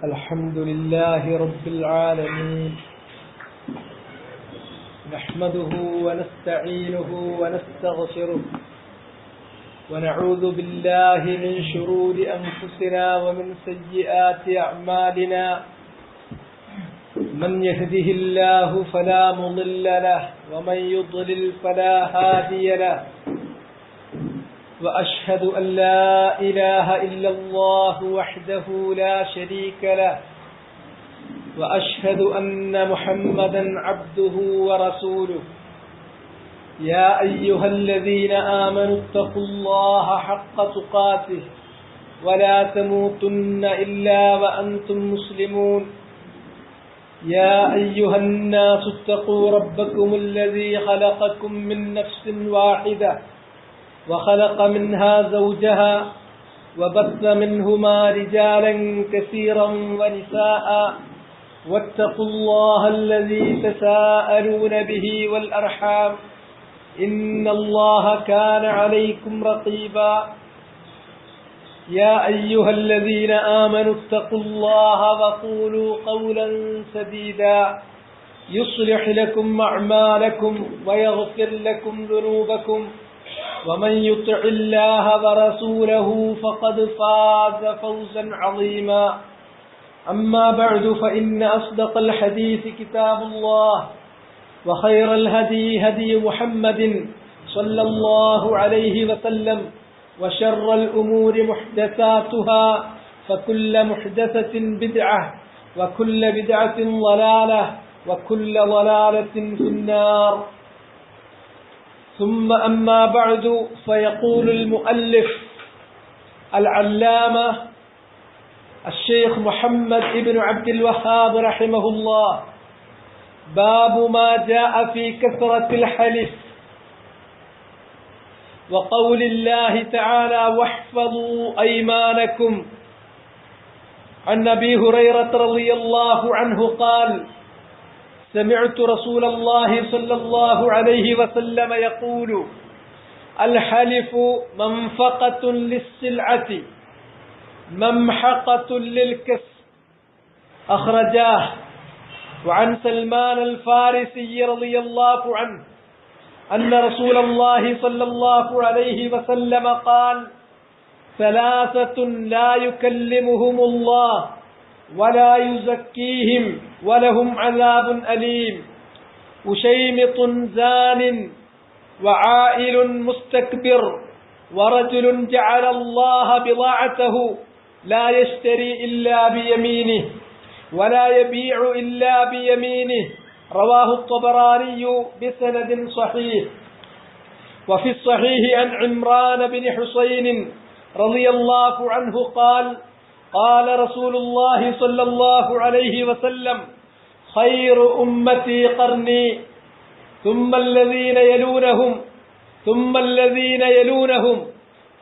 الحمد لله رب العالمين نحمده ونستعينه ونستغفره ونعوذ بالله من شرور أنفسنا ومن سيئات أعمالنا من يهده الله فلا مضل له ومن يضلل فلا هادي له وأشهد أن لا إله إلا الله وحده لا شريك له وأشهد أن محمدا عبده ورسوله يا أيها الذين آمنوا اتقوا الله حق تقاته ولا تموتن إلا وأنتم مسلمون يا أيها الناس اتقوا ربكم الذي خلقكم من نفس واحدة وخلق منها زوجها وبث منهما رجالا كثيرا ونساء واتقوا الله الذي تساءلون به والأرحام إن الله كان عليكم رقيبا يا أيها الذين آمنوا اتقوا الله وقولوا قولا سديدا يصلح لكم أعمالكم ويغفر لكم ذنوبكم ومن يطع الله ورسوله فقد فاز فوزا عظيما أما بعد فإن أصدق الحديث كتاب الله وخير الهدي هدي محمد صلى الله عليه وسلم وشر الأمور محدثاتها فكل محدثة بدعة وكل بدعة ضلالة وكل ضلالة في النار ثم أما بعد فيقول المؤلف العلامة الشيخ محمد بن عبد الوهاب رحمه الله باب ما جاء في كثرة الحلف وقول الله تعالى واحفظوا أيمانكم عن أبي هريرة رضي الله عنه قال سمعت رسول الله صلى الله عليه وسلم يقول الحلف منفقة للسلعة ممحقة للكسب أخرجاه. وعن سلمان الفارسي رضي الله عنه أن رسول الله صلى الله عليه وسلم قال ثلاثة لا يكلمهم الله ولا يزكيهم ولهم عذاب أليم أشيمط زان وعائل مستكبر ورجل جعل الله بضاعته لا يشتري إلا بيمينه ولا يبيع إلا بيمينه رواه الطبراني بسند صحيح. وفي الصحيح عن عمران بن حسين رضي الله عنه قال قال رسول الله صلى الله عليه وسلم خير أمتي قرني ثم الذين يلونهم ثم الذين يلونهم.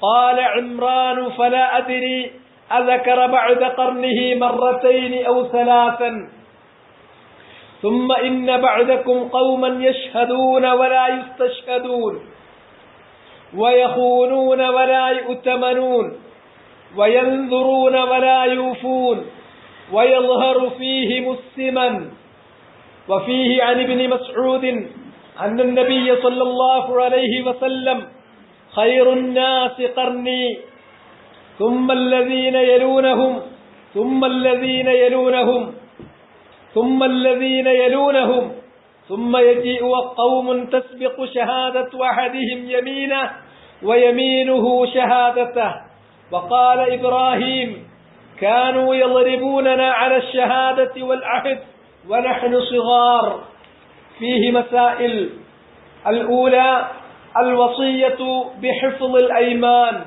قال عمران فلا أدري أذكر بعد قرنه مرتين أو ثلاثا. ثم إن بعدكم قوما يشهدون ولا يستشهدون ويخونون ولا يؤتمنون وينذرون ولا يوفون ويظهر فيهم السمن. وفيه عن ابن مسعود أن النبي صلى الله عليه وسلم خير الناس قرني ثم الذين يلونهم ثم الذين يلونهم ثم الذين يلونهم ثم يجيء قوم تسبق شهادة أحدهم يمينه ويمينه شهادته. وقال إبراهيم كانوا يضربوننا على الشهادة والعهد ونحن صغار. فيه مسائل. الأولى الوصية بحفظ الأيمان.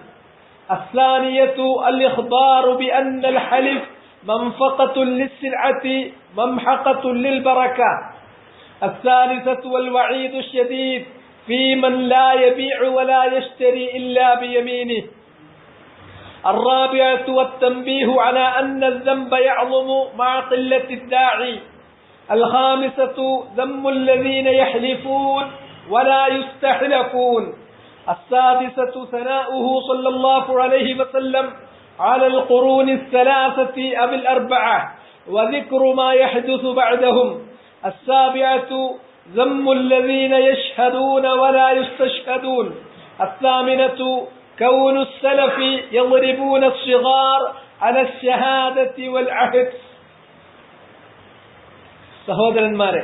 الثانية الإخبار بأن الحلف منفقة للسلعة ممحقة للبركة. الثالثة والوعيد الشديد في من لا يبيع ولا يشتري إلا بيمينه. الرابعة والتنبيه على أن الذنب يعظم مع قلة الداعي. الخامسة ذم الذين يحلفون ولا يستحلفون. السادسة ثناؤه صلى الله عليه وسلم على القرون الثلاثة أو الأربعة وذكر ما يحدث بعدهم. السابعة ذم الذين يشهدون ولا يستشهدون. الثامنة كون السلف يضربون الصغار على الشهادة والعهد. സഹോദരന്മാരെ,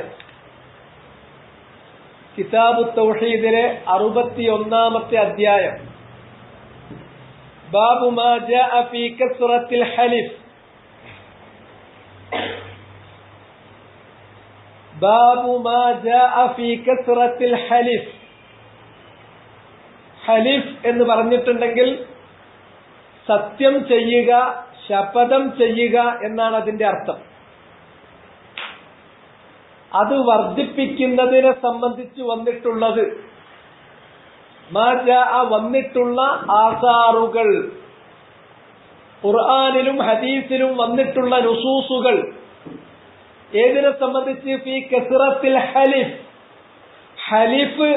കിതാബു തൗഹീദിലെ 61ാമത്തെ അധ്യായം ബാബു മാ ജാഅ ഫീ കസ്റത്തിൽ ഹലിഫ്. ബാബു മാ ജാഅ ഫീ കസ്റത്തിൽ ഹലിഫ്. ഹലിഫ് എന്ന് പറഞ്ഞിട്ടുണ്ടെങ്കിൽ സത്യം ചെയ്യുക, ശപഥം ചെയ്യുക എന്നാണ് അതിന്റെ അർത്ഥം. അത് വർദ്ധിപ്പിക്കുന്നതിനെ സംബന്ധിച്ച് വന്നിട്ടുള്ളത്, വന്നിട്ടുള്ള ആസാറുകൾ, ഖുർആനിലും ഹദീസിലും വന്നിട്ടുള്ള നുസൂസുകൾ ഏതിനെ സംബന്ധിച്ച്? ഫീ കസ്റത്തിൽ ഹലിഫ്, ഹലിഫ്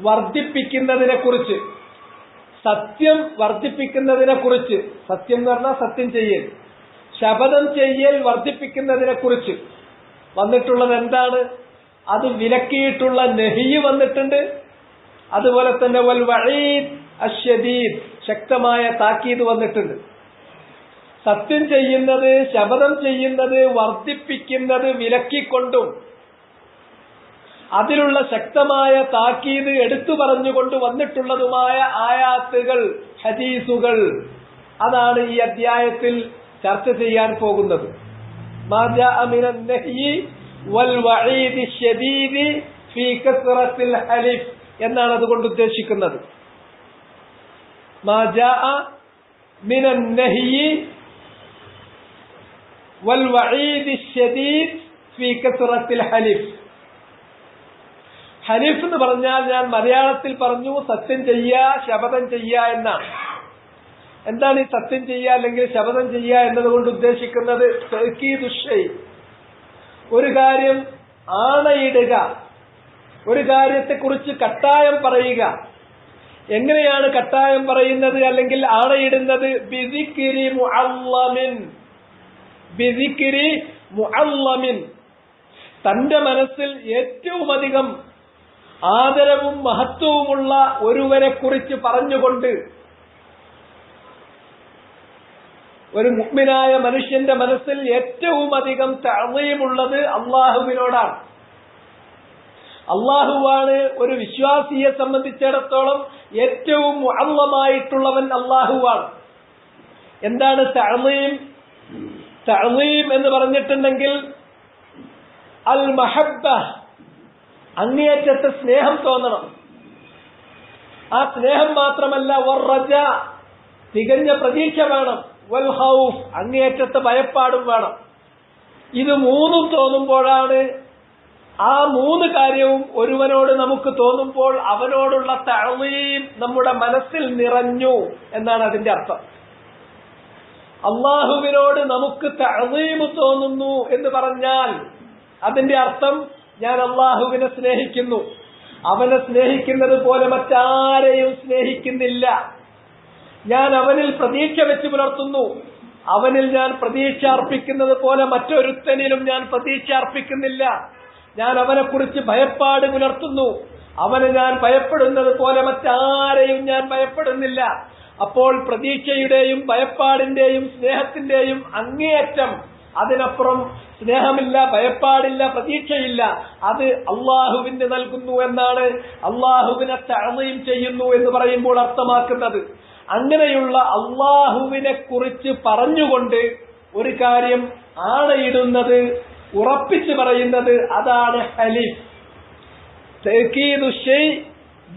വർദ്ധിപ്പിക്കുന്നതിനെ കുറിച്ച്, സത്യം വർദ്ധിപ്പിക്കുന്നതിനെ കുറിച്ച്. സത്യം എന്ന് പറഞ്ഞാൽ സത്യം ചെയ്യൽ, ശപഥം ചെയ്യൽ വർദ്ധിപ്പിക്കുന്നതിനെ കുറിച്ച് വന്നിട്ടുള്ളത് എന്താണ്? അത് വിലക്കിയിട്ടുള്ള നഹിയ് വന്നിട്ടുണ്ട്. അതുപോലെ തന്നെ വൽ വഈദ് അശ്ശദീദ്, ശക്തമായ താക്കീത് വന്നിട്ടുണ്ട്. സത്യം ചെയ്യുന്നത്, ശപഥം ചെയ്യുന്നത്, വർദ്ധിപ്പിക്കുന്നത് വിലക്കിക്കൊണ്ടും അതിലുള്ള ശക്തമായ താക്കീത് എടുത്തു പറഞ്ഞുകൊണ്ട് വന്നിട്ടുള്ളതുമായ ആയാത്തുകൾ, ഹദീസുകൾ, അതാണ് ഈ അധ്യായത്തിൽ ചർച്ച ചെയ്യാൻ പോകുന്നത്. മാ ജാഅ മിനൻ നഹ്യി വൽ വഈദി ശദീദി ഫീ കസ്റത്തിൽ ഹലിഫ് എന്നാണ് അതുകൊണ്ട് ഉദ്ദേശിക്കുന്നത്. മാ ജാഅ മിനൻ നഹ്യി വൽ വഈദി ശദീദ് ഫീ കസ്റത്തിൽ ഹലിഫ്. ഹലിഫ് എന്ന് പറഞ്ഞാൽ ഞാൻ മലയാളത്തിൽ പറഞ്ഞു സത്യം ചെയ്യുക, ശപഥം ചെയ്യുക എന്നാണ്. എന്താണ് ഈ സത്യം ചെയ്യുക അല്ലെങ്കിൽ ശപഥം ചെയ്യുക എന്നതുകൊണ്ട് ഉദ്ദേശിക്കുന്നത്? തഅ്കീദു ശൈ, ഒരു കാര്യം ആണയിടുക, ഒരു കാര്യത്തെക്കുറിച്ച് കട്ടായം പറയുക. എങ്ങനെയാണ് കട്ടായം പറയുന്നത് അല്ലെങ്കിൽ ആണയിടുന്നത്? ബിദിക്രി മുഅല്ലമിൻ, ബിദിക്രി മുഅല്ലമിൻ, തന്റെ മനസ്സിൽ ഏറ്റവും അധികം ആദരവും മഹത്വവുമുള്ള ഒരുവരെ കുറിച്ച് പറഞ്ഞുകൊണ്ട്. ഒരു മുഅ്മിനായ മനുഷ്യന്റെ മനസ്സിൽ ഏറ്റവും അധികം തഅ്ളീമുള്ളത് അള്ളാഹുവിനോടാണ്. അള്ളാഹുവാണ് ഒരു വിശ്വാസിയെ സംബന്ധിച്ചിടത്തോളം ഏറ്റവും മുഅല്ലമായിട്ടുള്ളവൻ അള്ളാഹുവാണ്. എന്താണ് തഅ്ളീം? തഅ്ളീം എന്ന് പറഞ്ഞിട്ടുണ്ടെങ്കിൽ അൽ മഹബ്ബ, അങ്ങേയറ്റത്തെ സ്നേഹം തോന്നണം. ആ സ്നേഹം മാത്രമല്ല വറജ, തികഞ്ഞ പ്രതീക്ഷ വേണം. വൽ ഖൗഫ്, അങ്ങേയറ്റത്തെ ഭയപ്പാടും വേണം. ഇത് മൂന്നും തോന്നുമ്പോഴാണ്, ആ മൂന്ന് കാര്യവും ഒരുവനോട് നമുക്ക് തോന്നുമ്പോൾ അവനോടുള്ള തഅ്ളീം നമ്മുടെ മനസ്സിൽ നിറഞ്ഞു എന്നാണ് അതിന്റെ അർത്ഥം. അള്ളാഹുവിനോട് നമുക്ക് തഅ്ളീം തോന്നുന്നു എന്ന് പറഞ്ഞാൽ അതിന്റെ അർത്ഥം ഞാൻ അള്ളാഹുവിനെ സ്നേഹിക്കുന്നു, അവനെ സ്നേഹിക്കുന്നത് പോലെ മറ്റാരെയും സ്നേഹിക്കുന്നില്ല, ഞാൻ അവനിൽ പ്രതീക്ഷ വെച്ച് പുലർത്തുന്നു, അവനിൽ ഞാൻ പ്രതീക്ഷ അർപ്പിക്കുന്നത് പോലെ മറ്റൊരുത്തനിലും ഞാൻ പ്രതീക്ഷ അർപ്പിക്കുന്നില്ല, ഞാൻ അവനെ കുറിച്ച് ഭയപ്പാട് പുലർത്തുന്നു, അവനെ ഞാൻ ഭയപ്പെടുന്നത് പോലെ മറ്റാരെയും ഞാൻ ഭയപ്പെടുന്നില്ല. അപ്പോൾ പ്രതീക്ഷയുടെയും ഭയപ്പാടിന്റെയും സ്നേഹത്തിന്റെയും അങ്ങേയറ്റം, അതിനപ്പുറം സ്നേഹമില്ല, ഭയപ്പാടില്ല, പ്രതീക്ഷയില്ല. അത് അള്ളാഹുവിന് നൽകുന്നു എന്നാണ് അള്ളാഹുവിനെ തഅ്ളീം ചെയ്യുന്നു എന്ന് പറയുമ്പോൾ അർത്ഥമാക്കുന്നത്. അങ്ങനെയുള്ള അള്ളാഹുവിനെ കുറിച്ച് പറഞ്ഞുകൊണ്ട് ഒരു കാര്യം ആണയിടുന്നത്, ഉറപ്പിച്ചു പറയുന്നത്, അതാണ് ഹലിഫ്. തഅ്കീദു ശൈ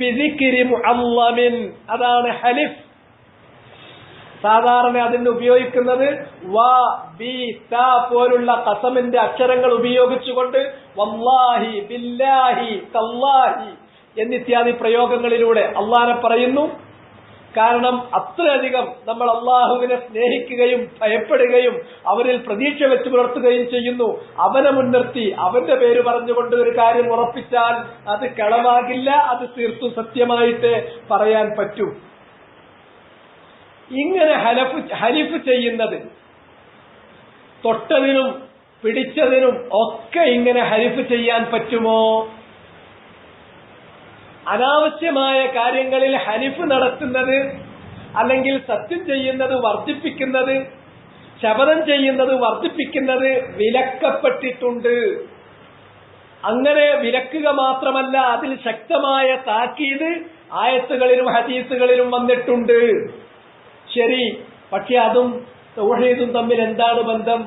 ബിദിക്രി മുഅല്ലമിൻ, അതാണ് ഹലിഫ്. സാധാരണ അതിന് ഉപയോഗിക്കുന്നത് വാ, ബി, ത പോലുള്ള ഖസമിന്റെ അക്ഷരങ്ങൾ ഉപയോഗിച്ചുകൊണ്ട് വല്ലാഹി, ബില്ലാഹി, തല്ലാഹി എന്നിത്യാദി പ്രയോഗങ്ങളിലൂടെ അള്ളാഹനെ പറയുന്നു. കാരണം അത്രയധികം നമ്മൾ അള്ളാഹുവിനെ സ്നേഹിക്കുകയും ഭയപ്പെടുകയും അവരിൽ പ്രതീക്ഷ വെച്ച് പുലർത്തുകയും ചെയ്യുന്നു. അവനെ മുൻനിർത്തി അവന്റെ പേര് പറഞ്ഞുകൊണ്ട് ഒരു കാര്യം ഉറപ്പിച്ചാൽ അത് കളവാകില്ല, അത് തീർത്തും സത്യമായിട്ട് പറയാൻ പറ്റൂ. ഇങ്ങനെ ഹലിഫ് ചെയ്യുന്നത്, തൊട്ടതിനും പിടിച്ചതിനും ഒക്കെ ഇങ്ങനെ ഹലിഫ് ചെയ്യാൻ പറ്റുമോ? അനാവശ്യമായ കാര്യങ്ങളിൽ ഹലിഫ് നടത്തുന്നത്, അല്ലെങ്കിൽ സത്യം ചെയ്യുന്നത് വർദ്ധിപ്പിക്കുന്നത്, ശപഥം ചെയ്യുന്നത് വർദ്ധിപ്പിക്കുന്നത് വിലക്കപ്പെട്ടിട്ടുണ്ട്. അങ്ങനെ വിലക്കുക മാത്രമല്ല, അതിൽ ശക്തമായ താക്കീത് ആയത്തുകളിലും ഹദീസുകളിലും വന്നിട്ടുണ്ട്. ശരി, പക്ഷെ അതും തൗഹീദും തമ്മിൽ എന്താണ് ബന്ധം?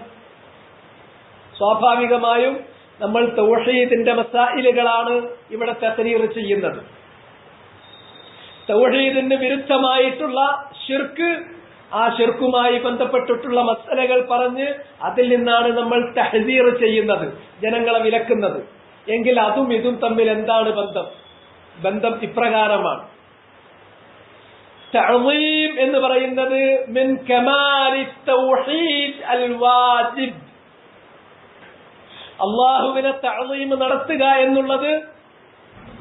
സ്വാഭാവികമായും നമ്മൾ തൗഹീദിന്റെ മസായിലുകളാണ് ഇവിടെ തഖരീർ ചെയ്യുന്നത്. തൗഹീദിന് വിരുദ്ധമായിട്ടുള്ള ശിർക്ക്, ആ ശിർക്കുമായി ബന്ധപ്പെട്ടിട്ടുള്ള മസലകൾ പറഞ്ഞ് അതിൽ നിന്നാണ് നമ്മൾ തഹ്ദീർ ചെയ്യുന്നത്, ജനങ്ങളെ വിലക്കുന്നത്. എങ്കിൽ അതും ഇതും തമ്മിൽ എന്താണ് ബന്ധം? ബന്ധം ഇപ്രകാരമാണ്. തഅ്ളീം എന്ന് പറയുന്നത് മിൻ കമാലി തൗഹീദ് അൽ വാജിബ്. അല്ലാഹുവിനെ തഅ്ളീം നടത്തുക എന്നുള്ളത്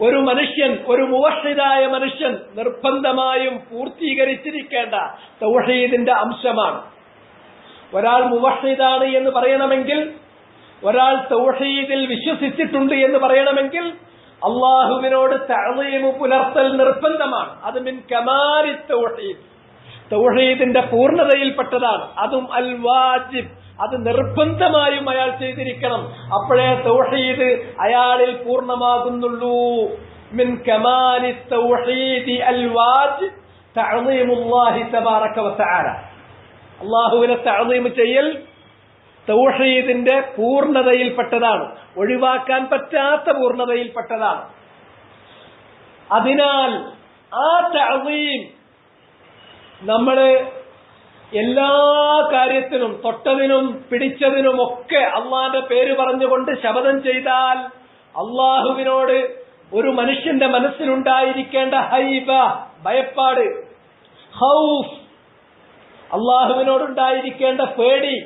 ഒരു മനുഷ്യൻ, ഒരു മുവഹ്ഹിദായ മനുഷ്യൻ നിർബന്ധമായും പൂർത്തീകരിച്ചിരിക്കേണ്ട തൗഹീദിന്റെ അംശമാണ്. ഒരാൾ മുവഹ്ഹിദാണ് എന്ന് പറയണമെങ്കിൽ, ഒരാൾ തൗഹീദിൽ വിശ്വസിച്ചിട്ടുണ്ട് എന്ന് പറയണമെങ്കിൽ അല്ലാഹുവിനോട് തഅ്ളീം പുലർത്തൽ നിർബന്ധമാണ്. അത് മിൻ കമാലി തൗഹീദ്, തൗഹീദിന്റെ പൂർണ്ണതയിൽപ്പെട്ടതാണ്. അതും അൽ വാജിബ്, അത് നിർബന്ധമായും അയാൾ ചെയ്തിരിക്കണം. അപ്പോഴേ തൗഹീദ് അയാളിൽ പൂർണ്ണമാകുന്നുള്ളൂ. മിൻ കമാലി തൗഹീദി അൽ വാജിബ് തഅ്ളീമുല്ലാഹി തബാറക വ തആല. അല്ലാഹുവിനെ തഅ്ളീം ചെയ്യൽ തൗഹീദിന്റെ പൂർണ്ണതയിൽപ്പെട്ടതാണ്, ഒഴിവാക്കാൻ പറ്റാത്ത പൂർണ്ണതയിൽപ്പെട്ടതാണ്. അതിനാൽ ആ തഅ്ളീം നമ്മള് എല്ലാ കാര്യത്തിനും, തൊട്ടതിനും പിടിച്ചതിനും ഒക്കെ അള്ളാന്റെ പേര് പറഞ്ഞുകൊണ്ട് ശപഥം ചെയ്താൽ അള്ളാഹുവിനോട് ഒരു മനുഷ്യന്റെ മനസ്സിലുണ്ടായിരിക്കേണ്ട ഹൈബ, ഭയപ്പാട്, ഖൗഫ്, അള്ളാഹുവിനോടുണ്ടായിരിക്കേണ്ട പേടി,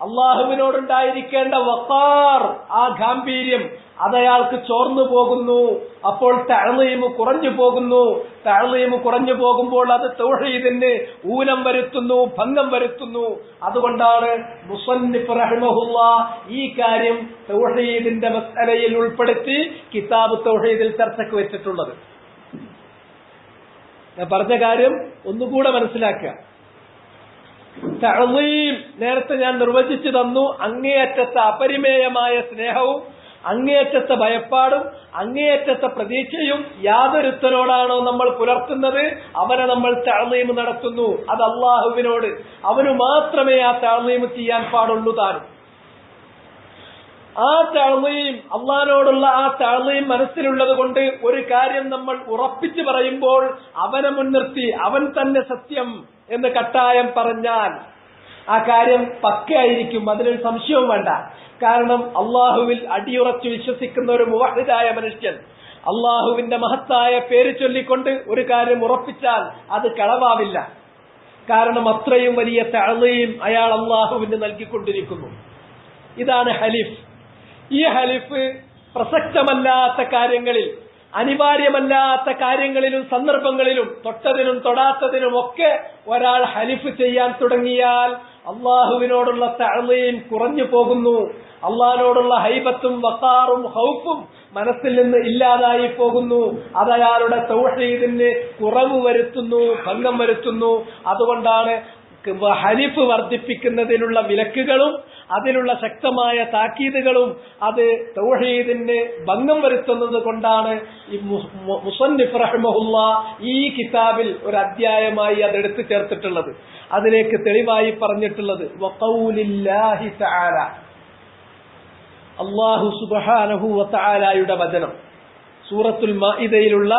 അള്ളാഹുവിനോടുണ്ടായിരിക്കേണ്ട വഖാർ, ആ ഗാംഭീര്യം, അതയാൾക്ക് ചോർന്നു പോകുന്നു. അപ്പോൾ തഅ്ളീം കുറഞ്ഞു പോകുന്നു. തഅ്ളീം കുറഞ്ഞു പോകുമ്പോൾ അത് തൗഹീദിന് ഊനം വരുത്തുന്നു, ഭംഗം വരുത്തുന്നു. അതുകൊണ്ടാണ് മുസന്നിഫ് റഹിമഹുല്ലാഹ് ഈ കാര്യം തൗഹീദിന്റെ മസ്അലയിൽ ഉൾപ്പെടുത്തി കിതാബ് തൗഹീദിൽ ചർച്ചയ്ക്ക് വെച്ചിട്ടുള്ളത്. ഞാൻ പറഞ്ഞ കാര്യം ഒന്നുകൂടെ മനസ്സിലാക്കുക. തഅ്ളീം നേരത്തെ ഞാൻ നിർവചിച്ചു തന്നു. അങ്ങേയറ്റത്തെ അപരിമേയമായ സ്നേഹവും അങ്ങേയറ്റത്തെ ഭയപ്പാടും അങ്ങേയറ്റത്തെ പ്രതീക്ഷയും യാതൊരുത്തനോടാണോ നമ്മൾ പുലർത്തുന്നത് അവനെ നമ്മൾ തഅ്ളീം നടത്തുന്നു. അത് അല്ലാഹുവിനോട്, അവന് മാത്രമേ ആ തഅ്ളീം ചെയ്യാൻ പാടുള്ളൂ താനും. ആ തഅ്ളീം, അള്ളാഹിനോടുള്ള ആ തഅ്ളീം മനസ്സിലുള്ളത് കൊണ്ട് ഒരു കാര്യം നമ്മൾ ഉറപ്പിച്ചു പറയുമ്പോൾ അവനെ മുൻനിർത്തി അവൻ തന്നെ സത്യം എന്ന് കട്ടായം പറഞ്ഞാൽ ആ കാര്യം പക്കയായിരിക്കും, അതിനൊരു സംശയവും വേണ്ട. കാരണം അള്ളാഹുവിൽ അടിയുറച്ചു വിശ്വസിക്കുന്ന ഒരു മുവഹ്ഹിദായ മനുഷ്യൻ അള്ളാഹുവിന്റെ മഹത്തായ പേര് ചൊല്ലിക്കൊണ്ട് ഒരു കാര്യം ഉറപ്പിച്ചാൽ അത് കളവാവില്ല. കാരണം അത്രയും വലിയ തഅ്ളീം അയാൾ അള്ളാഹുവിന് നൽകിക്കൊണ്ടിരിക്കുന്നു. ഇതാണ് ഹലിഫ്. ഈ ഹലിഫ് പ്രസക്തമല്ലാത്ത കാര്യങ്ങളിൽ, അനിവാര്യമല്ലാത്ത കാര്യങ്ങളിലും സന്ദർഭങ്ങളിലും, തൊട്ടതിനും തൊടാത്തതിനും ഒക്കെ ഒരാൾ ഹലിഫ് ചെയ്യാൻ തുടങ്ങിയാൽ അള്ളാഹുവിനോടുള്ള തഅ്ളീം കുറഞ്ഞു പോകുന്നു. അള്ളാഹിനോടുള്ള ഹൈബത്തും വഖാറും ഖൗഫും മനസ്സിൽ നിന്ന് ഇല്ലാതായി പോകുന്നു. അതയാളുടെ തൗഹീദിന് കുറവ് വരുത്തുന്നു, ഭംഗം വരുത്തുന്നു. അതുകൊണ്ടാണ് ഹലിഫ് വർദ്ധിപ്പിക്കുന്നതിനുള്ള വിലക്കുകളും അതിലുള്ള ശക്തമായ താക്കീതുകളും അത് തൗഹീദിന് ഭംഗം വരുത്തുന്നത് കൊണ്ടാണ് ഈ മുസന്നിഫ് റഹിമഹുല്ലാഹ് ഈ കിതാബിൽ ഒരു അധ്യായമായി അത് എടുത്തു ചേർത്തിട്ടുള്ളത്. അതിലേക്ക് തെളിവായി പറഞ്ഞിട്ടുള്ളത് വഖൗലില്ലാഹി തആല, അല്ലാഹു സുബ്ഹാനഹു വ തആലയുടെ വചനം, സൂറത്തുൽ മാഇദയിലുള്ള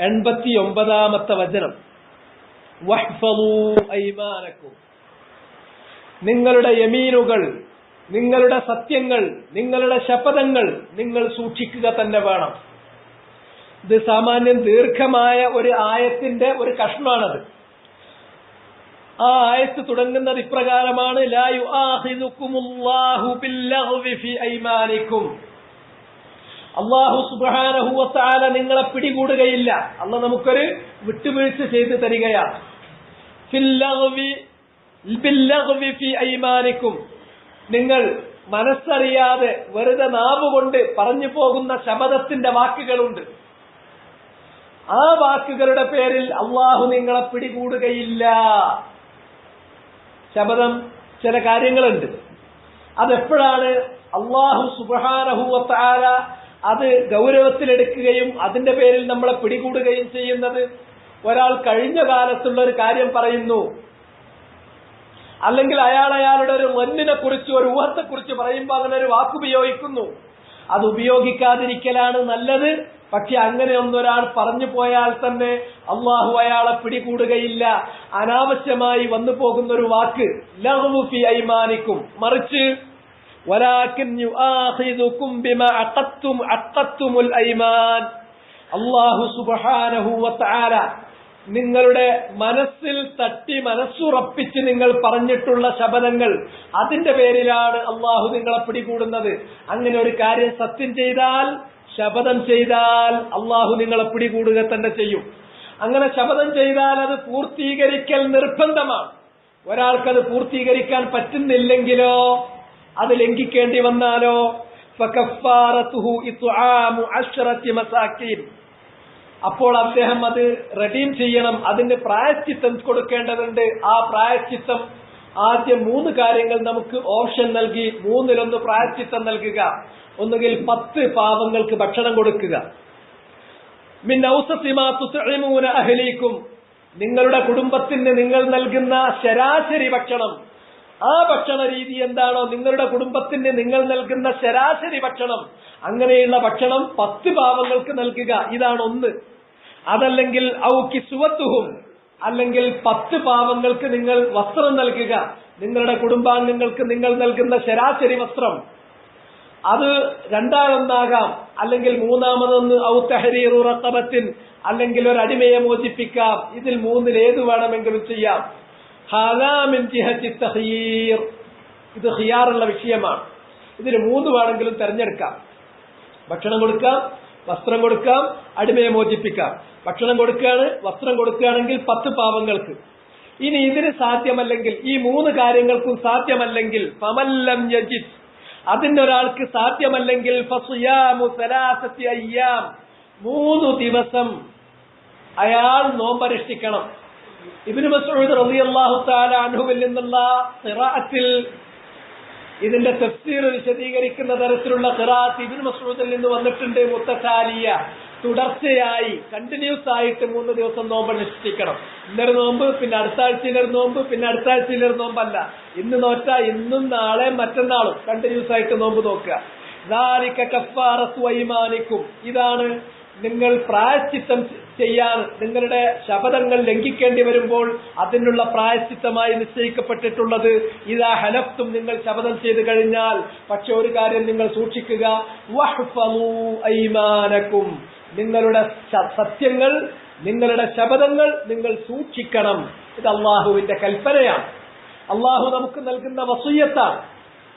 89ാമത്തെ വചനം. വഹ്ഫളൂ അയ്മാനക്കും, നിങ്ങളുടെ യമീനുകൾ, നിങ്ങളുടെ സത്യങ്ങൾ, നിങ്ങളുടെ ശപഥങ്ങൾ നിങ്ങൾ സൂക്ഷിക്കുക തന്നെ വേണം. ഇത് സാമാന്യം ദീർഘമായ ഒരു ആയത്തിന്റെ ഒരു കഷ്ണമാണത്. ആ ആയത്ത് തുടങ്ങുന്നത് ഇപ്രകാരമാണ്: ലാ യുആഖിദുകുമുല്ലാഹു ബില്ലഗ്വി ഫീ അയ്മാനിക്കും. അല്ലാഹു സുബ്ഹാനഹു വ തആല നിങ്ങളെ പിടികൂടുകയില്ല. അല്ലാഹു നമുക്കൊരു വിട്ടുവീഴ്ച ചെയ്തു തരികയാണ്. ബില്ലഗ്വി ഫീ അയ്മാനിക്കും, നിങ്ങൾ മനസ്സറിയാതെ വെറുതെ നാവുകൊണ്ട് പറഞ്ഞു പോകുന്ന ശപഥത്തിന്റെ വാക്കുകളുണ്ട്. ആ വാക്കുകളുടെ പേരിൽ അള്ളാഹു നിങ്ങളെ പിടികൂടുകയില്ല. ശപഥം ചില കാര്യങ്ങളുണ്ട്. അതെപ്പോഴാണ് അള്ളാഹു സുബ്ഹാനഹു വ തആല അത് ഗൗരവത്തിലെടുക്കുകയും അതിന്റെ പേരിൽ നമ്മളെ പിടികൂടുകയും ചെയ്യുന്നത്? ഒരാൾ കഴിഞ്ഞ കാലത്തുള്ള ഒരു കാര്യം പറയുന്നു, അല്ലെങ്കിൽ അയാളുടെ ഒരു മന്നിനെ കുറിച്ച്, ഒരു ഊഹത്തെ കുറിച്ച് പറയുമ്പോൾ അങ്ങനെ ഒരു വാക്കുപയോഗിക്കുന്നു. അത് ഉപയോഗിക്കാതിരിക്കലാണ് നല്ലത്. പക്ഷെ അങ്ങനെ ഒന്നൊരാൾ പറഞ്ഞു പോയാൽ തന്നെ അള്ളാഹു അയാളെ പിടികൂടുകയില്ല. അനാവശ്യമായി വന്നു പോകുന്ന ഒരു വാക്ക് ലഗ്വു ഫീ അയ്മാനിക്കും. മറിച്ച് വലാകിൻ യുആഖിദുകും ബിമാ അഖദ്തുമുൽ അയ്മാൻ, അല്ലാഹു സുബ്ഹാനഹു വ തആല നിങ്ങളുടെ മനസ്സിൽ തട്ടി മനസ്സുറപ്പിച്ച് നിങ്ങൾ പറഞ്ഞിട്ടുള്ള ശപഥങ്ങൾ, അതിന്റെ പേരിലാണ് അള്ളാഹു നിങ്ങളെ പിടികൂടുന്നത്. അങ്ങനെ ഒരു കാര്യം സത്യം ചെയ്താൽ, ശപഥം ചെയ്താൽ അള്ളാഹു നിങ്ങളെ പിടികൂടുക തന്നെ ചെയ്യും. അങ്ങനെ ശപഥം ചെയ്താൽ അത് പൂർത്തീകരിക്കൽ നിർബന്ധമാണ്. ഒരാൾക്കത് പൂർത്തീകരിക്കാൻ പറ്റുന്നില്ലെങ്കിലോ, അത് ലംഘിക്കേണ്ടി വന്നാലോ, ഫകഫാറതുഹു ഇത്ആമു 10 മസാകീൻ, അപ്പോൾ അദ്ദേഹം അത് റെഡീം ചെയ്യണം. അതിന് പ്രായശ്ചിത്തം കൊടുക്കേണ്ടതുണ്ട്. ആ പ്രായശ്ചിത്തം ആദ്യം 3 കാര്യങ്ങൾ നമുക്ക് ഓപ്ഷൻ നൽകി, 3-1 പ്രായശ്ചിത്തം നൽകുക. ഒന്നുകിൽ 10 പാവങ്ങൾക്ക് ഭക്ഷണം കൊടുക്കുക. മിൻ ഔസതി മാ തുത്ഇമൂന അഹ്ലീകും, നിങ്ങളുടെ കുടുംബത്തിന് നിങ്ങൾ നൽകുന്ന ശരാശരി ഭക്ഷണം, ആ ഭക്ഷണ രീതി എന്താണോ നിങ്ങളുടെ കുടുംബത്തിന് നിങ്ങൾ നൽകുന്ന ശരാശരി ഭക്ഷണം, അങ്ങനെയുള്ള ഭക്ഷണം 10 പാവങ്ങൾക്ക് നൽകുക. ഇതാണ് ഒന്ന്. അതല്ലെങ്കിൽ ഔ കിസ്വത്തുഹും, അല്ലെങ്കിൽ 10 പാവങ്ങൾക്ക് നിങ്ങൾ വസ്ത്രം നൽകുക. നിങ്ങളുടെ കുടുംബാംഗങ്ങൾക്ക് നിങ്ങൾ നൽകുന്ന ശരാശരി വസ്ത്രം അത് രണ്ടാമതൊന്നാകാം, അല്ലെങ്കിൽ മൂന്നാമതൊന്ന് ഔ തഹരീറു റഖബത്തിൻ, അല്ലെങ്കിൽ ഒരു അടിമയെ മോചിപ്പിക്കാം. ഇതിൽ 3-ൽ ഏത് വേണമെങ്കിലും ചെയ്യാം. ഹാദാ മിൻ ജിഹത്തി തഖ്യീർ, ഇത് ഖിയാറുള്ള വിഷയമാണ്. ഇതിൽ 3 വേണമെങ്കിലും തെരഞ്ഞെടുക്കാം. ഭക്ഷണം കൊടുക്കാം, വസ്ത്രം കൊടുക്കാം, അടിമയെ മോചിപ്പിക്കാം. ഭക്ഷണം കൊടുക്കുകയാണ്, വസ്ത്രം കൊടുക്കുകയാണെങ്കിൽ 10 പാവങ്ങൾക്ക്. ഇനി ഇതിന് സാധ്യമല്ലെങ്കിൽ, ഈ 3 കാര്യങ്ങൾക്കും സാധ്യമല്ലെങ്കിൽ, ഫമല്ലം യജിദ്, അതിനൊരാൾക്ക് സാധ്യമല്ലെങ്കിൽ ഫസിയാമു 3 അയ്യാം, 3 ദിവസം അയാൾ നോമ്പനുഷ്ഠിക്കണം. ഇബ്നു മസ്ഊദ് റളിയല്ലാഹു തആല അൻഹുവിൽ നിന്നുള്ള ഖിറാഅത്തിൽ, ഇതിന്റെ തഫ്സീർ വിശദീകരിക്കുന്ന തരത്തിലുള്ള ഖിറാഅത്ത് ഇബ്നു മസ്ഊദിൽ നിന്ന് വന്നിട്ടുണ്ട്. മുത്തതാലിയ, തുടർച്ചയായി കണ്ടിന്യൂസ് ആയിട്ട് 3 ദിവസം നോമ്പ് അനുഷ്ഠിക്കണം. ഇന്നൊരു നോമ്പ്, പിന്നെ അടുത്ത ആഴ്ചയിലൊരു നോമ്പ്, പിന്നെ അടുത്ത ആഴ്ചയിലൊരു നോമ്പല്ല. ഇന്ന് നോറ്റാ ഇന്നും നാളെയും മറ്റന്നാളും കണ്ടിന്യൂസ് ആയിട്ട് നോമ്പ് നോക്കുക. ദാലിക കഫാറത്തു അയ്മാനിക്കും, ഇതാണ് നിങ്ങൾ പ്രായശ്ചിത്തം ചെയ്യാൻ, നിങ്ങളുടെ ശപഥങ്ങൾ ലംഘിക്കേണ്ടി വരുമ്പോൾ അതിനുള്ള പ്രായശ്ചിത്തമായി നിശ്ചയിക്കപ്പെട്ടിട്ടുള്ളത്. ഇദാ ഹലഫ്തും, നിങ്ങൾ ശപഥം ചെയ്തു കഴിഞ്ഞാൽ. പക്ഷെ ഒരു കാര്യം നിങ്ങൾ സൂക്ഷിക്കുക, വഹ്ഫളൂ അയ്മാനക്കും, നിങ്ങളുടെ സത്യങ്ങൾ, നിങ്ങളുടെ ശപഥങ്ങൾ നിങ്ങൾ സൂക്ഷിക്കണം. ഇത് അള്ളാഹുവിന്റെ കൽപ്പനയാണ്, അള്ളാഹു നമുക്ക് നൽകുന്ന വസിയ്യത്താണ്.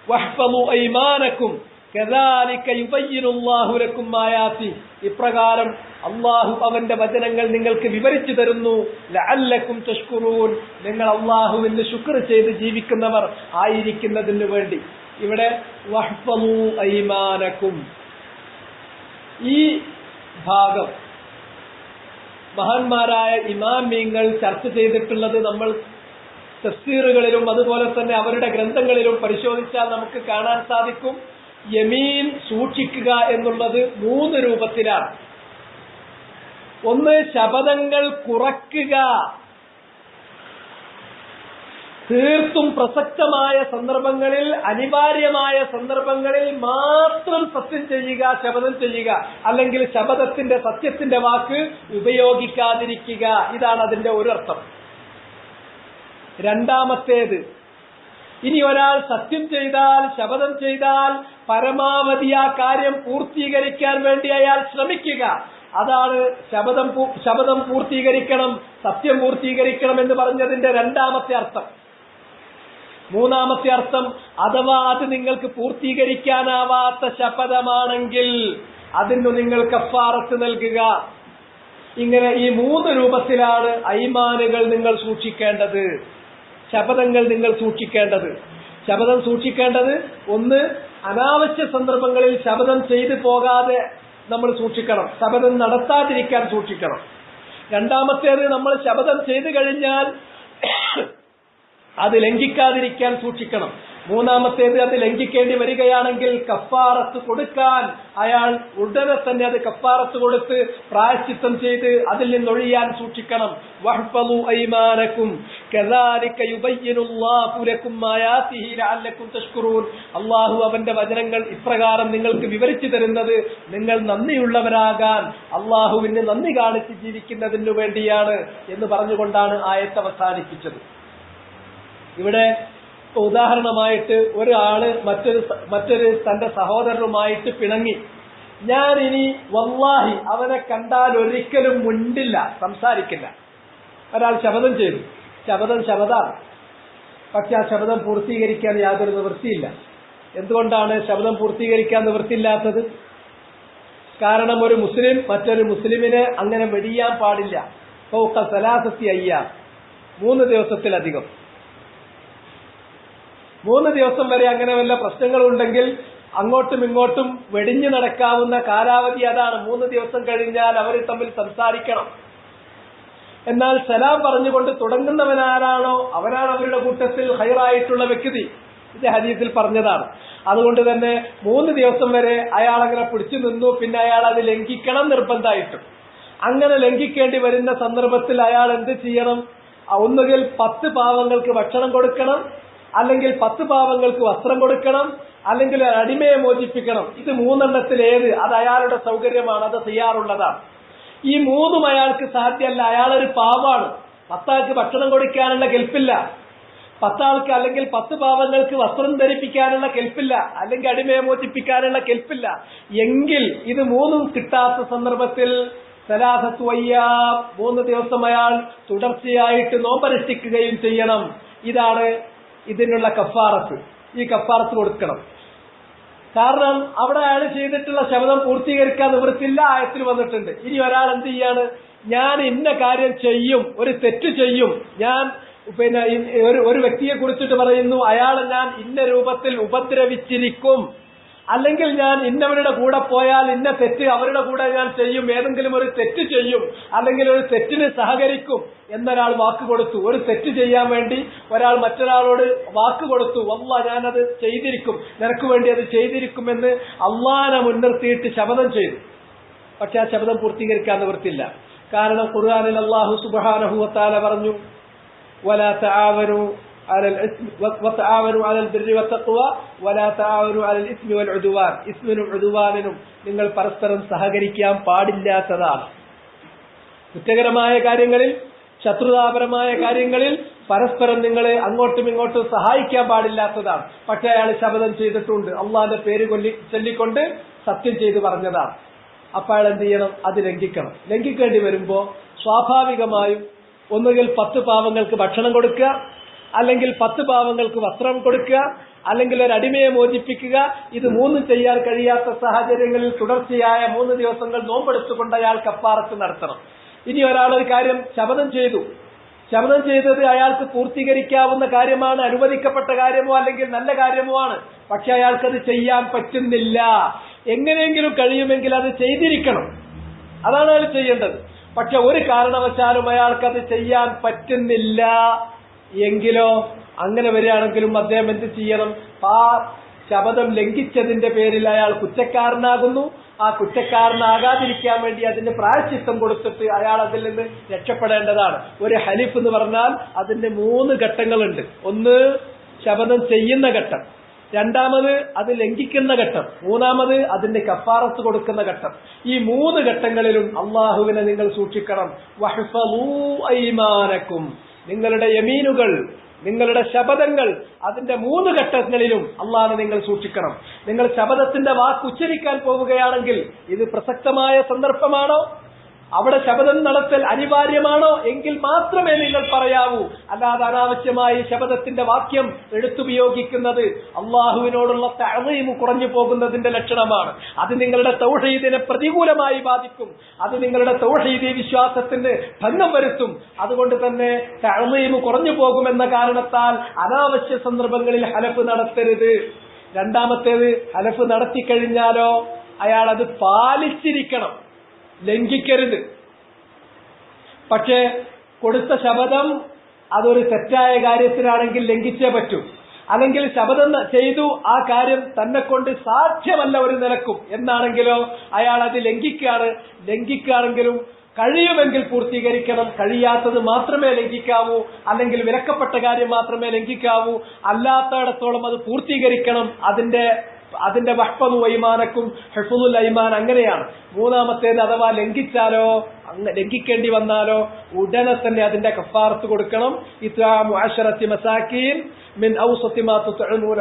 വഹ്ഫളൂ അയ്മാനക്കും കദാലിക യുബയ്യിനുല്ലാഹു ലക്കും ആയാതി, ഇപ്രകാരം അള്ളാഹു അവന്റെ വചനങ്ങൾ നിങ്ങൾക്ക് വിവരിച്ചു തരുന്നു. ലഅല്ലക്കും തഷ്കുറൂൻ, നിങ്ങൾ അള്ളാഹുവിന് ശുക്ർ ചെയ്ത് ജീവിക്കുന്നവർ ആയിരിക്കുന്നതിന് വേണ്ടി. ഇവിടെ വഹ്ഫളൂ അയ്മാനക്കും, ഈ ഭാഗം മഹാന്മാരായ ഇമാമിങ്ങൾ ചർച്ച ചെയ്തിട്ടുള്ളത് നമ്മൾ തഫ്സീറുകളിലും അതുപോലെ തന്നെ അവരുടെ ഗ്രന്ഥങ്ങളിലും പരിശോധിച്ചാൽ നമുക്ക് കാണാൻ സാധിക്കും. യമീൻ സൂക്ഷിക്കുക എന്നുള്ളത് 3 രൂപത്തിലാണ്. ഒന്ന്, ശപഥങ്ങൾ കുറയ്ക്കുക, തീർത്തും പ്രസക്തമായ സന്ദർഭങ്ങളിൽ, അനിവാര്യമായ സന്ദർഭങ്ങളിൽ മാത്രം സത്യം ചെയ്യുക, ശപഥം ചെയ്യുക, അല്ലെങ്കിൽ ശപഥത്തിന്റെ സത്യത്തിന്റെ വാക്ക് ഉപയോഗിക്കാതിരിക്കുക. ഇതാണ് അതിന്റെ ഒരർത്ഥം. രണ്ടാമത്തേത്, ഇനി ഒരാൾ സത്യം ചെയ്താൽ, ശപഥം ചെയ്താൽ പരമാവധി ആ കാര്യം പൂർത്തീകരിക്കാൻ വേണ്ടി അയാൾ ശ്രമിക്കുക. അതാണ് ശപഥം പൂർത്തീകരിക്കണം, സത്യം പൂർത്തീകരിക്കണം എന്ന് പറഞ്ഞതിന്റെ രണ്ടാമത്തെ അർത്ഥം. മൂന്നാമത്തെ അർത്ഥം, അഥവാ അത് നിങ്ങൾക്ക് പൂർത്തീകരിക്കാനാവാത്ത ശപഥമാണെങ്കിൽ അതിന് നിങ്ങൾ കഫാറത്ത് നൽകുക. ഇങ്ങനെ ഈ 3 രൂപത്തിലാണ് ഐമാനുകൾ നിങ്ങൾ സൂക്ഷിക്കേണ്ടത്, ശപഥങ്ങൾ നിങ്ങൾ സൂക്ഷിക്കേണ്ടത്. ശപഥം സൂക്ഷിക്കേണ്ടത് ഒന്ന്, അനാവശ്യ സന്ദർഭങ്ങളിൽ ശപഥം ചെയ്തു പോകാതെ നമ്മൾ സൂക്ഷിക്കണം, ശപഥം നടത്താതിരിക്കാൻ സൂക്ഷിക്കണം. രണ്ടാമത്തേത്, നമ്മൾ ശപഥം ചെയ്തു കഴിഞ്ഞാൽ അത് ലംഘിക്കാതിരിക്കാൻ സൂക്ഷിക്കണം. മൂന്നാമത്തേത്, അത് ലംഘിക്കേണ്ടി വരികയാണെങ്കിൽ കഫാറത്ത് കൊടുക്കാൻ അയാൾ ഉടനെ തന്നെ അത് കഫാറത്ത് കൊടുത്ത് പ്രായശ്ചിത്തം ചെയ്ത് അതിൽ നിന്നൊഴിയാൻ സൂക്ഷിക്കണം. വഹ്ഫളു ഐമാനകും കദാലിക യുബയ്യിനുല്ലാഹു ലക്കും ആയാതിഹി ലഅല്ലകും തഷ്കുറൂൻ. അല്ലാഹു അവന്റെ വചനങ്ങൾ ഇപ്രകാരം നിങ്ങൾക്ക് വിവരിച്ചു തരുന്നത് നിങ്ങൾ നന്ദിയുള്ളവരാകാൻ, അല്ലാഹുവിന് നന്ദി കാണിച്ച് ജീവിക്കുന്നതിനു വേണ്ടിയാണ് എന്ന് പറഞ്ഞുകൊണ്ടാണ് ആയത്ത് അവസാനിപ്പിച്ചത്. ഇവിടെ ഉദാഹരണമായിട്ട് ഒരാള് മറ്റൊരു തന്റെ സഹോദരനുമായിട്ട് പിണങ്ങി, ഞാൻ ഇനി വല്ലാഹി അവനെ കണ്ടാൽ ഒരിക്കലും മുണ്ടില്ല, സംസാരിക്കില്ല. ഒരാൾ ശപഥം ചെയ്തു, ശപഥമാണ്, പക്ഷെ ആ ശപഥം പൂർത്തീകരിക്കാൻ യാതൊരു നിവൃത്തിയില്ല. എന്തുകൊണ്ടാണ് ശപഥം പൂർത്തീകരിക്കാൻ നിവൃത്തിയില്ലാത്തത്? കാരണം ഒരു മുസ്ലിം മറ്റൊരു മുസ്ലിമിനെ അങ്ങനെ വെടിയാൻ പാടില്ല. ഫൗഖ സലാസത്തി അയ്യാം, 3 ദിവസത്തിലധികം. 3 ദിവസം വരെ അങ്ങനെ വല്ല പ്രശ്നങ്ങളുണ്ടെങ്കിൽ അങ്ങോട്ടും ഇങ്ങോട്ടും വെടിഞ്ഞു നടക്കാവുന്ന കാലാവധി അതാണ്. 3 ദിവസം കഴിഞ്ഞാൽ അവർ തമ്മിൽ സംസാരിക്കണം. എന്നാൽ സലാം പറഞ്ഞുകൊണ്ട് തുടങ്ങുന്നവനാരാണോ അവനാണ് അവരുടെ കൂട്ടത്തിൽ ഖൈറായിട്ടുള്ള വ്യക്തി. ഇത് ഹദീസിൽ പറഞ്ഞതാണ്. അതുകൊണ്ട് തന്നെ 3 ദിവസം വരെ അയാൾ അങ്ങനെ പിടിച്ചു നിന്നു. പിന്നെ അയാൾ അത് ലംഘിക്കണം നിർബന്ധമായിട്ടും. അങ്ങനെ ലംഘിക്കേണ്ടി വരുന്ന സന്ദർഭത്തിൽ അയാൾ എന്ത് ചെയ്യണം? ഒന്നുകിൽ 10 പാവങ്ങൾക്ക് ഭക്ഷണം കൊടുക്കണം, അല്ലെങ്കിൽ 10 പാവങ്ങൾക്ക് വസ്ത്രം കൊടുക്കണം, അല്ലെങ്കിൽ അടിമയെ മോചിപ്പിക്കണം. ഇത് 3 ഏത്? അത് അയാളുടെ സൗകര്യമാണ്, അത് ചെയ്യാറുള്ളതാണ്. ഈ 3 അയാൾക്ക് സാധ്യമല്ല. അയാളൊരു പാവാണ്. 10 ആൾക്ക് ഭക്ഷണം കൊടുക്കാനുള്ള കെൽപ്പില്ല, 10 ആൾക്ക് അല്ലെങ്കിൽ 10 പാവങ്ങൾക്ക് വസ്ത്രം ധരിപ്പിക്കാനുള്ള കെൽപ്പില്ല, അല്ലെങ്കിൽ അടിമയെ മോചിപ്പിക്കാനുള്ള കെൽപ്പില്ല. എങ്കിൽ ഇത് 3 കിട്ടാത്ത സന്ദർഭത്തിൽ സലാസത്തു അയ്യാം, 3 ദിവസം അയാൾ തുടർച്ചയായിട്ട് നോമ്പനുഷ്ഠിക്കുകയും ചെയ്യണം. ഇതാണ് ഇതിനുള്ള കഫാറത്ത്. ഈ കഫാറത്ത് കൊടുക്കണം. കാരണം അവിടെ അയാൾ ചെയ്തിട്ടുള്ള ശപഥം പൂർത്തീകരിക്കാൻ നിവൃത്തില്ല, ആയത്തിൽ വന്നിട്ടുണ്ട്. ഇനി ഒരാൾ എന്ത് ചെയ്യാണ്? ഞാൻ ഇന്ന കാര്യം ചെയ്യും, ഒരു തെറ്റ് ചെയ്യും, ഞാൻ ഒരു വ്യക്തിയെ കുറിച്ചിട്ട് പറയുന്നു, അയാളെ ഞാൻ ഇന്ന രൂപത്തിൽ ഉപദ്രവിച്ചിരിക്കും, അല്ലെങ്കിൽ ഞാൻ ഇന്നവരുടെ കൂടെ പോയാൽ ഇന്ന തെറ്റ് അവരുടെ കൂടെ ഞാൻ ചെയ്യും, ഏതെങ്കിലും ഒരു തെറ്റ് ചെയ്യും, അല്ലെങ്കിൽ ഒരു തെറ്റിന് സഹകരിക്കും എന്നൊരാൾ വാക്ക് കൊടുത്തു. ഒരു തെറ്റ് ചെയ്യാൻ വേണ്ടി ഒരാൾ മറ്റൊരാളോട് വാക്ക് കൊടുത്തു, വല്ലാഹ് ഞാനത് ചെയ്തിരിക്കും, നിനക്ക് വേണ്ടി അത് ചെയ്തിരിക്കുമെന്ന് അള്ളാഹനെ മുൻനിർത്തിയിട്ട് ശപഥം ചെയ്തു. പക്ഷെ ആ ശപഥം പൂർത്തീകരിക്കാൻ നിവൃത്തില്ല. കാരണം ഖുർആനിൽ അല്ലാഹു സുബ്ഹാനഹു വ തആല പറഞ്ഞു, വലാ തആവനു വതആവനു അലൽ ബിർരി വത്തഖ്വ വലാ തആവനു അലൽ ഇസ്മി വൽ ഉദ്വാൻ. ഇസ്മിനും ഉദ്വാനിനും നിങ്ങൾ പരസ്പരം സഹകരിക്കാൻ പാടില്ലാത്തതാണ്. കുറ്റകരമായ കാര്യങ്ങളിൽ, ശത്രുതാപരമായ കാര്യങ്ങളിൽ പരസ്പരം നിങ്ങൾ അങ്ങോട്ടും ഇങ്ങോട്ടും സഹായിക്കാൻ പാടില്ലാത്തതാണ്. പക്ഷെ അയാൾ ശപഥം ചെയ്തിട്ടുണ്ട്, അള്ളാന്റെ പേര് ചൊല്ലിക്കൊണ്ട് സത്യം ചെയ്ത് പറഞ്ഞതാണ്. അപ്പോൾ അയാൾ എന്ത് ചെയ്യണം? അത് ലംഘിക്കണം. ലംഘിക്കേണ്ടി വരുമ്പോ സ്വാഭാവികമായും ഒന്നുകിൽ 10 പാവങ്ങൾക്ക് ഭക്ഷണം കൊടുക്കുക, അല്ലെങ്കിൽ 10 പാവങ്ങൾക്ക് വസ്ത്രം കൊടുക്കുക, അല്ലെങ്കിൽ ഒരു അടിമയെ മോചിപ്പിക്കുക. ഇത് 3 ചെയ്യാൻ കഴിയാത്ത സാഹചര്യങ്ങളിൽ തുടർച്ചയായ 3 ദിവസങ്ങൾ നോമ്പെടുത്തുകൊണ്ട് അയാൾ കഫാറത്ത് നടത്തണം. ഇനി ഒരാളൊരു കാര്യം ശപഥം ചെയ്തു, ശപഥം ചെയ്തത് അയാൾക്ക് പൂർത്തീകരിക്കാവുന്ന കാര്യമാണ്, അനുവദിക്കപ്പെട്ട കാര്യമോ അല്ലെങ്കിൽ നല്ല കാര്യമോ ആണ്. പക്ഷെ അയാൾക്കത് ചെയ്യാൻ പറ്റുന്നില്ല. എങ്ങനെയെങ്കിലും കഴിയുമെങ്കിൽ അത് ചെയ്തിരിക്കണം, അതാണ് അയാൾ ചെയ്യേണ്ടത്. പക്ഷെ ഒരു കാരണവശാലും അയാൾക്കത് ചെയ്യാൻ പറ്റുന്നില്ല എങ്കിലോ, അങ്ങനെ വരികയാണെങ്കിലും അദ്ദേഹം എന്ത് ചെയ്യണം? ആ ശപഥം ലംഘിച്ചതിന്റെ പേരിൽ അയാൾ കുറ്റക്കാരനാകുന്നു. ആ കുറ്റക്കാരനാകാതിരിക്കാൻ വേണ്ടി അതിന് പ്രായശ്ചിത്തം കൊടുത്തിട്ട് അയാൾ അതിൽ നിന്ന് രക്ഷപ്പെടേണ്ടതാണ്. ഒരു ഹലിഫ് എന്ന് പറഞ്ഞാൽ അതിന്റെ 3 ഘട്ടങ്ങളുണ്ട്. ഒന്ന് ശപഥം ചെയ്യുന്ന ഘട്ടം, രണ്ടാമത് അത് ലംഘിക്കുന്ന ഘട്ടം, മൂന്നാമത് അതിന്റെ കഫാറത്ത് കൊടുക്കുന്ന ഘട്ടം. ഈ 3 ഘട്ടങ്ങളിലും അള്ളാഹുവിനെ നിങ്ങൾ സൂക്ഷിക്കണം. വഹ്ഫളൂ ഐമാനക്കും, നിങ്ങളുടെ യമീനുകൾ, നിങ്ങളുടെ ശപഥങ്ങൾ, അതിന്റെ 3 ഘട്ടങ്ങളിലും അള്ളാഹനെ നിങ്ങൾ സൂക്ഷിക്കണം. നിങ്ങൾ ശപഥത്തിന്റെ വാക്ക് ഉച്ചരിക്കാൻ പോവുകയാണെങ്കിൽ ഇത് പ്രസക്തമായ സന്ദർഭമാണോ? അവിടെ ശപഥം നടത്തൽ അനിവാര്യമാണോ എങ്കിൽ മാത്രമേ നിങ്ങൾ പറയാവൂ. അല്ലാതെ അനാവശ്യമായി ശപഥത്തിന്റെ വാക്യം എടുത്തുപയോഗിക്കുന്നത് അള്ളാഹുവിനോടുള്ള തഅ്ളീം കുറഞ്ഞു പോകുന്നതിന്റെ ലക്ഷണമാണ്. അത് നിങ്ങളുടെ തൗഹീദിനെ പ്രതികൂലമായി ബാധിക്കും. അത് നിങ്ങളുടെ തൗഹീദി വിശ്വാസത്തിന് ഭംഗം വരുത്തും. അതുകൊണ്ട് തന്നെ തഅ്ളീം കുറഞ്ഞു പോകുമെന്ന കാരണത്താൽ അനാവശ്യ സന്ദർഭങ്ങളിൽ ഹലഫ് നടത്തരുത്. രണ്ടാമത്തേത്, ഹലഫ് നടത്തിക്കഴിഞ്ഞാലോ അയാൾ അത് പാലിച്ചിരിക്കണം, ലംഘിക്കരുത്. പക്ഷേ കൊടുത്ത ശപഥം അതൊരു തെറ്റായ കാര്യത്തിനാണെങ്കിൽ ലംഘിച്ചേ പറ്റൂ. അല്ലെങ്കിൽ ശപഥം ചെയ്തു ആ കാര്യം തന്നെ കൊണ്ട് സാധ്യമല്ല ഒരു നിലക്കും എന്നാണെങ്കിലോ അയാൾ അത് ലംഘിക്കുകയാണെങ്കിലും കഴിയുമെങ്കിൽ പൂർത്തീകരിക്കണം. കഴിയാത്തത് മാത്രമേ ലംഘിക്കാവൂ, അല്ലെങ്കിൽ വിലക്കപ്പെട്ട കാര്യം മാത്രമേ ലംഘിക്കാവൂ. അല്ലാത്തയിടത്തോളം അത് പൂർത്തീകരിക്കണം. അതിന്റെ വഹ്ഫദു വൈമാനക്കും ഹിഫ്ദുൽ ഐമാൻ അങ്ങനെയാണ്. മൂന്നാമത്തേത്, അഥവാ ലംഘിക്കേണ്ടി വന്നാലോ ഉടനെ തന്നെ അതിന്റെ കഫാറത്ത് കൊടുക്കണം. ഇത്ആമു 10 മസാകീൻ മിൻ ഔസതി മാ തുത്ഇമൂന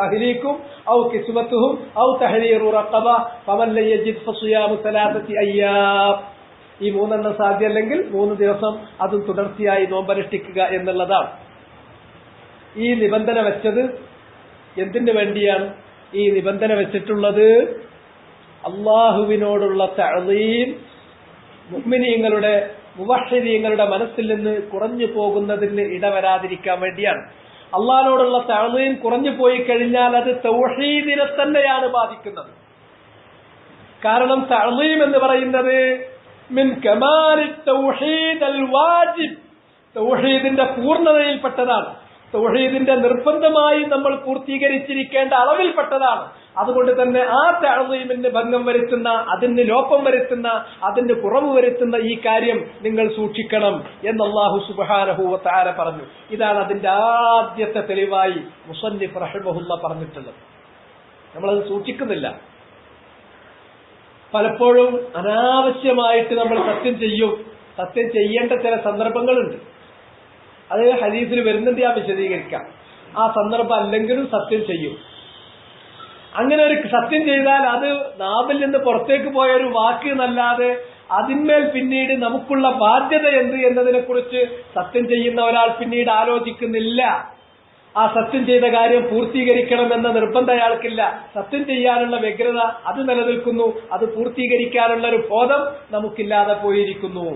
അഹ്ലീകും ഔ കിസ്വതുഹും ഔ തഹരീറു റഖബ ഫമൻ ലം യജിദ് ഫസിയാമു 3 അയ്യാം. ഈ 3 സാധ്യമല്ലെങ്കിൽ 3 ദിവസം അതും തുടർച്ചയായി നോമ്പനുഷ്ഠിക്കുക എന്നുള്ളതാണ്. ഈ നിബന്ധന വെച്ചത് എന്തിനു വേണ്ടിയാണ്? ഈ നിബന്ധന വെച്ചിട്ടുള്ളത് അള്ളാഹുവിനോടുള്ള തഅ്ളീം മുഅ്മിനീങ്ങളുടെ മുവഹ്ഹിദീങ്ങളുടെ മനസ്സിൽ നിന്ന് കുറഞ്ഞു പോകുന്നതിന് ഇടവരാതിരിക്കാൻ വേണ്ടിയാണ്. അള്ളാഹിനോടുള്ള തഅ്ളീം കുറഞ്ഞു പോയി കഴിഞ്ഞാൽ അത് തൗഹീദിനെ തന്നെയാണ് ബാധിക്കുന്നത്. കാരണം തഅ്ളീം എന്ന് പറയുന്നത് മിൻ കമാലി തൗഹീദ് അൽ വാജിബ്, തൗഹീദിന്റെ പൂർണ്ണതയിൽപ്പെട്ടതാണ്. തൗഹീദിന്റെ നിർബന്ധമായി നമ്മൾ പൂർത്തീകരിച്ചിരിക്കേണ്ട അളവിൽപ്പെട്ടതാണ്. അതുകൊണ്ട് തന്നെ ആ തഅ്ളീമിന് ഭംഗം വരുത്തുന്ന, അതിന് ലോപം വരുത്തുന്ന, അതിന് കുറവ് വരുത്തുന്ന ഈ കാര്യം നിങ്ങൾ സൂക്ഷിക്കണം എന്ന് അല്ലാഹു സുബ്ഹാനഹു വ തആല പറഞ്ഞു. ഇതാണ് അതിന്റെ ആദ്യത്തെ തെളിവായി മുസന്നിഫ് റഹിമഹുല്ലാഹ് പറഞ്ഞിട്ടുള്ളത്. നമ്മളത് സൂക്ഷിക്കുന്നില്ല. പലപ്പോഴും അനാവശ്യമായിട്ട് നമ്മൾ സത്യം ചെയ്യേണ്ട ചില സന്ദർഭങ്ങളുണ്ട്. അത് ഹദീസിൽ വരുന്നുണ്ട്, ഞാൻ വിശദീകരിക്കാം. ആ സന്ദർഭം അല്ലെങ്കിലും സത്യം ചെയ്യും. അങ്ങനെ ഒരു സത്യം ചെയ്താൽ അത് നാവിൽ നിന്ന് പുറത്തേക്ക് പോയ ഒരു വാക്ക് എന്നല്ലാതെ അതിന്മേൽ പിന്നീട് നമുക്കുള്ള ബാധ്യത എന്ത് എന്നതിനെ കുറിച്ച് സത്യം ചെയ്യുന്ന ഒരാൾ പിന്നീട് ആലോചിക്കുന്നില്ല. ആ സത്യം ചെയ്ത കാര്യം പൂർത്തീകരിക്കണമെന്ന നിർബന്ധം അയാൾക്കില്ല. സത്യം ചെയ്യാനുള്ള വ്യഗ്രത അത് നിലനിൽക്കുന്നു. അത് പൂർത്തീകരിക്കാനുള്ള ഒരു ബോധം നമുക്കില്ലാതെ പോയിരിക്കുന്നു.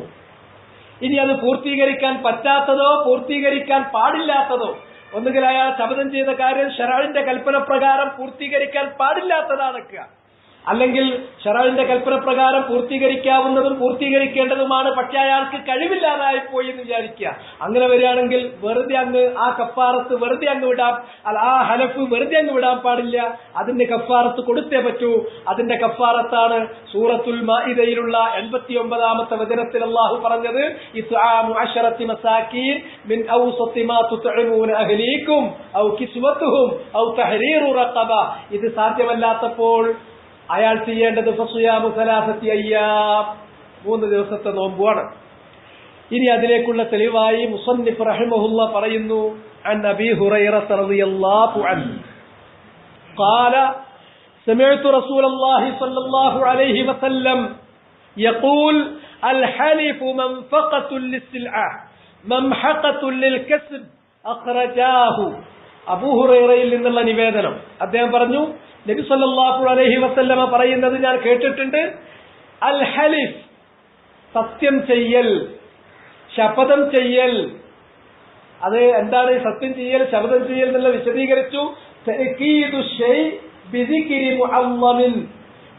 ഇനി അത് പൂർത്തീകരിക്കാൻ പറ്റാത്തതോ പൂർത്തീകരിക്കാൻ പാടില്ലാത്തതോ, ഒന്നുകിൽ അയാൾ ശപഥം ചെയ്ത കാര്യം ശറഅന്റെ കൽപ്പന പ്രകാരം പൂർത്തീകരിക്കാൻ പാടില്ലാത്തതാണെക്കുക, അല്ലെങ്കിൽ ശറഅന്റെ കൽപ്പന പ്രകാരം പൂർത്തീകരിക്കാവുന്നതും പൂർത്തീകരിക്കേണ്ടതുമാണ്, പക്ഷെ അയാൾക്ക് കഴിവില്ലാതായി പോയി എന്ന് വിചാരിക്കുക. അങ്ങനെ വരികയാണെങ്കിൽ വെറുതെ അങ്ങ് ആ കഫാറത്ത് വെറുതെ അങ്ങ് വിടാം, ആ ഹലഫ് വെറുതെ അങ്ങ് വിടാൻ പാടില്ല. അതിന്റെ കഫാറത്ത് കൊടുത്തേ പറ്റൂ. അതിന്റെ കഫാറത്താണ് സൂറത്തുൽ മാഇദയിലുള്ള 89-ാമത്തെ വചനത്തിൽ അല്ലാഹു പറഞ്ഞത്, ഇത്ആമു 10 മസാകീൻ മിൻ ഔസതി മാ തുത്ഇമൂന അഹ്ലീകും ഔ കിസ്വതുഹും ഔ തഹരീറു റഖബ. ഇത് സാധ്യമല്ലാത്തപ്പോൾ അയാൾ ചെയ്യേണ്ടത് ഫസിയാമു 3 അയ്യാം, 3 ദിവസത്തെ നോമ്പുമാണ്. ഇനി അതിലേക്കുള്ള തെളിവായി മുസന്നിഫ് റഹിമഹുല്ലാഹ് പറയുന്നു, അൻ അബീ ഹുറൈറ റളിയല്ലാഹു അൻഹു ഖാല സമിഅ്തു റസൂലല്ലാഹി സ്വല്ലല്ലാഹു അലൈഹി വസല്ലം യഖൂൽ അൽ ഹലിഫു മൻഫഖത്തുൻ ലിസ്സിൽഅ മംഹഖത്തുൻ ലിൽകസ്ബ് അഖ്റജാഹു. അബൂ ഹുറൈറയിൽ നിന്നുള്ള നിവേദനം. അദ്ദേഹം പറഞ്ഞു, നബി സല്ലല്ലാഹു അലൈഹി വസല്ലമ പറയുന്നത് ഞാൻ കേട്ടിട്ടുണ്ട്, അൽ ഹലിഫ് സത്യം ചെയ്യൽ, ശപഥം ചെയ്യൽ. അത് എന്താണ് സത്യം ചെയ്യൽ, ശപഥം ചെയ്യൽ എന്നുള്ള വിശദീകരിച്ചു. തഅകീദു ശൈഇ ബിദിക്രി മുഅല്ലമിൻ,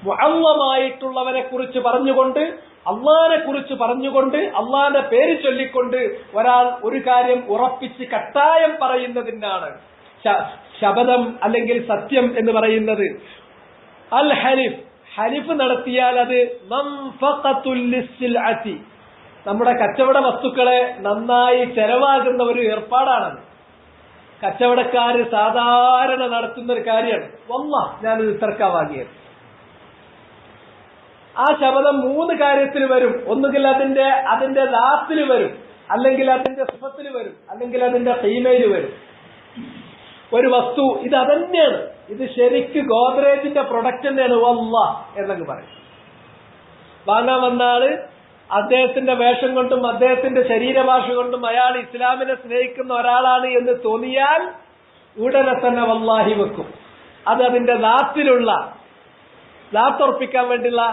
മുഅല്ലമായിട്ടുള്ളവനെ കുറിച്ച് പറഞ്ഞുകൊണ്ട്, അള്ളാഹിനെ കുറിച്ച് പറഞ്ഞുകൊണ്ട്, അള്ളാഹിന്റെ പേര് ചൊല്ലിക്കൊണ്ട് ഒരാൾ ഒരു കാര്യം ഉറപ്പിച്ച് കട്ടായം പറയുന്നതിനാണ് ശപഥം അല്ലെങ്കിൽ സത്യം എന്ന് പറയുന്നത്. അൽ ഹലിഫ്, ഹലിഫ് നടത്തിയാൽ അത് മൻഫഖത്തുൽ ലിസ്സിൽഅതി, നമ്മുടെ കച്ചവട വസ്തുക്കളെ നന്നായി ചെലവാകുന്ന ഒരു ഏർപ്പാടാണ്. കച്ചവടക്കാര് സാധാരണ നടത്തുന്ന ഒരു കാര്യമാണ്. വല്ലാഹ് ഞാനത് ഇത്രക്കാ വാങ്ങിയത്. ആ ശപഥം 3 കാര്യത്തിൽ വരും. ഒന്നുകിൽ അതിന്റെ ലാസ്റ്റിൽ വരും, അല്ലെങ്കിൽ അതിന്റെ സിഫത്തിൽ വരും, അല്ലെങ്കിൽ അതിന്റെ ഖീമയിൽ വരും. ഒരു വസ്തു ഇത് അതന്നെയാണ്, ഇത് ശരിക്ക് ഗോദ്രേജിന്റെ പ്രൊഡക്റ്റ് തന്നെയാണ് വല്ലാഹ് എന്നൊക്കെ പറയും. വാങ്ങാൻ വന്ന ആള് അദ്ദേഹത്തിന്റെ വേഷം കൊണ്ടും അദ്ദേഹത്തിന്റെ ശരീരഭാഷ കൊണ്ടും അയാൾ ഇസ്ലാമിനെ സ്നേഹിക്കുന്ന ഒരാളാണ് എന്ന് തോന്നിയാൽ ഉടനെ തന്നെ വല്ലാഹി വെക്കും. അത് അതിന്റെ ദാത്തുറപ്പിക്കാൻ വേണ്ടിയുള്ള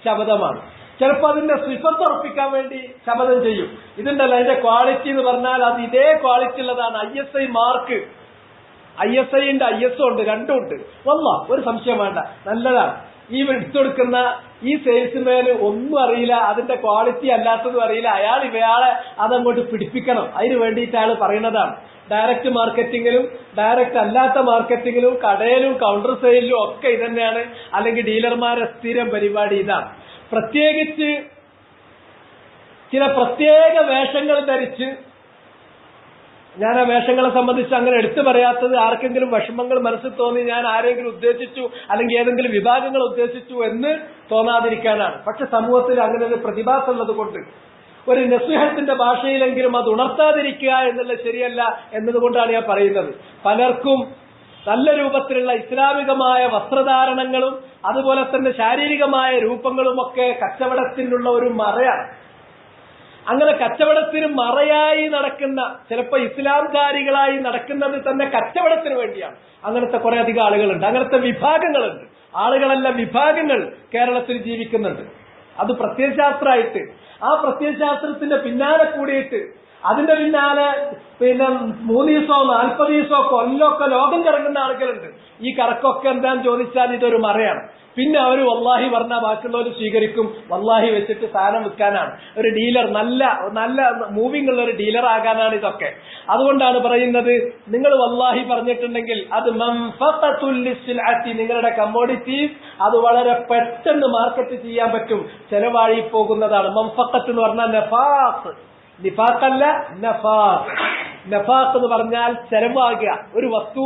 ശപഥമാണ്. ചിലപ്പോൾ അതിന്റെ സിഫത്ത് ഉറപ്പിക്കാൻ വേണ്ടി ശപഥം ചെയ്യും. ഇതുണ്ടല്ലോ അതിന്റെ ക്വാളിറ്റി എന്ന് പറഞ്ഞാൽ അത് ഇതേ ക്വാളിറ്റി ഉള്ളതാണ്. ISI മാർക്ക്, ISI ഉണ്ട്, ISO ഉണ്ട്, രണ്ടും ഉണ്ട്. ഒരു സംശയം വേണ്ട, നല്ലതാണ്. ഈ എടുത്തുകൊടുക്കുന്ന ഈ സെയിൽസ്മാന് ഒന്നും അറിയില്ല, അതിന്റെ ക്വാളിറ്റി അല്ലാത്തതും അറിയില്ല. ഇവയാളെ അതങ്ങോട്ട് പിടിപ്പിക്കണം. അതിന് വേണ്ടിയിട്ട് അയാൾ പറയുന്നതാണ്. ഡയറക്റ്റ് മാർക്കറ്റിങ്ങിലും ഡയറക്റ്റ് അല്ലാത്ത മാർക്കറ്റിങ്ങിലും കടയിലും കൗണ്ടർ സെയിലിലും ഒക്കെ ഇതന്നെയാണ്. അല്ലെങ്കിൽ ഡീലർമാരെ സ്ഥിരം പരിപാടി ഇതാണ്. പ്രത്യേകിച്ച് ചില പ്രത്യേക വേഷങ്ങൾ ധരിച്ച്, ഞാൻ ആ വേഷങ്ങളെ സംബന്ധിച്ച് അങ്ങനെ എടുത്തു പറയാത്തത് ആർക്കെങ്കിലും വിഷമങ്ങൾ മനസ്സിൽ തോന്നി ഞാൻ ആരെങ്കിലും ഉദ്ദേശിച്ചു അല്ലെങ്കിൽ ഏതെങ്കിലും വിഭാഗങ്ങൾ ഉദ്ദേശിച്ചു എന്ന് തോന്നാതിരിക്കാനാണ്. പക്ഷെ സമൂഹത്തിൽ അങ്ങനെ ഒരു പ്രതിഭാസം ഉള്ളത് കൊണ്ട് ഒരു നസിഹത്തിന്റെ ഭാഷയിലെങ്കിലും അത് ഉണർത്താതിരിക്കുക എന്നുള്ളത് ശരിയല്ല എന്നതുകൊണ്ടാണ് ഞാൻ പറയുന്നത്. പലർക്കും നല്ല രൂപത്തിലുള്ള ഇസ്ലാമികമായ വസ്ത്രധാരണങ്ങളും അതുപോലെ തന്നെ ശാരീരികമായ രൂപങ്ങളുമൊക്കെ കച്ചവടത്തിനുള്ള ഒരു മറയാണ്. അങ്ങനെ കച്ചവടത്തിന് മറയായി നടക്കുന്ന, ചിലപ്പോൾ ഇസ്ലാംകാരികളായി നടക്കുന്നത് തന്നെ കച്ചവടത്തിന് വേണ്ടിയാണ്. അങ്ങനത്തെ കുറെ അധികം ആളുകളുണ്ട്, അങ്ങനത്തെ വിഭാഗങ്ങളുണ്ട്. ആളുകളല്ല, വിഭാഗങ്ങൾ കേരളത്തിൽ ജീവിക്കുന്നുണ്ട്. അത് പ്രത്യയശാസ്ത്രമായിട്ട്, ആ പ്രത്യയശാസ്ത്രത്തിന്റെ പിന്നാലെ കൂടിയിട്ട് അതിന്റെ പിന്നാലെ 3 ദിവസമോ 40 ദിവസമോ കൊല്ലമൊക്കെ ലോകം കറങ്ങുന്ന ആളുകളുണ്ട്. ഈ കറക്കൊക്കെ എന്താന്ന് ചോദിച്ചാൽ ഇതൊരു മറയാണ്. പിന്നെ അവർ വല്ലാഹി പറഞ്ഞാൽ ബാക്കിയുള്ളവർ സ്വീകരിക്കും. വല്ലാഹി വെച്ചിട്ട് സാധനം വിൽക്കാനാണ്. ഒരു ഡീലർ, നല്ല മൂവിംഗ് ഉള്ള ഒരു ഡീലർ ആകാനാണ് ഇതൊക്കെ. അതുകൊണ്ടാണ് പറയുന്നത്, നിങ്ങൾ വല്ലാഹി പറഞ്ഞിട്ടുണ്ടെങ്കിൽ അത് മൻഫഖത്തുൽ ലിസ്അത്തി, നിങ്ങളുടെ കമ്മോഡിറ്റീസ് അത് വളരെ പെട്ടെന്ന് മാർക്കറ്റ് ചെയ്യാൻ പറ്റും, ചെലവായി പോകുന്നതാണ്. മൻഫഖത്ത് എന്ന് പറഞ്ഞാൽ നഫാഖ്, നിഫാഖല്ല നഫാഖ്. നഫാഖ് എന്ന് പറഞ്ഞാൽ ചെലവാകുക, ഒരു വസ്തു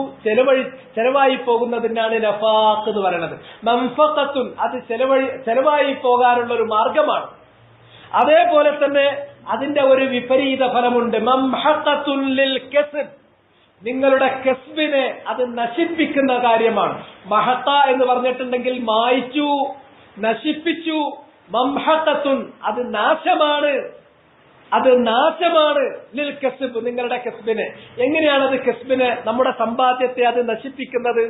ചെലവായി പോകുന്നതിനാണ് നഫാഖ് എന്ന് പറയുന്നത്. മൻഫഖത്തുൻ, അത് ചെലവായി പോകാനുള്ള ഒരു മാർഗമാണ്. അതേപോലെ തന്നെ അതിന്റെ ഒരു വിപരീത ഫലമുണ്ട്. മംഹഖത്തുൻ ലിൽ കസ്ബ്, നിങ്ങളുടെ കസ്ബിനെ അത് നശിപ്പിക്കുന്ന കാര്യമാണ്. മഹഖ എന്ന് പറഞ്ഞിട്ടുണ്ടെങ്കിൽ മായിച്ചു, നശിപ്പിച്ചു. മംഹഖത്തുൻ, അത് നാശമാണ്, അത് നാശമാണ്. ലിൽ കസ്ബ്, നിങ്ങളുടെ കസ്ബിനെ. എങ്ങനെയാണ് അത് കസ്ബിനെ, നമ്മുടെ സമ്പാദ്യത്തെ അത് നശിപ്പിക്കുന്നത്?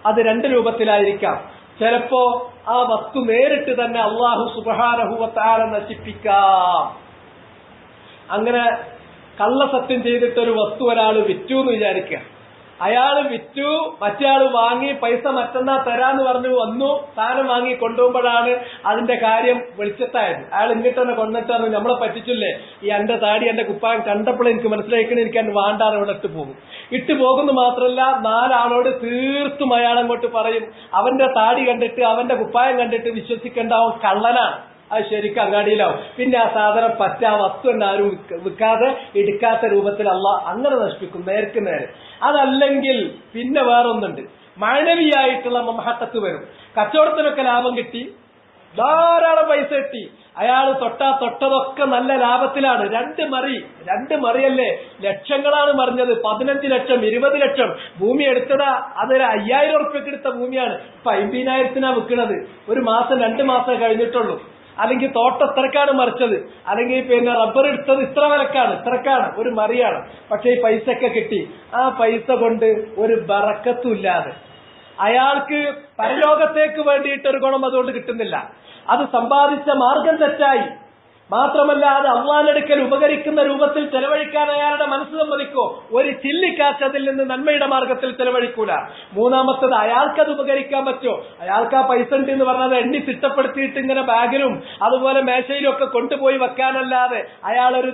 അത് 2 രൂപത്തിലായിരിക്കാം. ചിലപ്പോ ആ വസ്തു നേരിട്ട് തന്നെ അല്ലാഹു സുബ്ഹാനഹു വ തആല നശിപ്പിക്കാം. അങ്ങനെ കള്ളസത്യം ചെയ്തിട്ടൊരു വസ്തു ഒരാൾ വിറ്റു എന്ന് വിചാരിക്കുക. അയാൾ വിറ്റു, മറ്റേ വാങ്ങി, പൈസ മറ്റന്നാ തരാന്ന് പറഞ്ഞു വന്നു, സാധനം വാങ്ങി കൊണ്ടുപോകുമ്പോഴാണ് അതിന്റെ കാര്യം വെളിച്ചത്തായത്. അയാൾ ഇങ്ങോട്ട് തന്നെ കൊണ്ടിട്ടാണ് നമ്മളെ പറ്റിച്ചില്ലേ, ഈ എന്റെ താടി എന്റെ കുപ്പായം കണ്ടപ്പോൾ എനിക്ക് മനസ്സിലാക്കണം, എനിക്ക് എന്നെ വേണ്ടാന്ന് ഇവിടെ ഇട്ട് പോകുന്നു മാത്രമല്ല 4 ആളോട് തീർത്തും അയാൾ അങ്ങോട്ട് പറയും, അവന്റെ താടി കണ്ടിട്ട് അവന്റെ കുപ്പായം കണ്ടിട്ട് വിശ്വസിക്കേണ്ട, അവൻ കള്ളനാണ്, അത് ശരിക്കും അങ്ങാടിയിലാവും. പിന്നെ ആ സാധനം ആ വസ്തു തന്നെ ആരും വിൽക്കാതെ എടുക്കാത്ത രൂപത്തിൽ അള്ളാഹ് അങ്ങനെ നശിപ്പിക്കും, നേർക്ക് നേരെ. അതല്ലെങ്കിൽ പിന്നെ വേറൊന്നുണ്ട്, മാനവിയായിട്ടുള്ള മഹത്തത്ത് വരും. കച്ചവടത്തിനൊക്കെ ലാഭം കിട്ടി, ധാരാളം പൈസ കിട്ടി, അയാൾ തൊട്ടതൊക്കെ നല്ല ലാഭത്തിലാണ്. 2 മറിയല്ലേ, ലക്ഷങ്ങളാണ് മറിഞ്ഞത്. 15 ലക്ഷം 20 ലക്ഷം ഭൂമി എടുത്തതാ, അതൊരു 5000 ഉറുപ്പ്യക്ക് എടുത്ത ഭൂമിയാണ്. ഇപ്പൊ 50,000 വിൽക്കുന്നത്. ഒരു മാസം 2 മാസം കഴിഞ്ഞിട്ടുള്ളൂ. അല്ലെങ്കിൽ തോട്ടം ഇത്രക്കാണ് മറിച്ചത്, അല്ലെങ്കിൽ റബ്ബർ എടുത്തത് ഇത്രക്കാണ്, ഒരു മറിയാണ്. പക്ഷെ ഈ പൈസ ഒക്കെ കിട്ടി. ആ പൈസ കൊണ്ട് ഒരു ബറക്കത്തും ഇല്ലാതെ അയാൾക്ക് പരലോകത്തേക്ക് വേണ്ടിയിട്ടൊരു ഗുണം അതുകൊണ്ട് കിട്ടുന്നില്ല. അത് സമ്പാദിച്ച മാർഗം തെറ്റായി. മാത്രമല്ല അത് അള്ളാന്റെ അടുക്കൽ ഉപകരിക്കുന്ന രൂപത്തിൽ ചെലവഴിക്കാൻ അയാളുടെ മനസ്സ് സമ്മതിക്കോ? ഒരു ചില്ലിക്കാശ് അതിൽ നിന്ന് നന്മയുടെ മാർഗത്തിൽ ചെലവഴിക്കൂല. മൂന്നാമത്തത്, അയാൾക്കത് ഉപകരിക്കാൻ പറ്റോ? അയാൾക്ക് ആ പൈസ ഉണ്ട് എന്ന് പറഞ്ഞത് എണ്ണി തിട്ടപ്പെടുത്തിയിട്ട് ഇങ്ങനെ ബാഗിലും അതുപോലെ മേശയിലും ഒക്കെ കൊണ്ടുപോയി വെക്കാനല്ലാതെ അയാളൊരു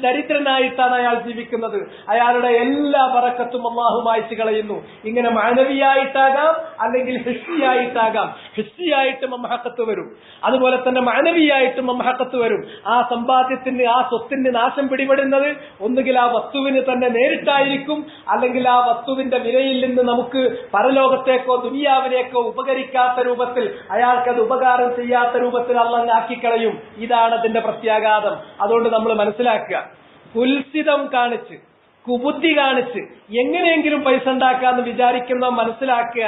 ദരിദ്രനായിട്ടാണ് അയാൾ ജീവിക്കുന്നത്. അയാളുടെ എല്ലാ ബറക്കത്തും അല്ലാഹു മായ്ച്ചു കളയുന്നു. ഇങ്ങനെ മാനവിയായിട്ടാകാം, അല്ലെങ്കിൽ ഹിസ്സിയായിട്ടാകാം. ഹിസ്സിയായിട്ട് മംഹഖത്ത് വരും, അതുപോലെ തന്നെ മാനവിയായിട്ടും മംഹഖത്ത് വരും. ആ സമ്പാദ്യത്തിന്, ആ സ്വത്തിന് നാശം പിടിപെടുന്നത് ഒന്നുകിൽ ആ വസ്തുവിന് തന്നെ നേരിട്ടായിരിക്കും, അല്ലെങ്കിൽ ആ വസ്തുവിന്റെ വിലയിൽ നിന്ന് നമുക്ക് പരലോകത്തേക്കോ ദുനിയാവിലേക്കോ ഉപകരിക്കാത്ത രൂപത്തിൽ, അയാൾക്കത് ഉപകാരം ചെയ്യാത്ത രൂപത്തിൽ അള്ളാഹ് ആക്കിക്കളയും. ഇതാണ് അതിന്റെ പ്രത്യാഘാതം. അതുകൊണ്ട് നമ്മൾ മനസ്സിലാക്കുക, കുൽസിതം കാണിച്ച്, കുബുദ്ധി കാണിച്ച് എങ്ങനെയെങ്കിലും പൈസ ഉണ്ടാക്കാന്ന് വിചാരിക്കുന്ന മനസ്സിലാക്കുക,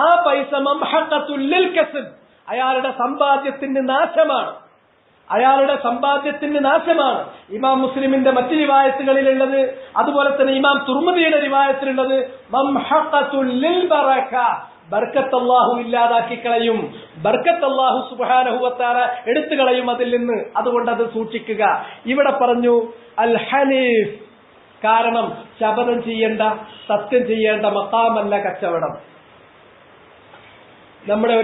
ആ പൈസ മംഹഖത്തുൽ ലിൽ കസ്ബ്, അയാളുടെ സമ്പാദ്യത്തിന്റെ നാശമാണ്. അയാളുടെ സമ്പാദ്യത്തിന് നാശമാണ്. ഇമാം മുസ്ലിമിന്റെ മറ്റു റിവായത്തുകളിലുള്ളത്, അതുപോലെ തന്നെ ഇമാം തുർമുദിയുടെ റിവായത്തിലുള്ളത് മംഹഖത്തുൽ ലിൽ ബറക, ബർക്കത്ത് അല്ലാഹു ഇല്ലാതാക്കി കളയും, ബർക്കത്ത് അല്ലാഹു സുബ്ഹാനഹു വ തആല എടുത്തു കളയും അതിൽ നിന്ന്. അതുകൊണ്ട് അത് സൂക്ഷിക്കുക. ഇവിടെ പറഞ്ഞു അൽ ഹനീഫ്, കാരണം ശപഥം ചെയ്യേണ്ട, സത്യം ചെയ്യേണ്ട മഖാമല്ല കച്ചവടം. നമ്മുടെ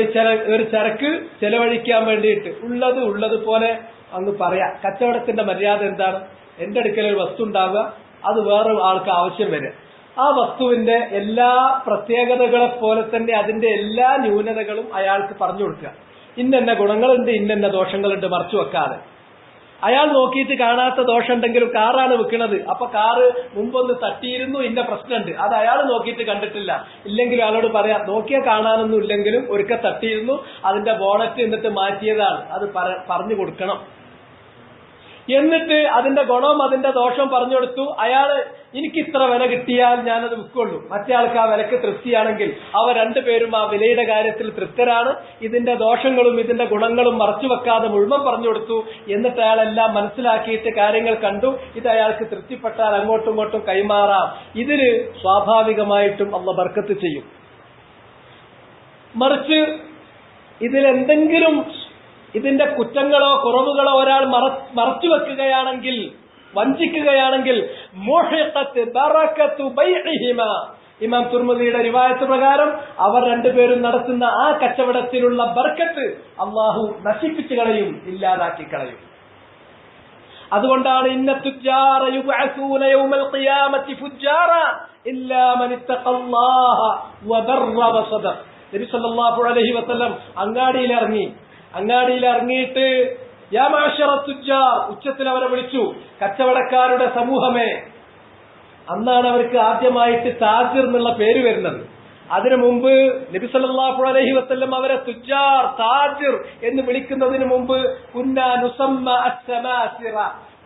ഒരു ചരക്ക് ചെലവഴിക്കാൻ വേണ്ടിയിട്ട് ഉള്ളതുപോലെ അങ്ങ് പറയാം. കച്ചവടത്തിന്റെ മര്യാദ എന്താണ്? എന്റെ അടുക്കൽ ഒരു വസ്തു ഉണ്ടാവുക, അത് വേറെ ആൾക്ക് ആവശ്യം വരിക, ആ വസ്തുവിന്റെ എല്ലാ പ്രത്യേകതകളെ പോലെ തന്നെ അതിന്റെ എല്ലാ ന്യൂനതകളും അയാൾക്ക് പറഞ്ഞു കൊടുക്കുക. ഇന്ന ഗുണങ്ങളുണ്ട്, ഇന്ന ദോഷങ്ങളുണ്ട് മറച്ചു വെക്കാതെ. അയാൾ നോക്കിയിട്ട് കാണാത്ത ദോഷം ഉണ്ടെങ്കിലും കാറാണ് വിൽക്കുന്നത്, അപ്പൊ കാറ് മുമ്പൊന്ന് തട്ടിയിരുന്നു, ഇന്ന പ്രശ്നമുണ്ട്, അത് അയാൾ നോക്കിയിട്ട് കണ്ടിട്ടില്ല. ഇല്ലെങ്കിൽ അയാളോട് പറയാം, നോക്കിയാൽ കാണാനൊന്നും ഇല്ലെങ്കിലും ഒരിക്കൽ തട്ടിയിരുന്നു, അതിന്റെ ബോണറ്റ് എന്നിട്ട് മാറ്റിയതാണ്, അത് പറഞ്ഞു കൊടുക്കണം. എന്നിട്ട് അതിന്റെ ഗുണവും അതിന്റെ ദോഷവും പറഞ്ഞു കൊടുത്തു. അയാള് എനിക്ക് ഇത്ര വില കിട്ടിയാൽ ഞാനത് വിൽക്കുള്ളൂ, മറ്റേ ആൾക്ക് ആ വിലക്ക് തൃപ്തിയാണെങ്കിൽ അവർ രണ്ടുപേരും ആ വിലയുടെ കാര്യത്തിൽ തൃപ്തരാണ്. ഇതിന്റെ ദോഷങ്ങളും ഇതിന്റെ ഗുണങ്ങളും മറച്ചു വെക്കാതെ മുഴുവൻ പറഞ്ഞു കൊടുത്തു. എന്നിട്ട് അയാളെല്ലാം മനസ്സിലാക്കിയിട്ട് കാര്യങ്ങൾ കണ്ടു, ഇത് അയാൾക്ക് തൃപ്തിപ്പെട്ടാൽ അങ്ങോട്ടും ഇങ്ങോട്ടും കൈമാറാം. ഇതിന് സ്വാഭാവികമായിട്ടും അല്ലാഹു ബർക്കത്ത് ചെയ്യും. മറിച്ച് ഇതിലെന്തെങ്കിലും ഇതിന്റെ കുറ്റങ്ങളോ കുറവുകളോ ഒരാൾ മറച്ചു വെക്കുകയാണെങ്കിൽ, വഞ്ചിക്കുകയാണെങ്കിൽ ഇമാം തുർമുദിയുടെ റിവായത്ത് പ്രകാരം അവർ രണ്ടുപേരും നടത്തുന്ന ആ കച്ചവടത്തിലുള്ള ബർക്കത്ത് അല്ലാഹു നശിപ്പിച്ചു കളയും, ഇല്ലാതാക്കി കളയും. അതുകൊണ്ടാണ് ഇന്ന തുജ്ജാറ യുബ്അസൂന യൗമൽ ഖിയാമത്തി ഫുജ്ജാറ ഇല്ലാ മൻ ഇത്തഖല്ലാഹ വബർറ വസദഖ. നബി സല്ലല്ലാഹു അലൈഹി വസല്ലം അങ്ങാടിയിൽ ഇറങ്ങിയിട്ട് യാ മഅശറ തുജ്ജാർ, ഉച്ചത്തിൽ അവരെ വിളിച്ചു, കച്ചവടക്കാരുടെ സമൂഹമേ. അന്നാണ് അവർക്ക് ആദ്യമായിട്ട് താജിർ എന്നുള്ള പേര് വരുന്നത്. അതിനു മുമ്പ് നബി സല്ലല്ലാഹു അലൈഹി വസല്ലം അവരെ തുജ്ജാർ, താജിർ എന്ന് വിളിക്കുന്നതിന് മുമ്പ് കുന്നാ നുസമ്മ അസ്സമാസിറ,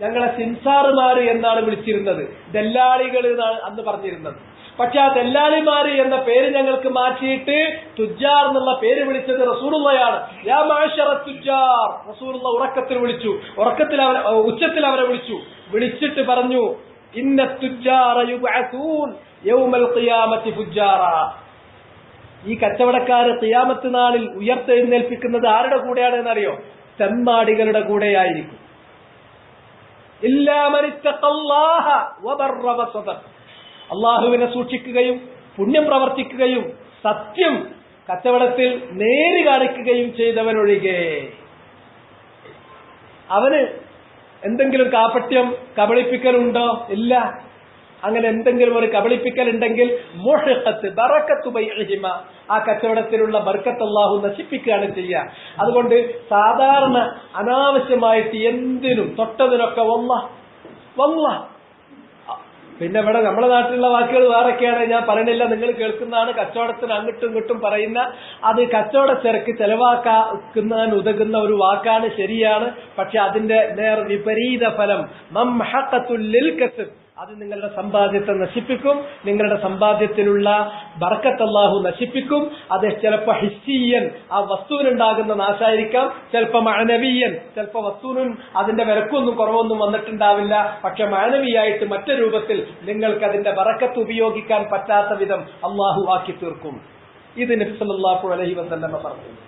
ഞങ്ങളെ സിംസാറുമാര് എന്നാണ് വിളിച്ചിരുന്നത്, ദല്ലാളികൾ എന്നാണ് അന്ന് പറഞ്ഞിരുന്നത്. പക്ഷെ ആ ദല്ലാളിമാര് എന്ന പേര് ഞങ്ങൾക്ക് മാറ്റിയിട്ട് തുജ്ജാർ എന്നുള്ള പേര് വിളിച്ചത് റസൂലുള്ളയാണ്. യാ മഅശറ തുജ്ജാർ, റസൂലുള്ള ഉച്ചത്തിൽ അവരെ വിളിച്ചിട്ട് പറഞ്ഞു, ഇന്ന തുജ്ജാറ യുബ്അസൂൻ യൗമൽ ഖിയാമത്തി ഫുജ്ജാറ. ഈ കച്ചവടക്കാര് ഖിയാമത്ത് നാളിൽ ഉയർത്തെഴുന്നേൽപ്പിക്കുന്നത് ആരുടെ കൂടെയാണ് എന്നറിയോ? തെമ്മാടികളുടെ കൂടെയായിരിക്കും. ഇല്ലാ മൻ ഇത്തഖല്ലാഹ വബർറ വസദഖ, അള്ളാഹുവിനെ സൂക്ഷിക്കുകയും പുണ്യം പ്രവർത്തിക്കുകയും സത്യം കച്ചവടത്തിൽ നേര് കാണിക്കുകയും ചെയ്തവനൊഴികെ. അവന് എന്തെങ്കിലും കാപട്യം കബളിപ്പിക്കലുണ്ടോ? ഇല്ല. അങ്ങനെ എന്തെങ്കിലും ഒരു കബളിപ്പിക്കൽ ഉണ്ടെങ്കിൽ മുഹഖത്ത് ബറക്കത്തു ബൈഇഹിമ, ആ കച്ചവടത്തിലുള്ള ബർക്കത്ത് അല്ലാഹു നശിപ്പിക്കുകയാണ് ചെയ്യുക. അതുകൊണ്ട് സാധാരണ അനാവശ്യമായിട്ട് എന്തിനും തൊട്ടതിനൊക്കെ വല്ലാഹ്. പിന്നെ ഇവിടെ നമ്മുടെ നാട്ടിലുള്ള വാക്കുകൾ വേറൊക്കെയാണ്, ഞാൻ പറയണില്ല, നിങ്ങൾ കേൾക്കുന്നതാണ്. കച്ചവടത്തിന് അങ്ങോട്ടും ഇങ്ങോട്ടും പറയുന്ന അത് കച്ചവട ചരക്ക് ചെലവാക്കുന്നതിന് ഉതകുന്ന ഒരു വാക്കാണ്, ശരിയാണ്. പക്ഷെ അതിന്റെ നേർ വിപരീത ഫലം മംഹഖത്തുൽ ലിൽ കസ്ബ്, അത് നിങ്ങളുടെ സമ്പാദ്യത്തെ നശിപ്പിക്കും, നിങ്ങളുടെ സമ്പാദ്യത്തിലുള്ള ബർക്കത്ത് അല്ലാഹു നശിപ്പിക്കും. അത് ചിലപ്പോൾ ഹിസ്സിയൻ, ആ വസ്തുവിനുണ്ടാകുന്ന നാശായിരിക്കാം, ചിലപ്പോൾ മഅനവിയൻ, ചിലപ്പോൾ വസ്തുവിനും അതിന്റെ വിലക്കൊന്നും കുറവൊന്നും വന്നിട്ടുണ്ടാവില്ല. പക്ഷെ മഅനവിയായിട്ട് മറ്റു രൂപത്തിൽ നിങ്ങൾക്ക് അതിന്റെ ബർക്കത്ത് ഉപയോഗിക്കാൻ പറ്റാത്ത വിധം അല്ലാഹു ആക്കി തീർക്കും. ഇത് നബി സല്ലല്ലാഹു അലൈഹി വസല്ലം പറഞ്ഞു.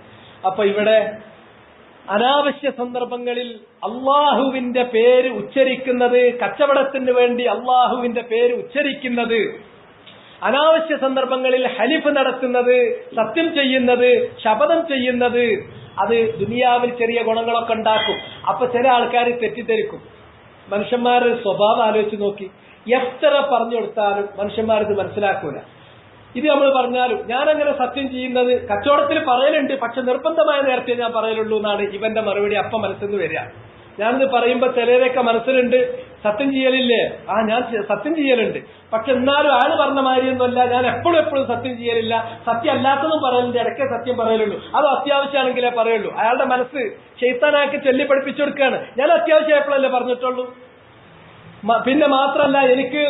അപ്പൊ ഇവിടെ അനാവശ്യ സന്ദർഭങ്ങളിൽ അള്ളാഹുവിന്റെ പേര് ഉച്ചരിക്കുന്നത്, കച്ചവടത്തിന് വേണ്ടി അള്ളാഹുവിന്റെ പേര് ഉച്ചരിക്കുന്നത്, അനാവശ്യ സന്ദർഭങ്ങളിൽ ഹലിഫ് നടത്തുന്നത്, സത്യം ചെയ്യുന്നത്, ശപഥം ചെയ്യുന്നത്, അത് ദുനിയാവിൽ ചെറിയ ഗുണങ്ങളൊക്കെ ഉണ്ടാക്കും. അപ്പൊ ചില ആൾക്കാർ തെറ്റിദ്ധരിക്കും. മനുഷ്യന്മാരുടെ സ്വഭാവം ആലോചിച്ച് നോക്കി, എത്ര പറഞ്ഞു കൊടുത്താലും മനുഷ്യന്മാരിത് മനസ്സിലാക്കൂല. ഇത് നമ്മൾ പറഞ്ഞാലും ഞാനങ്ങനെ സത്യം ചെയ്യുന്നത് കച്ചവടത്തിൽ പറയലുണ്ട്, പക്ഷെ നിർബന്ധമായ നേരത്തെ ഞാൻ പറയലുള്ളൂ എന്നാണ് ഇവന്റെ മറുപടി. അപ്പം മനസ്സിന്ന് വരിക. ഞാനിത് പറയുമ്പോ ചിലരൊക്കെ മനസ്സിലുണ്ട്, സത്യം ചെയ്യലില്ലേ? ഞാൻ സത്യം ചെയ്യലുണ്ട്, പക്ഷെ എന്നാലും ആള് പറഞ്ഞ മാതിരിയൊന്നുമല്ല, ഞാൻ എപ്പോഴും സത്യം ചെയ്യലില്ല, സത്യം അല്ലാത്തതും പറയലുണ്ട്, ഇടയ്ക്കേ സത്യം പറയലുള്ളൂ, അത് അത്യാവശ്യമാണെങ്കിലേ പറയുള്ളൂ. അയാളുടെ മനസ്സ് ശൈത്താനാക്കി ചൊല്ലി പഠിപ്പിച്ചു കൊടുക്കുകയാണ്. ഞാൻ അത്യാവശ്യം എപ്പോഴല്ലേ പറഞ്ഞിട്ടുള്ളൂ. പിന്നെ മാത്രമല്ല, എനിക്ക്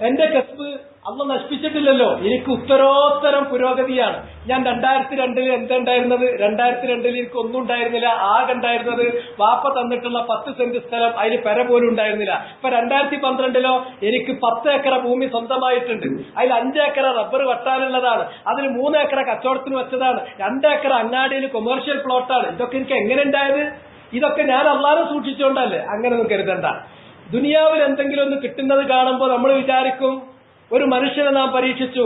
എന്റെ കസ്ബ് അള്ള നശിപ്പിച്ചിട്ടില്ലല്ലോ. എനിക്ക് ഉത്തരോത്തരം പുരോഗതിയാണ്. ഞാൻ 2002 എന്തുണ്ടായിരുന്നത്? 2002 എനിക്ക് ഒന്നും ഉണ്ടായിരുന്നില്ല. ആകെ ഉണ്ടായിരുന്നത് വാപ്പ തന്നിട്ടുള്ള 10 സെന്റ് സ്ഥലം, അതിന് പെര പോലും ഉണ്ടായിരുന്നില്ല. ഇപ്പൊ 2012 എനിക്ക് 10 ഏക്കർ ഭൂമി സ്വന്തമായിട്ടുണ്ട്. അതിൽ 5 ഏക്കർ റബ്ബർ വെട്ടാനുള്ളതാണ്, അതിൽ 3 ഏക്കർ കച്ചവടത്തിന് വെച്ചതാണ്, 2 ഏക്കർ അങ്ങാടിയിൽ കൊമേഴ്ഷ്യൽ പ്ലോട്ടാണ്. ഇതൊക്കെ എനിക്ക് എങ്ങനെ ഉണ്ടായത്? ഇതൊക്കെ ഞാൻ അള്ളാഹനെ സൂക്ഷിച്ചുകൊണ്ടല്ലേ? അങ്ങനെയൊന്നും കരുതണ്ട. ദുനിയാവിൽ എന്തെങ്കിലും ഒന്ന് കിട്ടുന്നത് കാണുമ്പോൾ നമ്മൾ വിചാരിക്കും ഒരു മനുഷ്യനെ നാം പരീക്ഷിച്ചു,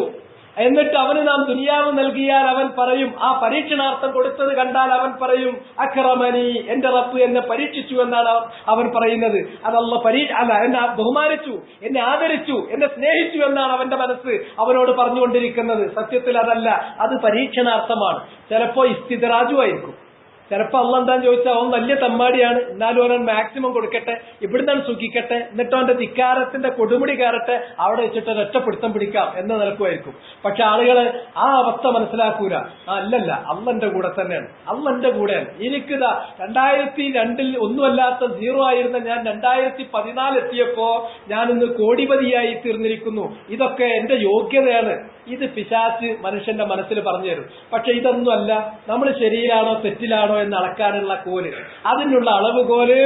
എന്നിട്ട് അവന് നാം ദുനിയാവ് നൽകിയാൽ അവൻ പറയും, ആ പരീക്ഷണാർത്ഥം കൊടുത്തത് കണ്ടാൽ അവൻ പറയും അക്രമനി, എന്റെ റബ്ബ് എന്നെ പരീക്ഷിച്ചു എന്നാണ് അവൻ പറയുന്നത്. അതല്ല എന്നെ ബഹുമാനിച്ചു, എന്നെ ആദരിച്ചു, എന്നെ സ്നേഹിച്ചു എന്നാണ് അവന്റെ മനസ്സ് അവനോട് പറഞ്ഞുകൊണ്ടിരിക്കുന്നത്. സത്യത്തിൽ അതല്ല, അത് പരീക്ഷണാർത്ഥമാണ്. ചിലപ്പോ ഇസ്തിദ്റാജുമായിരിക്കും. ചിലപ്പോ അള്ള എന്താന്ന് ചോദിച്ചാൽ അവൻ വലിയ തമ്മാടിയാണ്, എന്നാലും അവൻ മാക്സിമം കൊടുക്കട്ടെ, ഇവിടുന്ന് സുഖിക്കട്ടെ, എന്നിട്ട് അവന്റെ ധിക്കാരത്തിന്റെ കൊടുമുടി കയറട്ടെ, അവിടെ വെച്ചിട്ട് ഒരൊറ്റപ്പിടുത്തം പിടിക്കാം എന്ന നിലക്കുമായിരിക്കും. പക്ഷെ ആളുകള് ആ അവസ്ഥ മനസ്സിലാക്കൂല. അല്ലല്ല, അള്ളന്റെ കൂടെ തന്നെയാണ്, അള്ളന്റെ കൂടെയാണ്. എനിക്കിതാ 2002 ഒന്നുമല്ലാത്ത 0 ആയിരുന്ന ഞാൻ 2014 എത്തിയപ്പോ ഞാനിന്ന് കോടിപതിയായി തീർന്നിരിക്കുന്നു. ഇതൊക്കെ എന്റെ യോഗ്യതയാണ്. ഇത് പിശാച് മനുഷ്യന്റെ മനസ്സിൽ പറഞ്ഞു തരും. പക്ഷെ ഇതൊന്നുമല്ല, നമ്മൾ ശരിയിലാണോ തെറ്റിലാണോ എന്ന് അളക്കാനുള്ള കോല്, അതിനുള്ള അളവുകോല്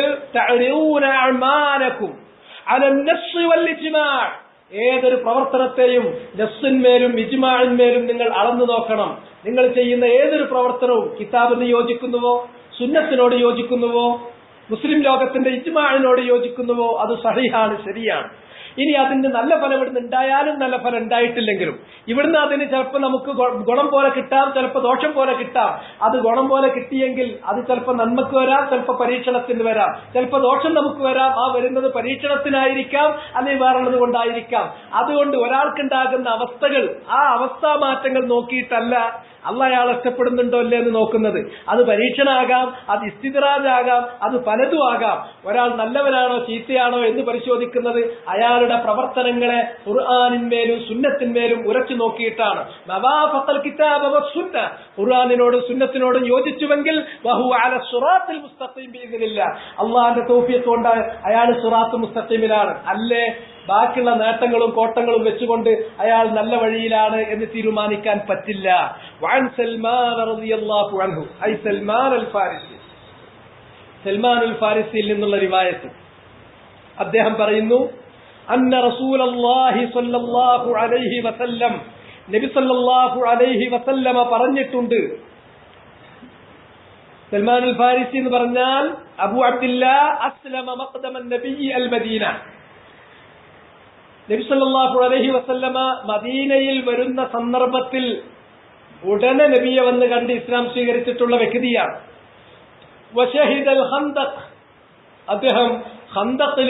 ഏതൊരു പ്രവർത്തനത്തെയും നസ്സിന്മേലും ഇജ്മാഇന്മേലും നിങ്ങൾ അളന്നു നോക്കണം. നിങ്ങൾ ചെയ്യുന്ന ഏതൊരു പ്രവർത്തനവും കിതാബിന് യോജിക്കുന്നുവോ, സുന്നത്തിനോട് യോജിക്കുന്നുവോ, മുസ്ലിം ലോകത്തിന്റെ ഇജ്മാഇനോട് യോജിക്കുന്നുവോ, അത് സഹിഹാണ്, ശരിയാണ്. ഇനി അതിന്റെ നല്ല ഫലം ഇവിടുന്ന് ഉണ്ടായാലും നല്ല ഫലം ഉണ്ടായിട്ടില്ലെങ്കിലും ഇവിടുന്ന് അതിന് ചിലപ്പോൾ നമുക്ക് ഗുണം പോലെ കിട്ടാം, ചിലപ്പോൾ ദോഷം പോലെ കിട്ടാം. അത് ഗുണം പോലെ കിട്ടിയെങ്കിൽ അത് ചിലപ്പോൾ നന്മക്ക് വരാം, ചിലപ്പോൾ പരീക്ഷണത്തിന് വരാം, ചിലപ്പോൾ ദോഷം നമുക്ക് വരാം. ആ വരുന്നത് പരീക്ഷണത്തിനായിരിക്കാം, അല്ലെങ്കിൽ വേറുള്ളത് കൊണ്ടായിരിക്കാം. അതുകൊണ്ട് ഒരാൾക്കുണ്ടാകുന്ന അവസ്ഥകൾ, ആ അവസ്ഥാ മാറ്റങ്ങൾ നോക്കിയിട്ടല്ല അള്ളാഹ് അയാൾ ഇഷ്ടപ്പെടുന്നുണ്ടോ അല്ലേ എന്ന് നോക്കുന്നത്. അത് പരീക്ഷണമാകാം, അത് ഇസ്തിദ്റാജാകാം, അത് പലതും ആകാം. ഒരാൾ നല്ലവനാണോ ചീത്തയാണോ എന്ന് പരിശോധിക്കുന്നത് അയാളുടെ പ്രവർത്തനങ്ങളെ ഖുർആനിന്മേലും സുന്നത്തിന്മേലും ഉറച്ചു നോക്കിയിട്ടാണ്. മവാഫഖൽ കിതാബ വസ്സുന്ന, ഖുർആനിനോടും സുന്നത്തിനോടും യോജിച്ചുവെങ്കിൽ വഹു അല സിറാത്തിൽ മുസ്തഖീം ബിഇദ്നില്ലാഹ്, അള്ളാഹുവിന്റെ തൗഫീഖ് കൊണ്ട് അയാൾ സിറാത്തുൽ മുസ്തഖീമിലാണ്. അല്ലേ ബാക്കിയുള്ള നേട്ടങ്ങളും കോട്ടങ്ങളും വെച്ചുകൊണ്ട് അയാൾ നല്ല വഴിയിലാണ് എന്ന് തീരുമാനിക്കാൻ പറ്റില്ല. വഅൻ സൽമാൻ റളിയല്ലാഹു അൻഹു, ഐ സൽമാൻ അൽ ഫാരിസി, സൽമാൻ അൽ ഫാരിസിയിൽ നിന്നുള്ള റിവായത്ത്, അദ്ദേഹം പറയുന്നു അന്ന റസൂലുള്ളാഹി സ്വല്ലല്ലാഹു അലൈഹി വസല്ലം, നബി സല്ലല്ലാഹു അലൈഹി വസല്ലമ പറഞ്ഞിട്ടുണ്ട്. സൽമാൻ അൽ ഫാരിസി എന്ന് പറഞ്ഞാൽ അബൂ അബ്ദില്ലാ അസ്ലമ മഖ്ദമൻ നബി അൽ മദീന. നബി സല്ലല്ലാഹു അലൈഹി വസല്ലമ മദീനയിൽ വരുന്ന സന്ദർഭത്തിൽ ഉടനെ നബിയെ വന്ന് കണ്ട് ഇസ്ലാം സ്വീകരിച്ചിട്ടുള്ള വ്യക്തിയാണ്. വശഹിദൽ ഖന്ദഖ്, അദ്ദേഹം ഖന്ദഖ്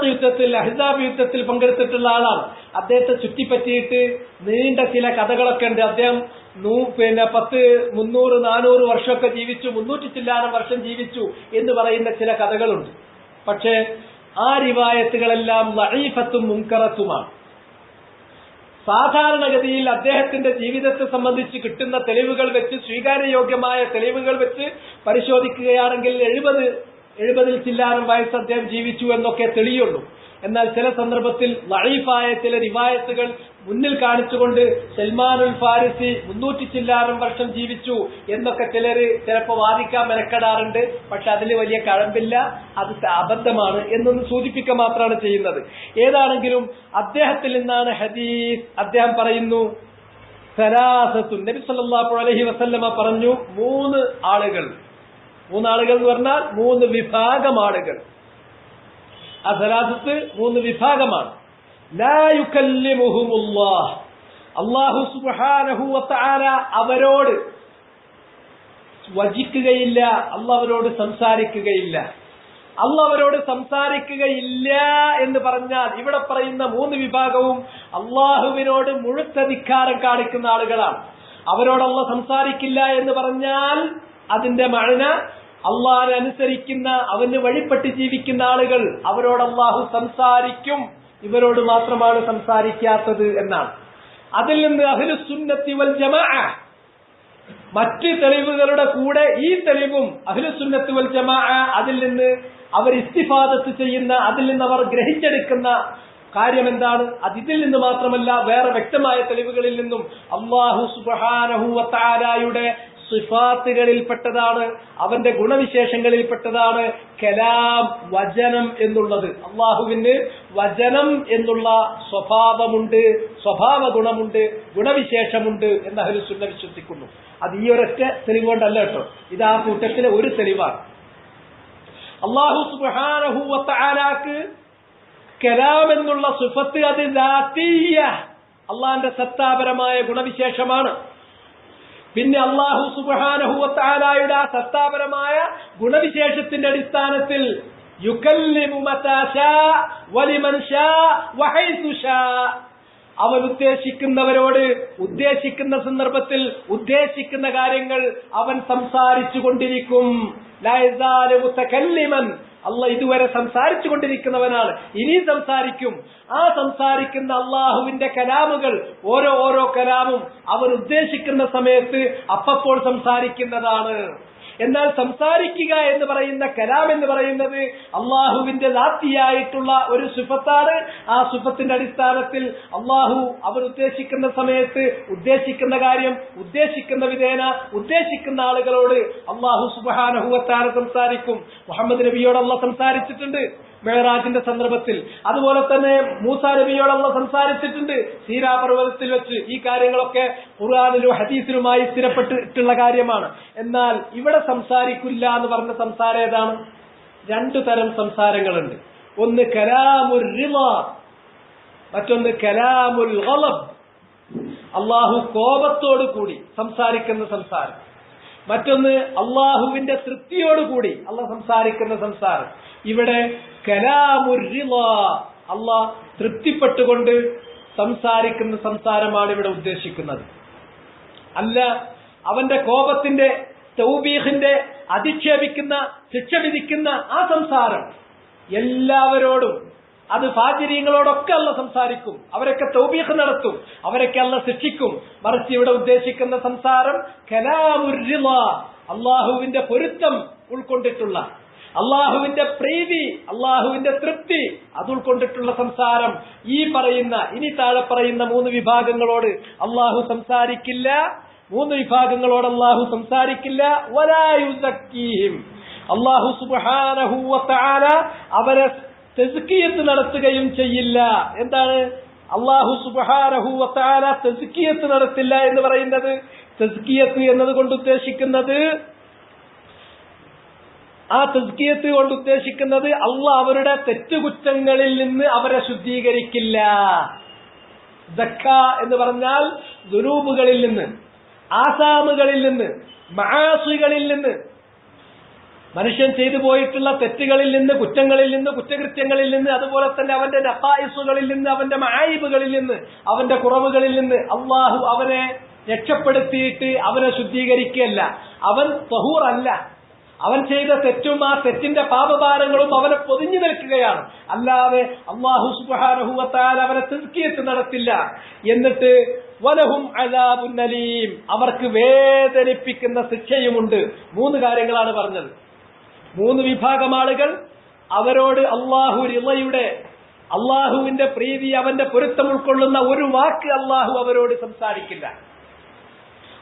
യുദ്ധത്തിൽ, അഹ്സാബ് യുദ്ധത്തിൽ പങ്കെടുത്തിട്ടുള്ള ആളാണ്. അദ്ദേഹത്തെ ചുറ്റിപ്പറ്റിയിട്ട് നീണ്ട ചില കഥകളൊക്കെ ഉണ്ട്. അദ്ദേഹം 10, 300, 400 വർഷമൊക്കെ ജീവിച്ചു, 300 ചില്ലാനം വർഷം ജീവിച്ചു എന്ന് പറയുന്ന ചില കഥകളുണ്ട്. പക്ഷേ ആ റിവായത്തുകളെല്ലാം ലഈഫത്തും മുൻകറത്തുമാണ്. സാധാരണഗതിയിൽ അദ്ദേഹത്തിന്റെ ജീവിതത്തെ സംബന്ധിച്ച് കിട്ടുന്ന തെളിവുകൾ വെച്ച്, സ്വീകാര്യയോഗ്യമായ തെളിവുകൾ വെച്ച് പരിശോധിക്കുകയാണെങ്കിൽ 70 ചില്ലാനം വയസ്സ് അദ്ദേഹം ജീവിച്ചു എന്നൊക്കെ തെളിയുള്ളൂ. എന്നാൽ ചില സന്ദർഭത്തിൽ ലഈഫായ ചില റിവായത്തുകൾ മുന്നിൽ കാണിച്ചുകൊണ്ട് സൽമാനുൽ ഫാരിസി 300 ചില്ലാനം വർഷം ജീവിച്ചു എന്നൊക്കെ ചിലപ്പോൾ വാദിക്കാൻ മെനക്കെടാറുണ്ട്. പക്ഷെ അതിൽ വലിയ കഴമ്പില്ല, അത് അബദ്ധമാണ് എന്നൊന്ന് സൂചിപ്പിക്കുക മാത്രമാണ് ചെയ്യുന്നത്. ഏതാണെങ്കിലും അദ്ദേഹത്തിൽ നിന്നാണ് ഹദീസ്. അദ്ദേഹം പറയുന്നു സലാസത്തുൻ, നബി സല്ലല്ലാഹു അലൈഹി വസല്ലമ പറഞ്ഞു 3 ആളുകൾ എന്ന് പറഞ്ഞാൽ 3 വിഭാഗം ആളുകൾ. ആ സലാസത്ത് 3 വിഭാഗമാണ്. ലാ യുകല്ലിമുഹുമുല്ലാഹ്, അല്ലാഹു സുബ്ഹാനഹു വ തആല അവരോട് വജിക്കുകയില്ല, അല്ലാഹു അവരോട് സംസാരിക്കുകയില്ല. അല്ലാഹു അവരോട് സംസാരിക്കുകയില്ല എന്ന് പറഞ്ഞാൽ ഇവിടെ പറയുന്ന 3 വിഭാഗവും അല്ലാഹുവിനോട് മുഴുത്ത ധിക്കാരം കാണിക്കുന്ന ആളുകളാണ്. അവരോട് അല്ലാഹു സംസാരിക്കില്ല എന്ന് പറഞ്ഞാൽ അതിന്റെ മഅന അള്ളാഹിനെ അനുസരിക്കുന്ന, അവന് വഴിപ്പെട്ട് ജീവിക്കുന്ന ആളുകൾ, അവരോട് അള്ളാഹു സംസാരിക്കും, ഇവരോട് മാത്രമാണ് സംസാരിക്കാത്തത് എന്നാണ്. അതിൽ നിന്ന് അഹ്ലുസുന്നത്തി വൽ ജമാഅ, മറ്റ് തെളിവുകളുടെ കൂടെ ഈ തെളിവും അഹ്ലുസുന്നത്തി വൽ ജമാഅ അതിൽ നിന്ന് അവർ ഇസ്തിഫാദത്ത് ചെയ്യുന്ന, അതിൽ നിന്ന് അവർ ഗ്രഹിച്ചെടുക്കുന്ന കാര്യം എന്താണ്? അതിൽ നിന്ന് മാത്രമല്ല, വേറെ വ്യക്തമായ തെളിവുകളിൽ നിന്നും അല്ലാഹു സുബ്ഹാനഹു വ തആലയുടെ സിഫാത്തുകളിൽപ്പെട്ടതാണ്, അവന്റെ ഗുണവിശേഷങ്ങളിൽപ്പെട്ടതാണ് കലാം, വചനം എന്നുള്ളത്. അള്ളാഹുവിന് വചനം എന്നുള്ള സ്വഭാവമുണ്ട്, സ്വഭാവ ഗുണമുണ്ട്, ഗുണവിശേഷമുണ്ട് എന്ന് അഹ്ലു സുന്ന വിശ്വസിക്കുന്നു. അത് ഈ ഒരൊറ്റ തെളിവ് കൊണ്ടല്ല കേട്ടോ, ഇത് ആ കൂട്ടത്തിലെ ഒരു തെളിവാണ്. അള്ളാഹു സുബ്ഹാനഹു വ തആലക്ക് കലാം എന്നുള്ള സിഫത്ത് അത് ദാത്തിയ്യ, അള്ളാഹിന്റെ സത്താപരമായ ഗുണവിശേഷമാണ്. പിന്നെ അല്ലാഹു സുബ്ഹാനഹു വ തആലയുടെ ആ സത്താപരമായ ഗുണവിശേഷത്തിന്റെ അടിസ്ഥാനത്തിൽ യുകല്ലിമു മതാ ശാ വലിമൻ ശാ വഹൈസു ശാ, അവൻ ഉദ്ദേശിക്കുന്നവരോട് ഉദ്ദേശിക്കുന്ന സന്ദർഭത്തിൽ ഉദ്ദേശിക്കുന്ന കാര്യങ്ങൾ അവൻ സംസാരിച്ചു കൊണ്ടിരിക്കും. ലാ യസാലു മുതകല്ലിമൻ, അള്ളാഹ് ഇതുവരെ സംസാരിച്ചു കൊണ്ടിരിക്കുന്നവനാണ്, ഇനി സംസാരിക്കും. ആ സംസാരിക്കുന്ന അള്ളാഹുവിന്റെ കലാമുകൾ, ഓരോ കലാമും അവൻ ഉദ്ദേശിക്കുന്ന സമയത്ത് അപ്പപ്പോൾ സംസാരിക്കുന്നതാണ്. എന്നാൽ സംസാരിക്കുക എന്ന് പറയുന്ന കലാം എന്ന് പറയുന്നത് അള്ളാഹുവിന്റെ ദാത്തിയായിട്ടുള്ള ഒരു സിഫത്താണ്. ആ സിഫത്തിന്റെ അടിസ്ഥാനത്തിൽ അള്ളാഹു അവർ ഉദ്ദേശിക്കുന്ന സമയത്ത് ഉദ്ദേശിക്കുന്ന കാര്യം ഉദ്ദേശിക്കുന്ന വിധേന ഉദ്ദേശിക്കുന്ന ആളുകളോട് അള്ളാഹു സുബ്ഹാനഹു വ തആല സംസാരിക്കും. മുഹമ്മദ് നബിയോട് അള്ളാഹ് സംസാരിച്ചിട്ടുണ്ട് മെഹറാജിന്റെ സന്ദർഭത്തിൽ. അതുപോലെ തന്നെ മൂസാ നബിയോട് അള്ളാഹ് സംസാരിച്ചിട്ടുണ്ട് സീനാ പർവ്വതത്തിൽ വെച്ച്. ഈ കാര്യങ്ങളൊക്കെ ഖുർആനിലും ഹദീസിലുമായി സ്ഥിരപ്പെട്ടിട്ടുള്ള കാര്യമാണ്. എന്നാൽ ഇവിടെ സംസാരിക്കില്ല എന്ന് പറഞ്ഞ സംസാരം ഏതാണ്? രണ്ടു തരം സംസാരങ്ങളുണ്ട്. ഒന്ന് കലാമുൽ റിളാ, മറ്റൊന്ന് കലാമുൽ ഗളബ്. അള്ളാഹു കോപത്തോടു കൂടി സംസാരിക്കുന്ന സംസാരം. മറ്റൊന്ന് അള്ളാഹുവിന്റെ തൃപ്തിയോടുകൂടി അള്ളാഹ് സംസാരിക്കുന്ന സംസാരം. ഇവിടെ കലാമുർ റിളാ, അള്ളാഹ് തൃപ്തിപ്പെട്ടുകൊണ്ട് സംസാരിക്കുന്ന സംസാരമാണ് ഇവിടെ ഉദ്ദേശിക്കുന്നത്. അല്ല അവന്റെ കോപത്തിന്റെ തൗബീഹിന്റെ അധിക്ഷേപിക്കുന്ന ശിക്ഷ വിധിക്കുന്ന ആ സംസാരം എല്ലാവരോടും, അത് ഫാജിരീങ്ങളോടൊക്കെ അല്ല സംസാരിക്കും, അവരൊക്കെ തൗബീഖ് നടത്തും, അവരൊക്കെ അല്ല ശിക്ഷിക്കും. മറിച്ച് ഇവിടെ ഉദ്ദേശിക്കുന്ന സംസാരം കലാമുർ റിളാ, അള്ളാഹുവിന്റെ പൊരുത്തം ഉൾക്കൊണ്ടിട്ടുള്ള, അള്ളാഹുവിന്റെ പ്രീതി, അള്ളാഹുവിന്റെ തൃപ്തി അത് ഉൾക്കൊണ്ടിട്ടുള്ള സംസാരം. ഈ പറയുന്ന ഇനി താഴെ പറയുന്ന മൂന്ന് വിഭാഗങ്ങളോട് അള്ളാഹു സംസാരിക്കില്ല. മൂന്ന് വിഭാഗങ്ങളോട് അള്ളാഹു സംസാരിക്കില്ല. വലാ യുസക്കീഹിം, അള്ളാഹു സുബ്ഹാനഹു വ തആല അവരെ തസ്കിയത്ത് നടത്തുകയും ചെയ്യില്ല. എന്താണ് അള്ളാഹു സുബ്ഹാനഹു വ തആല തസ്കിയത്ത് നടത്തില്ല എന്ന് പറയുന്നത്? തസ്കിയത്ത് എന്നതുകൊണ്ട് ഉദ്ദേശിക്കുന്നത്, ആ തസ്കിയത്ത് കൊണ്ട് ഉദ്ദേശിക്കുന്നത് അള്ളാഹ് അവരുടെ തെറ്റുകുറ്റങ്ങളിൽ നിന്ന് അവരെ ശുദ്ധീകരിക്കില്ല. സക്ക എന്ന് പറഞ്ഞാൽ ദുനൂബുകളിൽ നിന്ന്, ആസാമുകളിൽ നിന്ന്, മആസികളിൽ നിന്ന്, മനുഷ്യൻ ചെയ്തു പോയിട്ടുള്ള തെറ്റുകളിൽ നിന്ന്, കുറ്റങ്ങളിൽ നിന്ന്, കുറ്റകൃത്യങ്ങളിൽ നിന്ന്, അതുപോലെ തന്നെ അവന്റെ നഖായിസുകളിൽ നിന്ന്, അവന്റെ മആയിബുകളിൽ നിന്ന്, അവന്റെ കുറവുകളിൽ നിന്ന് അള്ളാഹു അവനെ രക്ഷപ്പെടുത്തിയിട്ട് അവനെ ശുദ്ധീകരിക്കുകയല്ല. അവൻ തഹൂർ അല്ല. അവൻ ചെയ്ത തെറ്റും ആ തെറ്റിന്റെ പാപഭാരങ്ങളും അവനെ പൊതിഞ്ഞു നിൽക്കുകയാണ്. അല്ലാതെ അല്ലാഹു സുബ്ഹാനഹു വ തആല അവനെ തസ്കിയത്ത് നടത്തില്ല. എന്നിട്ട് വലഹും അദാബുൻ അലീം, അവർക്ക് വേദനിപ്പിക്കുന്ന ശിക്ഷയുമുണ്ട്. മൂന്ന് കാര്യങ്ങളാണ് പറഞ്ഞത്. മൂന്ന് വിഭാഗം ആളുകൾ, അവരോട് അല്ലാഹു റിളയുടെ, അള്ളാഹുവിന്റെ പ്രീതി, അവന്റെ പൊരുത്തം ഉൾക്കൊള്ളുന്ന ഒരു വാക്ക് അള്ളാഹു അവരോട് സംസാരിക്കില്ല.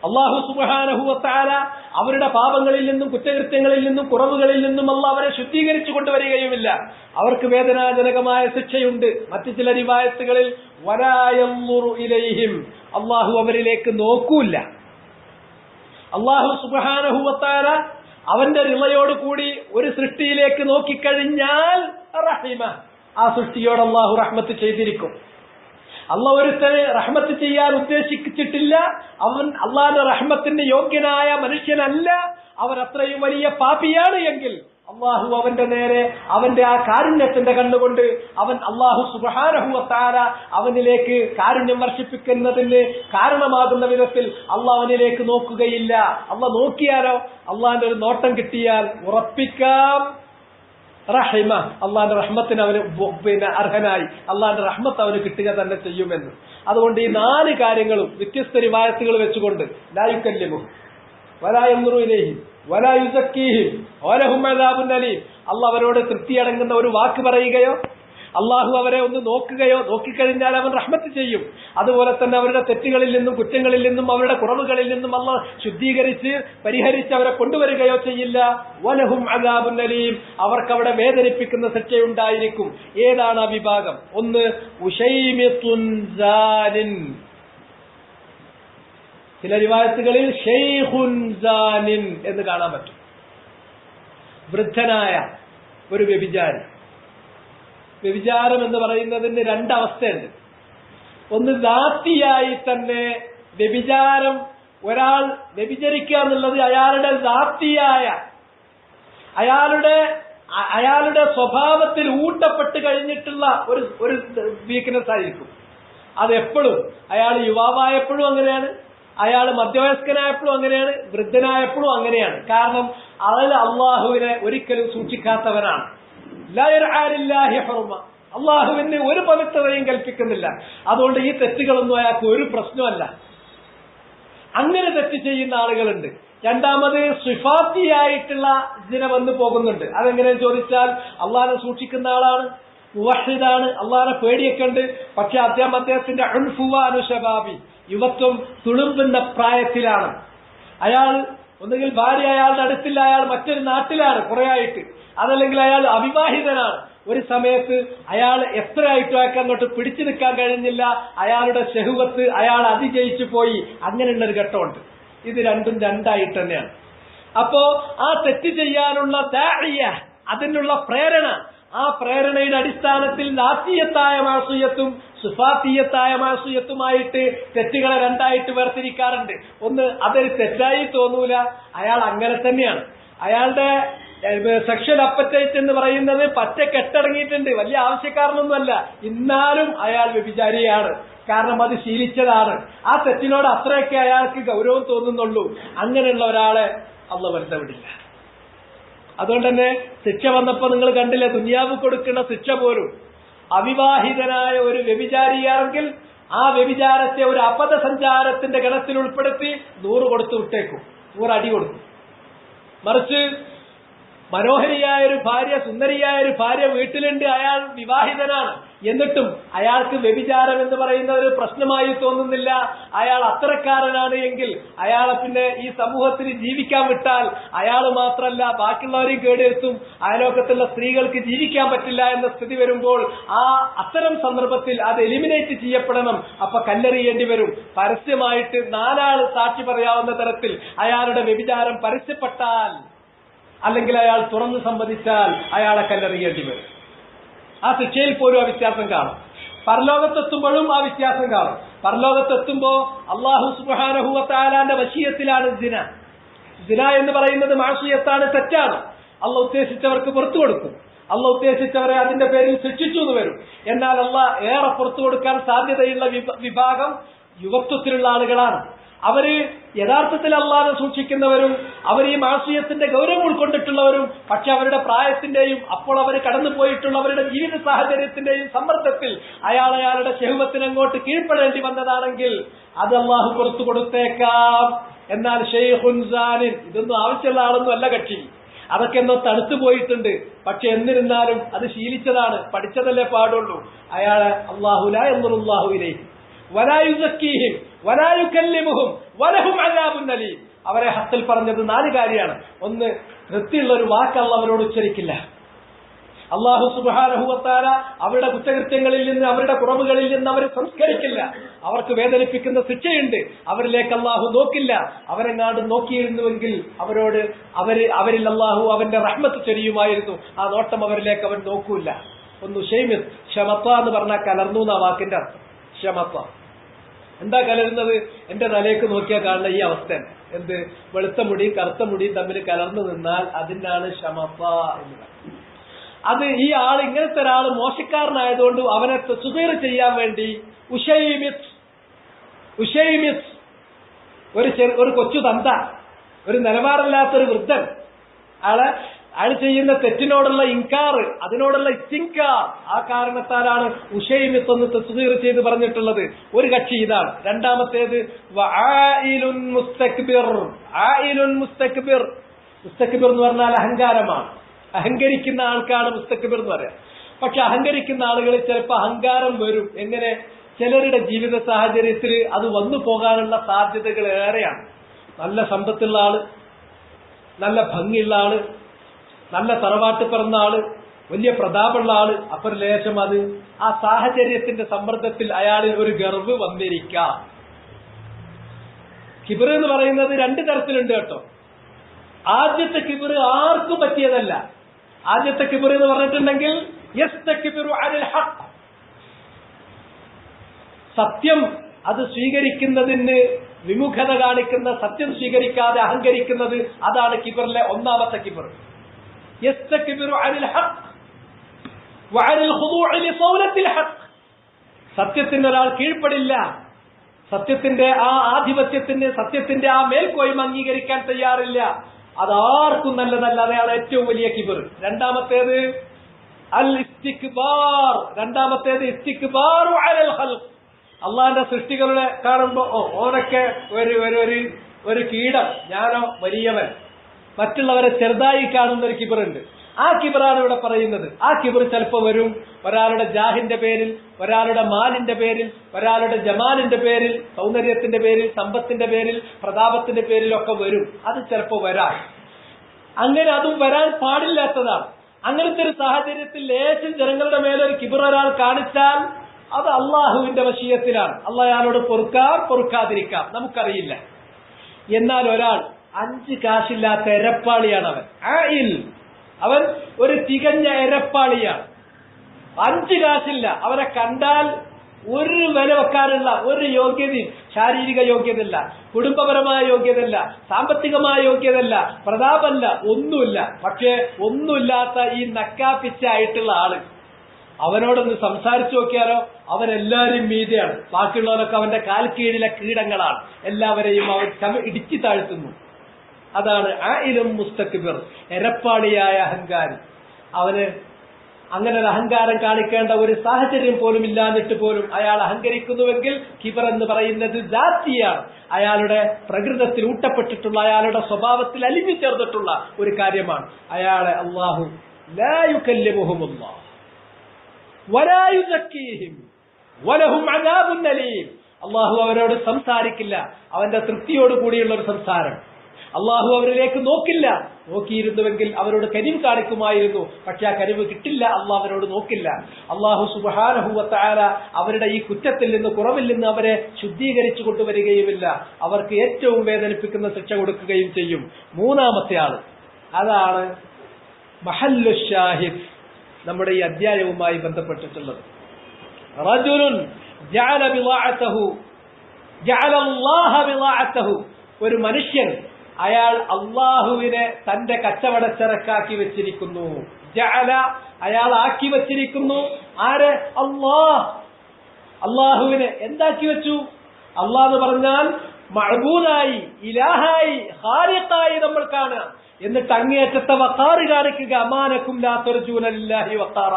അള്ളാഹു സുബ്ഹാനഹു വ തആല അവരുടെ പാപങ്ങളിൽ നിന്നും കുറ്റകൃത്യങ്ങളിൽ നിന്നും കുറവുകളിൽ നിന്നും അള്ളാഹ് അവരെ ശുദ്ധീകരിച്ചു കൊണ്ടുവരികയുമില്ല. അവർക്ക് വേദനാജനകമായ ശിക്ഷയുണ്ട്. മറ്റു ചില റിവായത്തുകളിൽ വലാ യൻദുറു ഇലൈഹിം, അള്ളാഹു അവരിലേക്ക് നോക്കൂല. അള്ളാഹു സുബ്ഹാനഹു വ തആല അവന്റെ റിളയോടുകൂടി ഒരു സൃഷ്ടിയിലേക്ക് നോക്കിക്കഴിഞ്ഞാൽ റഹിമ, ആ സൃഷ്ടിയോട് അള്ളാഹു റഹ്മത്ത് ചെയ്തിരിക്കും. അള്ളാഹ് ഒരുത്തനെ റഹ്മത്ത് ചെയ്യാൻ ഉദ്ദേശിച്ചിട്ടില്ല. അവൻ അള്ളാഹിന്റെ റഹ്മത്തിന്റെ യോഗ്യനായ മനുഷ്യനല്ല. അവൻ അത്രയും വലിയ പാപിയാണ് എങ്കിൽ അള്ളാഹു അവന്റെ നേരെ അവന്റെ ആ കാരുണ്യത്തിന്റെ കണ്ണുകൊണ്ട് അവൻ അള്ളാഹു സുബ്ഹാനഹു വ തആല അവനിലേക്ക് കാരുണ്യം വർഷിപ്പിക്കുന്നതിന് കാരണമാകുന്ന വിധത്തിൽ അള്ളാഹ് അവനിലേക്ക് നോക്കുകയില്ല. അള്ളാഹ് നോക്കിയാലോ, അള്ളാഹിന്റെ ഒരു നോട്ടം കിട്ടിയാൽ ഉറപ്പിക്കാം റഹിമ, അള്ളാഹിന്റെ റഹ്മത്തിന് അവന് അർഹനായി, അള്ളാഹിന്റെ റഹ്മത്ത് അവന് കിട്ടുക തന്നെ ചെയ്യുമെന്ന്. അതുകൊണ്ട് ഈ നാല് കാര്യങ്ങളും വ്യത്യസ്ത റിവായത്തുകൾ വെച്ചുകൊണ്ട് ലാ യുകല്ലിമുഹും വലാ യൻദുറു ഇലൈഹിം വലാ യുസക്കീഹിം വലഹും അദാബുൻ അലീം, അള്ളാഹ് അവരോട് തൃപ്തിയടങ്ങുന്ന ഒരു വാക്ക് പറയുകയോ അള്ളാഹു അവരെ ഒന്ന് നോക്കുകയോ നോക്കിക്കഴിഞ്ഞാൽ അവൻ റഹ്മത്ത് ചെയ്യും. അതുപോലെ തന്നെ അവരുടെ തെറ്റുകളിൽ നിന്നും കുറ്റങ്ങളിൽ നിന്നും അവരുടെ കുറവുകളിൽ നിന്നും അള്ളാഹ് ശുദ്ധീകരിച്ച് പരിഹരിച്ച് അവരെ കൊണ്ടുവരികയോ ചെയ്യില്ല. വലഹും അദാബുൻ അലീം, അവർക്ക് അവിടെ വേദനിപ്പിക്കുന്ന ശിക്ഷയുണ്ടായിരിക്കും. ഏതാണ് ആ വിഭാഗം? ഒന്ന് ഉശൈമിത്തുൻ സാനിൻ, ചില റിവായത്തുകളിൽ ഷെയ്ഖുൻ സാനിൻ എന്ന് കാണാൻ പറ്റും. വൃദ്ധനായ ഒരു വ്യഭിചാരി. വ്യഭിചാരം എന്ന് പറയുന്നതിന് രണ്ടവസ്ഥയുണ്ട്. ഒന്ന് ദാത്തിയായി തന്നെ വ്യഭിചാരം, ഒരാൾ വ്യഭിചരിക്കുക എന്നുള്ളത് അയാളുടെ ദാത്തിയായ അയാളുടെ സ്വഭാവത്തിൽ ഊട്ടപ്പെട്ട് കഴിഞ്ഞിട്ടുള്ള ഒരു വീക്ക്നെസ് ആയിരിക്കും. അതെപ്പോഴും അയാൾ യുവാവായപ്പോഴും അങ്ങനെയാണ്, അയാൾ മധ്യവയസ്കനായപ്പോഴും അങ്ങനെയാണ്, വൃദ്ധനായപ്പോഴും അങ്ങനെയാണ്. കാരണം അയാൾ അള്ളാഹുവിനെ ഒരിക്കലും സൂക്ഷിക്കാത്തവനാണ്. അള്ളാഹുവിന് ഒരു പവിത്രതയും കൽപ്പിക്കുന്നില്ല. അതുകൊണ്ട് ഈ തെറ്റുകളൊന്നും അയാൾക്ക് ഒരു പ്രശ്നമല്ല. അങ്ങനെ തെറ്റ് ചെയ്യുന്ന ആളുകളുണ്ട്. രണ്ടാമത് സിഫാത്തിയായിട്ടുള്ള സിന വന്നു പോകുന്നുണ്ട്. അതെങ്ങനെയെന്ന് ചോദിച്ചാൽ അള്ളാഹിനെ സൂക്ഷിക്കുന്ന ആളാണ്, മുവഹിദാണ്, അള്ളാഹിനെ പേടിയൊക്കെ ഉണ്ട്. പക്ഷെ അദ്ദേഹത്തിന്റെ അനുശബാബി, യുവത്വം തുളുമ്പുന്ന പ്രായത്തിലാണ്. അയാൾ ഒന്നുകിൽ ഭാര്യ അയാളുടെ അടുത്തില്ല, അയാൾ മറ്റൊരു നാട്ടിലാണ് കുറെ ആയിട്ട്, അതല്ലെങ്കിൽ അയാൾ അവിവാഹിതനാണ്. ഒരു സമയത്ത് അയാൾ എത്രയായിട്ടും അയാൾക്ക് അങ്ങോട്ട് പിടിച്ചു നിൽക്കാൻ കഴിഞ്ഞില്ല, അയാളുടെ ശഹുവത്ത് അയാൾ അതിജയിച്ചു പോയി. അങ്ങനെയുള്ളൊരു ഘട്ടമുണ്ട്. ഇത് രണ്ടും രണ്ടായിട്ട് തന്നെയാണ്. അപ്പോ ആ തെറ്റ് ചെയ്യാനുള്ള ദാഇയ, അതിനുള്ള പ്രേരണ, ആ പ്രേരണയുടെ അടിസ്ഥാനത്തിൽ ദാത്തിയത്തായ മാസൂയത്തും സുഫാത്തിയത്തായ മാസൂയത്തുമായിട്ട് തെറ്റുകളെ രണ്ടായിട്ട് വേർതിരിക്കാറുണ്ട്. ഒന്ന്, അതൊരു തെറ്റായി തോന്നൂല, അയാൾ അങ്ങനെ തന്നെയാണ്. അയാളുടെ സെക്ഷൽ അപ്പറ്റൈറ്റ് എന്ന് പറയുന്നത് പറ്റ കെട്ടടങ്ങിയിട്ടുണ്ട്, വലിയ ആവശ്യക്കാരനൊന്നുമല്ല, എന്നാലും അയാൾ വ്യഭിചാരിയാണ്. കാരണം അത് ശീലിച്ചതാണ്. ആ തെറ്റിനോട് അത്രയൊക്കെ അയാൾക്ക് ഗൗരവം തോന്നുന്നുള്ളൂ. അങ്ങനെയുള്ള ഒരാളെ അള്ളാഹു വെറുതെ വിടില്ല. അതുകൊണ്ട് തന്നെ ശിക്ഷ വന്നപ്പോ നിങ്ങൾ കണ്ടില്ലേ, ദുനിയാവ് കൊടുക്കുന്ന ശിക്ഷ പോലും അവിവാഹിതനായ ഒരു വ്യഭിചാരിയാണെങ്കിൽ ആ വ്യഭിചാരത്തെ ഒരു അപഥസഞ്ചാരത്തിന്റെ ഗണത്തിൽ ഉൾപ്പെടുത്തി 100 കൊടുത്തു വിട്ടേക്കും, 100 അടി കൊടുക്കും. മറിച്ച് മനോഹരിയായ ഒരു ഭാര്യ, സുന്ദരിയായ ഒരു ഭാര്യ വീട്ടിലുണ്ട്, അയാൾ വിവാഹിതനാണ്, എന്നിട്ടും അയാൾക്ക് വ്യഭിചാരം എന്ന് പറയുന്ന ഒരു പ്രശ്നമായി തോന്നുന്നില്ല. അയാൾ അത്തരക്കാരനാണ് എങ്കിൽ അയാളെ പിന്നെ ഈ സമൂഹത്തിൽ ജീവിക്കാൻ വിട്ടാൽ അയാൾ മാത്രമല്ല ബാക്കിയുള്ളവരെയും കേടുവരുത്തും, അയലോക്കത്തുള്ള സ്ത്രീകൾക്ക് ജീവിക്കാൻ പറ്റില്ല എന്ന സ്ഥിതി വരുമ്പോൾ അത്തരം സന്ദർഭത്തിൽ അത് എലിമിനേറ്റ് ചെയ്യപ്പെടണം. അപ്പൊ കല്ലെറിയേണ്ടി വരും. പരസ്യമായിട്ട് 4 ആൾ സാക്ഷി പറയാവുന്ന തരത്തിൽ അയാളുടെ വ്യഭിചാരം പരസ്യപ്പെട്ടാൽ, അല്ലെങ്കിൽ അയാൾ തുറന്നു സമ്മതിച്ചാൽ അയാളെ കല്ലെറിയേണ്ടി വരും. ആ ശിക്ഷയിൽ പോലും ആ വ്യത്യാസം കാണും. പരലോകത്തെത്തുമ്പോഴും ആ വ്യത്യാസം കാണും. പരലോകത്തെത്തുമ്പോ അല്ലാഹു സുബ്ഹാനഹു വ തആലാന്റെ വശീയത്തിലാണ് സിന. സിന എന്ന് പറയുന്നത് മാസിയത്താണ്, തെറ്റാണ്. അള്ളാഹു ഉദ്ദേശിച്ചവർക്ക് പുറത്തു കൊടുക്കും, അള്ളാഹു ഉദ്ദേശിച്ചവരെ അതിന്റെ പേരിൽ ശിക്ഷിച്ചു എന്ന് വരും. എന്നാൽ അള്ളാഹ് ഏറെ പുറത്തു കൊടുക്കാൻ സാധ്യതയുള്ള വിഭാഗം യുവത്വത്തിലുള്ള ആളുകളാണ്. അവര് യഥാർത്ഥത്തിൽ അള്ളാഹനെ സൂക്ഷിക്കുന്നവരും അവർ ഈ മാസിയത്തിന്റെ ഗൗരവം ഉൾക്കൊണ്ടിട്ടുള്ളവരും, പക്ഷെ അവരുടെ പ്രായത്തിന്റെയും അപ്പോൾ അവർ കടന്നുപോയിട്ടുള്ളവരുടെ ജീവിത സാഹചര്യത്തിന്റെയും സമ്മർദ്ദത്തിൽ അയാളുടെ ശഹവത്തിന് അങ്ങോട്ട് കീഴ്പ്പെടേണ്ടി വന്നതാണെങ്കിൽ അത് അള്ളാഹു പുറത്തു കൊടുത്തേക്കാം. എന്നാൽ ഷെയ്ഖുൻ സാനിൻ, ഇതൊന്നും ആവശ്യമുള്ള ആളൊന്നും അല്ല കക്ഷി, അതൊക്കെ എന്തോ തണുത്തു പോയിട്ടുണ്ട്. പക്ഷെ എന്നിരുന്നാലും അത് ശീലിച്ചതാണ്, പഠിച്ചതല്ലേ പാടുള്ളൂ. അയാളെ അല്ലാഹു ലാ യൻദുറുല്ലാഹു ഇലൈഹി വലാ യുസക്കീഹിം വലാ യുകല്ലിമുഹും വലഹും അദാബുൻ അലീം. അവരെ ഹത്തിൽ പറഞ്ഞത് 4 കാര്യമാണ്. ഒന്ന്, വൃത്തിയുള്ള ഒരു വാക്ക് അല്ലാഹു അവരോട് ഉച്ചരിക്കില്ല. അല്ലാഹു സുബ്ഹാനഹു വ തആല അവരുടെ കുറ്റകൃത്യങ്ങളിൽ നിന്ന്, അവരുടെ കുറവുകളിൽ നിന്ന് അവരെ സംസ്കരിക്കില്ല. അവർക്ക് വേദനിപ്പിക്കുന്ന ശിക്ഷയുണ്ട്. അവരിലേക്ക് അല്ലാഹു നോക്കില്ല. അവരെങ്ങാണ്ട് നോക്കിയിരുന്നുവെങ്കിൽ അവരിൽ അല്ലാഹു അവന്റെ റഹ്മത്ത് ചൊരിയുമായിരുന്നു. ആ നോട്ടം അവരിലേക്ക് അവൻ നോക്കൂല. ഒന്ന് ഷെയ്മിത്ത്, ക്ഷമത്വ എന്ന് പറഞ്ഞാൽ കലർന്നു എന്ന വാക്കിന്റെ അർത്ഥം. ക്ഷമത്വ എന്താ കലരുന്നത്? എന്റെ തലേക്ക് നോക്കിയാൽ കാണുന്ന ഈ അവസ്ഥ, എന്ത്, വെളുത്ത മുടിയും കറുത്ത മുടിയും തമ്മിൽ കലർന്നു നിന്നാൽ അതിനാണ് ക്ഷമത്വ എന്ന് പറയുന്നത്. അത് ഈ ആൾ ഇങ്ങനത്തെ ഒരാൾ മോശക്കാരനായതുകൊണ്ട് അവനെ സുഖീർ ചെയ്യാൻ വേണ്ടി ഉഷൈമിത്ത് ഒരു കൊച്ചു തന്ത, ഒരു നിലവാരമില്ലാത്തൊരു വൃദ്ധൻ, അയാൾ ചെയ്യുന്ന തെറ്റിനോടുള്ള ഇൻകാർ, അതിനോടുള്ള ഇസ്തിൻകാർ, ആ കാരണത്താലാണ് ഉഷൈമിത്ത് എന്ന് തസ്ഗീർ ചെയ്ത് പറഞ്ഞിട്ടുള്ളത്. ഒരു കക്ഷി ഇതാണ്. രണ്ടാമത്തേത് വആയിലുൻ മുസ്തക്ബിർ. ആയിലുൻ മുസ്തക്ബിർ എന്ന് പറഞ്ഞാൽ അഹങ്കാരമാണ്. അഹങ്കരിക്കുന്ന ആൾക്കാണ് മുസ്തക്ബിർ എന്ന് പറയാം. പക്ഷെ അഹങ്കരിക്കുന്ന ആളുകളിൽ ചിലപ്പോൾ അഹങ്കാരം വരും. എങ്ങനെ? ചിലരുടെ ജീവിത സാഹചര്യത്തിൽ അത് വന്നു പോകാനുള്ള സാധ്യതകൾ ഏറെയാണ്. നല്ല സമ്പത്തുള്ള ആള്, നല്ല ഭംഗിയുള്ള ആള്, നല്ല തറവാട്ട് പിറന്ന ആള്, വലിയ പ്രതാപമുള്ള ആള്, അപ്പർ ലേശം അത് ആ സാഹചര്യത്തിന്റെ സമ്മർദ്ദത്തിൽ അയാളിൽ ഒരു ഗർവ് വന്നിരിക്കാം. കിബിർ എന്ന് പറയുന്നത് രണ്ട് തരത്തിലുണ്ട് കേട്ടോ. ആദ്യത്തെ കിബിർ ആർക്കും പറ്റിയതല്ല. ആദ്യത്തെ കിബിർ എന്ന് പറഞ്ഞിട്ടുണ്ടെങ്കിൽ യസ്തക്ബിറു അനിൽ ഹഖ്, സത്യം അത് സ്വീകരിക്കുന്നതിന് വിമുഖത കാണിക്കുന്ന, സത്യം സ്വീകരിക്കാതെ അഹങ്കരിക്കുന്നത്, അതാണ് കിബറിലെ ഒന്നാമത്തെ കിബർ. യസ്തക്ബിറു അനിൽ ഹഖ് വഅനിൽ ഖുദൂഇ ലിസൗലത്തിൽ ഹഖ്, സത്യത്തിന് ഒരാൾ കീഴ്പ്പെടില്ല, സത്യത്തിന്റെ ആ ആധിപത്യത്തിന്, സത്യത്തിന്റെ ആ മേൽക്കോയ്മ അംഗീകരിക്കാൻ തയ്യാറില്ല. അതാർക്കും നല്ലതല്ല. അതാണ് ഏറ്റവും വലിയ കിബർ. രണ്ടാമത്തേത് അൽ ഇസ്തിക്ബാർ, രണ്ടാമത്തേത് ഇസ്തിക്ബാറു അലൽ ഖൽഖ്, അള്ളാന്റെ സൃഷ്ടികളുടെ കാണുമ്പോ ഓനൊക്കെ ഒരു കീടം, ഞാനോ വലിയവൻ, മറ്റുള്ളവരെ ചെറുതായി കാണുന്ന ഒരു കിബറുണ്ട്. ആ കിബറാണ് ഇവിടെ പറയുന്നത്. ആ കിബർ ചിലപ്പോൾ വരും ഒരാളുടെ ജാഹിന്റെ പേരിൽ, ഒരാളുടെ മാലിന്റെ പേരിൽ, ഒരാളുടെ ജമാലിന്റെ പേരിൽ, സൗന്ദര്യത്തിന്റെ പേരിൽ, സമ്പത്തിന്റെ പേരിൽ, പ്രതാപത്തിന്റെ പേരിലൊക്കെ വരും. അത് ചിലപ്പോൾ വരാം. അങ്ങനെ അതും വരാൻ പാടില്ലാത്തതാണ്. അങ്ങനത്തെ ഒരു സാഹചര്യത്തിൽ ലേശം ജനങ്ങളുടെ മേലൊരു കിബർ ഒരാൾ കാണിച്ചാൽ അത് അള്ളാഹുവിന്റെ വശീയത്തിലാണ്. അള്ളാഹ് അയാളോട് പൊറുക്കാതിരിക്കാം, നമുക്കറിയില്ല. എന്നാൽ ഒരാൾ 5 കാശില്ലാത്ത എരപ്പാളിയാണ് അവൻ. അവൻ ഒരു തികഞ്ഞ എരപ്പാളിയാണ്. 5 കാശില്ല. അവരെ കണ്ടാൽ ഒരു വില വെക്കാനുള്ള ഒരു യോഗ്യതയും, ശാരീരിക യോഗ്യതല്ല, കുടുംബപരമായ യോഗ്യതല്ല, സാമ്പത്തികമായ യോഗ്യതല്ല, പ്രതാപമല്ല, ഒന്നുമില്ല. പക്ഷേ ഒന്നുമില്ലാത്ത ഈ നക്കാപ്പിച്ചായിട്ടുള്ള ആള്, അവനോടൊന്ന് സംസാരിച്ചു നോക്കിയാലോ അവരെല്ലാരും മീതെയാണ്. ബാക്കിയുള്ളവരൊക്കെ അവന്റെ കാൽ കീഴിലെ കീടങ്ങളാണ്. എല്ലാവരെയും അവൻ ഇടിച്ചു താഴ്ത്തുന്നു. അതാണ് ആയിലും മുസ്തക്ബിർ, എരപ്പാടിയായ അഹങ്കാരി. അവന് അങ്ങനെ ഒരു അഹങ്കാരം കാണിക്കേണ്ട ഒരു സാഹചര്യം പോലും ഇല്ലാന്നിട്ട് പോലും അയാൾ അഹങ്കരിക്കുന്നുവെങ്കിൽ കിബർ എന്ന് പറയുന്നത് ജാതിയാണ്. അയാളുടെ പ്രകൃതത്തിൽ ഊട്ടപ്പെട്ടിട്ടുള്ള, അയാളുടെ സ്വഭാവത്തിൽ അലിഞ്ഞു ചേർന്നിട്ടുള്ള ഒരു കാര്യമാണ്. അയാളെ അല്ലാഹു ലാ യുകല്ലിമുഹുമുല്ലാഹ് വലാ യുസക്കീഹിം വലഹും അദാബുൻ അലീം. അല്ലാഹു അവരോട് സംസാരിക്കില്ല, അവന്റെ തൃപ്തിയോട് കൂടിയുള്ള ഒരു സംസാരം. അള്ളാഹു അവരിലേക്ക് നോക്കില്ല. നോക്കിയിരുന്നുവെങ്കിൽ അവരോട് കനിവ് കാണിക്കുമായിരുന്നു. പക്ഷെ ആ കനിവ് കിട്ടില്ല, അള്ളാഹു അവരോട് നോക്കില്ല. അള്ളാഹു സുബ്ഹാനഹു വ തആല അവരുടെ ഈ കുറ്റത്തിൽ നിന്ന്, കുറവിൽ നിന്ന് അവരെ ശുദ്ധീകരിച്ചു കൊണ്ടുവരികയുമില്ല. അവർക്ക് ഏറ്റവും വേദനിപ്പിക്കുന്ന ശിക്ഷ കൊടുക്കുകയും ചെയ്യും. മൂന്നാമത്തെ ആള്, അതാണ് മഹല്ലു ഷാഹിദ്, നമ്മുടെ ഈ അധ്യായവുമായി ബന്ധപ്പെട്ടിട്ടുള്ളത്. റജുലുൻ ജഅല ബിളാഅതഹു ജഅല അല്ലാഹ ബിളാഅതഹു, ഒരു മനുഷ്യൻ അയാൾ അള്ളാഹുവിനെ തന്റെ കച്ചവടച്ചരക്കാക്കി വെച്ചിരിക്കുന്നു. ജഅല, അയാൾ ആക്കി വെച്ചിരിക്കുന്നു. ആര്? അള്ളാഹുവിനെ എന്താക്കി വെച്ചു? അള്ളാഹ് എന്ന് പറഞ്ഞാൽ മഅബൂദായി, ഇലാഹായി, ഖാലിഖായി നമ്മൾ കാണുക. എന്നിട്ട് അങ്ങേയറ്റത്തെ വഖാറ് കാണിക്കുക. അമാനക്കും ലാ തർജൂന ലില്ലാഹി വഖാറ,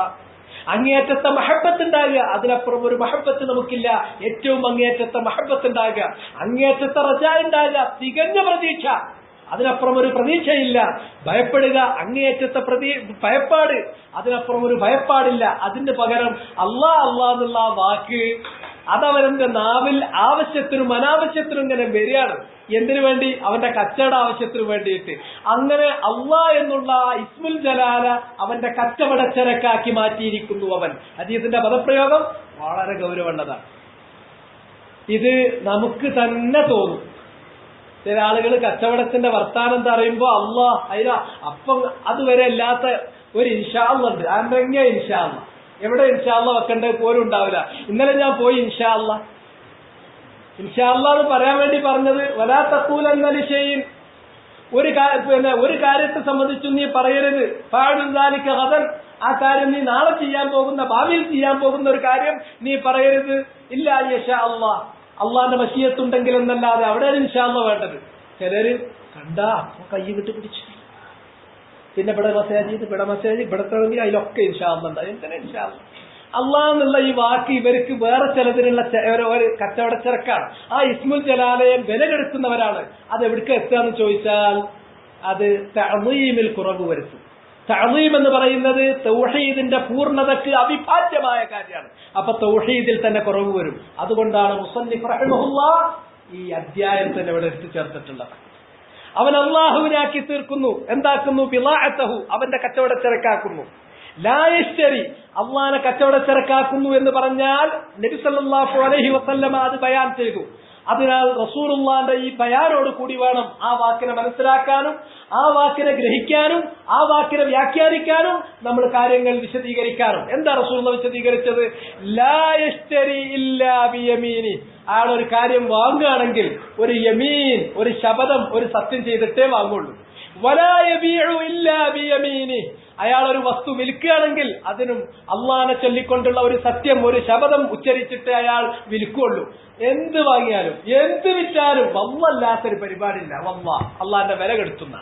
അങ്ങേയറ്റത്തെ മഹബത്ത് ഉണ്ടാകുക. അതിനപ്പുറം ഒരു മഹബത്ത് നമുക്കില്ല. ഏറ്റവും അങ്ങേയറ്റത്തെ മഹബത്ത് ഉണ്ടാകുക, അങ്ങേയറ്റത്തെ റജാ ഉണ്ടാകുക, തികഞ്ഞ പ്രതീക്ഷ. അതിനപ്പുറം ഒരു പ്രതീക്ഷയില്ല. ഭയപ്പെടുക, അങ്ങേയറ്റത്തെ ഭയപ്പാട്, അതിനപ്പുറം ഒരു ഭയപ്പാടില്ല. അതിന് പകരം അല്ലാഹ് എന്നുള്ള വാക്ക് അതവന്റെ നാവിൽ ആവശ്യത്തിനും അനാവശ്യത്തിനും ഇങ്ങനെ വരികയാണ്. എന്തിനു വേണ്ടി? അവന്റെ കച്ചവട ആവശ്യത്തിന് വേണ്ടിയിട്ട്. അങ്ങനെ അല്ലാഹ് എന്നുള്ള ഇസ്മുൽ ജലാല അവന്റെ കച്ചവടച്ചരക്കാക്കി മാറ്റിയിരിക്കുന്നു അവൻ. ഹദീസിന്റെ പദപ്രയോഗം വളരെ ഗൗരവമുള്ളതാണ്. ഇത് നമുക്ക് തന്നെ തോന്നും. ചില ആളുകൾ കച്ചവടത്തിന്റെ വർത്താനം പറയുമ്പോ അല്ലാഹ് അപ്പം അതുവരെ അല്ലാത്ത ഒരു ഇൻഷാ അല്ലാഹ് ഉണ്ട്. അതെങ്ങനെ ഇൻഷാ അല്ലാഹ്? എവിടെ ഇൻഷാ അല്ലാഹ് വെക്കേണ്ടത് പോലും ഉണ്ടാവില്ല. ഇന്നലെ ഞാൻ പോയി ഇൻഷാ അല്ലാഹ് എന്ന് പറയാൻ വേണ്ടി പറഞ്ഞത് വലാ തഖൂലന്ന ലിശൈഇൻ, ഒരു കാര്യത്തെ സംബന്ധിച്ചു നീ പറയരുത്. ഫഅലുൽ ദാലിക ഗദൻ, ആ കാര്യം നീ നാളെ ചെയ്യാൻ പോകുന്ന, ഭാവിയിൽ ചെയ്യാൻ പോകുന്ന ഒരു കാര്യം നീ പറയരുത്. ഇല്ലാ യശാ അല്ലാഹ്, അള്ളാന്റെ മശിയത്തുണ്ടെങ്കിൽ എന്നല്ലാതെ. അവിടെയാണ് ഇൻഷാ അല്ലാഹ് വേണ്ടത്. ചിലര് കണ്ടാ അപ്പൊ കൈ വിട്ട് പിടിച്ചു, പിന്നെ ഇവിടെ മെസ്സേജ് ചെയ്ത് ഇവിടെ തുടങ്ങി, അതിലൊക്കെ ഇൻഷാ അല്ലാഹ് ഉണ്ടാവും. എന്തിനാ ഇൻഷാ അല്ലാഹ്? അള്ളാഹ് എന്നുള്ള ഈ വാക്ക് ഇവർക്ക് വേറെ ചിലതിനുള്ള ഒരു കച്ചവടച്ചരക്കാണ്. ആ ഇസ്മുൽ ജലാലയെ വില കെടുത്തുന്നവരാണ്. അത് എവിടേക്ക് എത്തുകയെന്ന് ചോദിച്ചാൽ അത് തഅ്ളീമിൽ കുറവ് വരുത്തും. തഅ്ളീം എന്ന് പറയുന്നത് തൗഹീദിന്റെ പൂർണ്ണതയ്ക്ക് അവിഭാജ്യമായ കാര്യമാണ്. അപ്പൊ തൗഹീദിൽ തന്നെ കുറവ് വരും. അതുകൊണ്ടാണ് മുസന്നിഫ് റഹിമഹുല്ലാഹ് ഈ അധ്യായം തന്നെ ഇവിടെ എടുത്തു ചേർത്തിട്ടുള്ളത്. അവൻ അല്ലാഹുവിനാക്കി തീർക്കുന്നു. എന്താക്കുന്നു? ബിളാഅതഹു, അവന്റെ കച്ചവടച്ചരക്കാക്കുന്നു. ലാ യശ്തരി, അള്ളാഹനെ കച്ചവടച്ചരക്കാക്കുന്നു എന്ന് പറഞ്ഞാൽ നബി സല്ലല്ലാഹു അലൈഹി വസല്ലമ അത് ബയാൻ ചെയ്തു. അതിനാൽ റസൂലുള്ളാഹിന്റെ ഈ ബയാനോട് കൂടി വേണം ആ വാക്കിനെ മനസ്സിലാക്കാനും ആ വാക്കിനെ ഗ്രഹിക്കാനും ആ വാക്കിനെ വ്യാഖ്യാനിക്കാനും നമ്മൾ കാര്യങ്ങൾ വിശദീകരിക്കാനും. എന്താ റസൂലുള്ളാഹി വിശദീകരിച്ചത്? ലാ യശ്തരി ഇല്ലാ ബിയമീനി, അയാളൊരു കാര്യം വാങ്ങുകയാണെങ്കിൽ ഒരു യമീൻ, ഒരു ശപഥം, ഒരു സത്യം ചെയ്തിട്ടേ വാങ്ങുള്ളൂ. വലാ യബീഉ ഇല്ലാ ബിയമീനി, അയാൾ ഒരു വസ്തു വിൽക്കുകയാണെങ്കിൽ അതിനും അള്ളാഹനെ ചൊല്ലിക്കൊണ്ടുള്ള ഒരു സത്യം, ഒരു ശപഥം ഉച്ചരിച്ചിട്ട് അയാൾ വിൽക്കുള്ളൂ. എന്ത് വാങ്ങിയാലും എന്ത് വിറ്റാലും വല്ലാത്തൊരു പരിപാടിയില്ല. അള്ളാഹിന്റെ വില കെടുത്തുന്ന,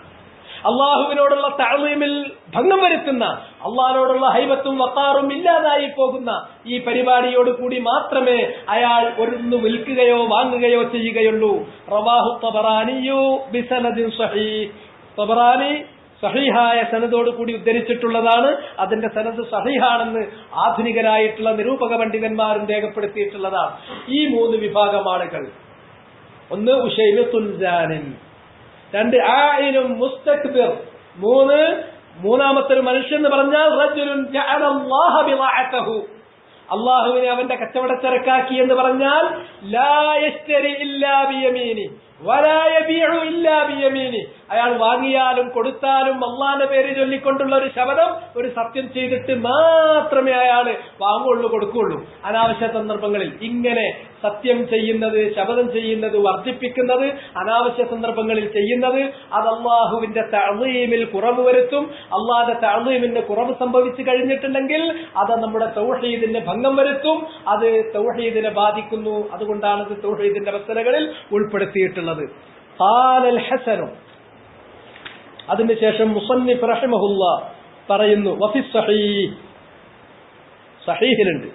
അള്ളാഹുവിനോടുള്ള തഅ്ളീമിൽ ഭംഗം വരുത്തുന്ന, അള്ളാഹിനോടുള്ള ഹൈബത്തും വഖാറും ഇല്ലാതായി പോകുന്ന ഈ പരിപാടിയോട് കൂടി മാത്രമേ അയാൾ ഒന്ന് വിൽക്കുകയോ വാങ്ങുകയോ ചെയ്യുകയുള്ളൂ. റവാഹു തബറാനിയു ബിസനദിൻ സഹീഹ്, തബറാനി സഹീഹായ സനദോട് കൂടി ഉദ്ധരിച്ചിട്ടുള്ളതാണ്. അതിന്റെ സനദ് സഹീഹാണെന്ന് ആധുനികരായിട്ടുള്ള നിരൂപക പണ്ഡിതന്മാരും രേഖപ്പെടുത്തിയിട്ടുള്ളതാണ്. ഈ മൂന്ന് വിഭാഗം ആളുകൾ, ഒന്ന് ഉശൈബത്തുൻ ജാനിൻ, രണ്ട് ആയിനും മുസ്തക്ബിർ, മൂന്നാമത്തെ ഒരു മനുഷ്യൻ എന്ന് പറഞ്ഞാൽ റജുലുൻ ജഅലല്ലാഹ ബിളാഅതഹു, അള്ളാഹുവിനെ അവന്റെ കച്ചവടച്ചരക്കാക്കി എന്ന് പറഞ്ഞാൽ ലാ യശ്തരി ഇല്ലാ ബിയമീനി വലാ യബീഉ ഇല്ലാ ബിയമീനി, അയാൾ വാങ്ങിയാലും കൊടുത്താലും അള്ളാഹിന്റെ പേര് ചൊല്ലിക്കൊണ്ടുള്ള ഒരു ശപഥം, ഒരു സത്യം ചെയ്തിട്ട് മാത്രമേ അയാൾ വാങ്ങുള്ളൂ, കൊടുക്കുള്ളൂ. അനാവശ്യ സന്ദർഭങ്ങളിൽ ഇങ്ങനെ സത്യം ചെയ്യുന്നത്, ശപഥം ചെയ്യുന്നത്, വർദ്ധിപ്പിക്കുന്നത്, അനാവശ്യ സന്ദർഭങ്ങളിൽ ചെയ്യുന്നത് അത് അള്ളാഹുവിന്റെ തഅ്ളീമിൽ കുറവ് വരുത്തും. അള്ളാഹിന്റെ തഅ്ളീമിന് കുറവ് സംഭവിച്ചു കഴിഞ്ഞിട്ടുണ്ടെങ്കിൽ അത് നമ്മുടെ തൗഹീദിന് ഭംഗം വരുത്തും, അത് തൗഹീദിനെ ബാധിക്കുന്നു. അതുകൊണ്ടാണ് ഇത് തൗഹീദിന്റെ മസലകളിൽ ഉൾപ്പെടുത്തിയിട്ടുള്ളത്. ഖാലൽ ഹസനു, അതിനുശേഷം മുസന്നിഫ് റഹിമഹുല്ലാഹ് പറയുന്നു, വഫി സഹീഹ്, സഹീഹിലുണ്ട്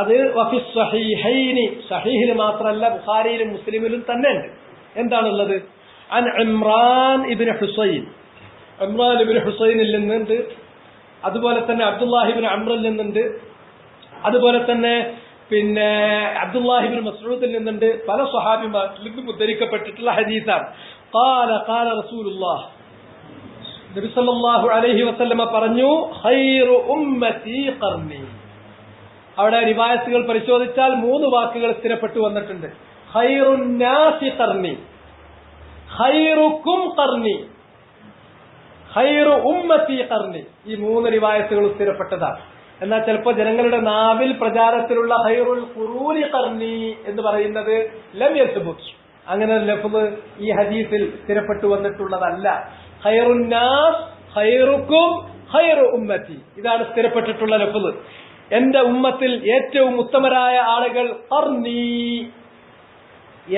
അത്. വഫി സഹീഹൈനി, സഹീഹിൽ മാത്രമല്ല ബുഖാരിയിലും മുസ്ലിമിലും തന്നെ ഉണ്ട്. എന്താണുള്ളത്? അൻ ഇമ്രാൻ ഇബ്നു ഹുസൈൻ, ഇമ്രാൻ ഇബ്നു ഹുസൈനിൽ നിന്നുണ്ട്. അതുപോലെ തന്നെ അബ്ദുല്ലാഹിബ്നു അംറിൽ നിന്നുണ്ട്. അതുപോലെ തന്നെ അബ്ദുല്ലാഹിബ്നു മസ്ഊദിൽ നിന്നുണ്ട്. പല സ്വഹാബിമാരിൽ നിന്നും ഉദ്ധരിക്കപ്പെട്ടിട്ടുള്ള ഹദീസാണ്. ഖാല റസൂലുള്ളാഹ്, നബി സല്ലല്ലാഹു അലൈഹി വസല്ലമ പറഞ്ഞു, ഖൈറു ഉമ്മത്തി ഖർനി. അവിടെ റിവായത്തുകൾ പരിശോധിച്ചാൽ 3 വാക്കുകൾ സ്ഥിരപ്പെട്ടു വന്നിട്ടുണ്ട്. ഖൈറുൻ നാസി ഖർനി, ഖൈറുക്കും ഖർനി, ഖൈറു ഉമ്മത്തി ഖർനി. ഈ 3 റിവായത്തുകൾ സ്ഥിരപ്പെട്ടതാണ്. എന്നാൽ ചിലപ്പോൾ ജനങ്ങളുടെ നാവിൽ പ്രചാരത്തിലുള്ള ഖൈറുൽ ഖുറൂനി ഖർനി എന്ന് പറയുന്നത് ലം യസ്ബുത്, അങ്ങനെ ലഫ്ള് ഈ ഹദീസിൽ സ്ഥിരപ്പെട്ടു വന്നിട്ടുള്ളതല്ല. ഖൈറുൻ നാസ്, ഖൈറുക്കും, ഖൈറു ഉമ്മത്തി, ഇതാണ് സ്ഥിരപ്പെട്ടിട്ടുള്ള ലഫ്ള്. എന്റെ ഉമ്മത്തിൽ ഏറ്റവും ഉത്തമരായ ആളുകൾ ഖർനി,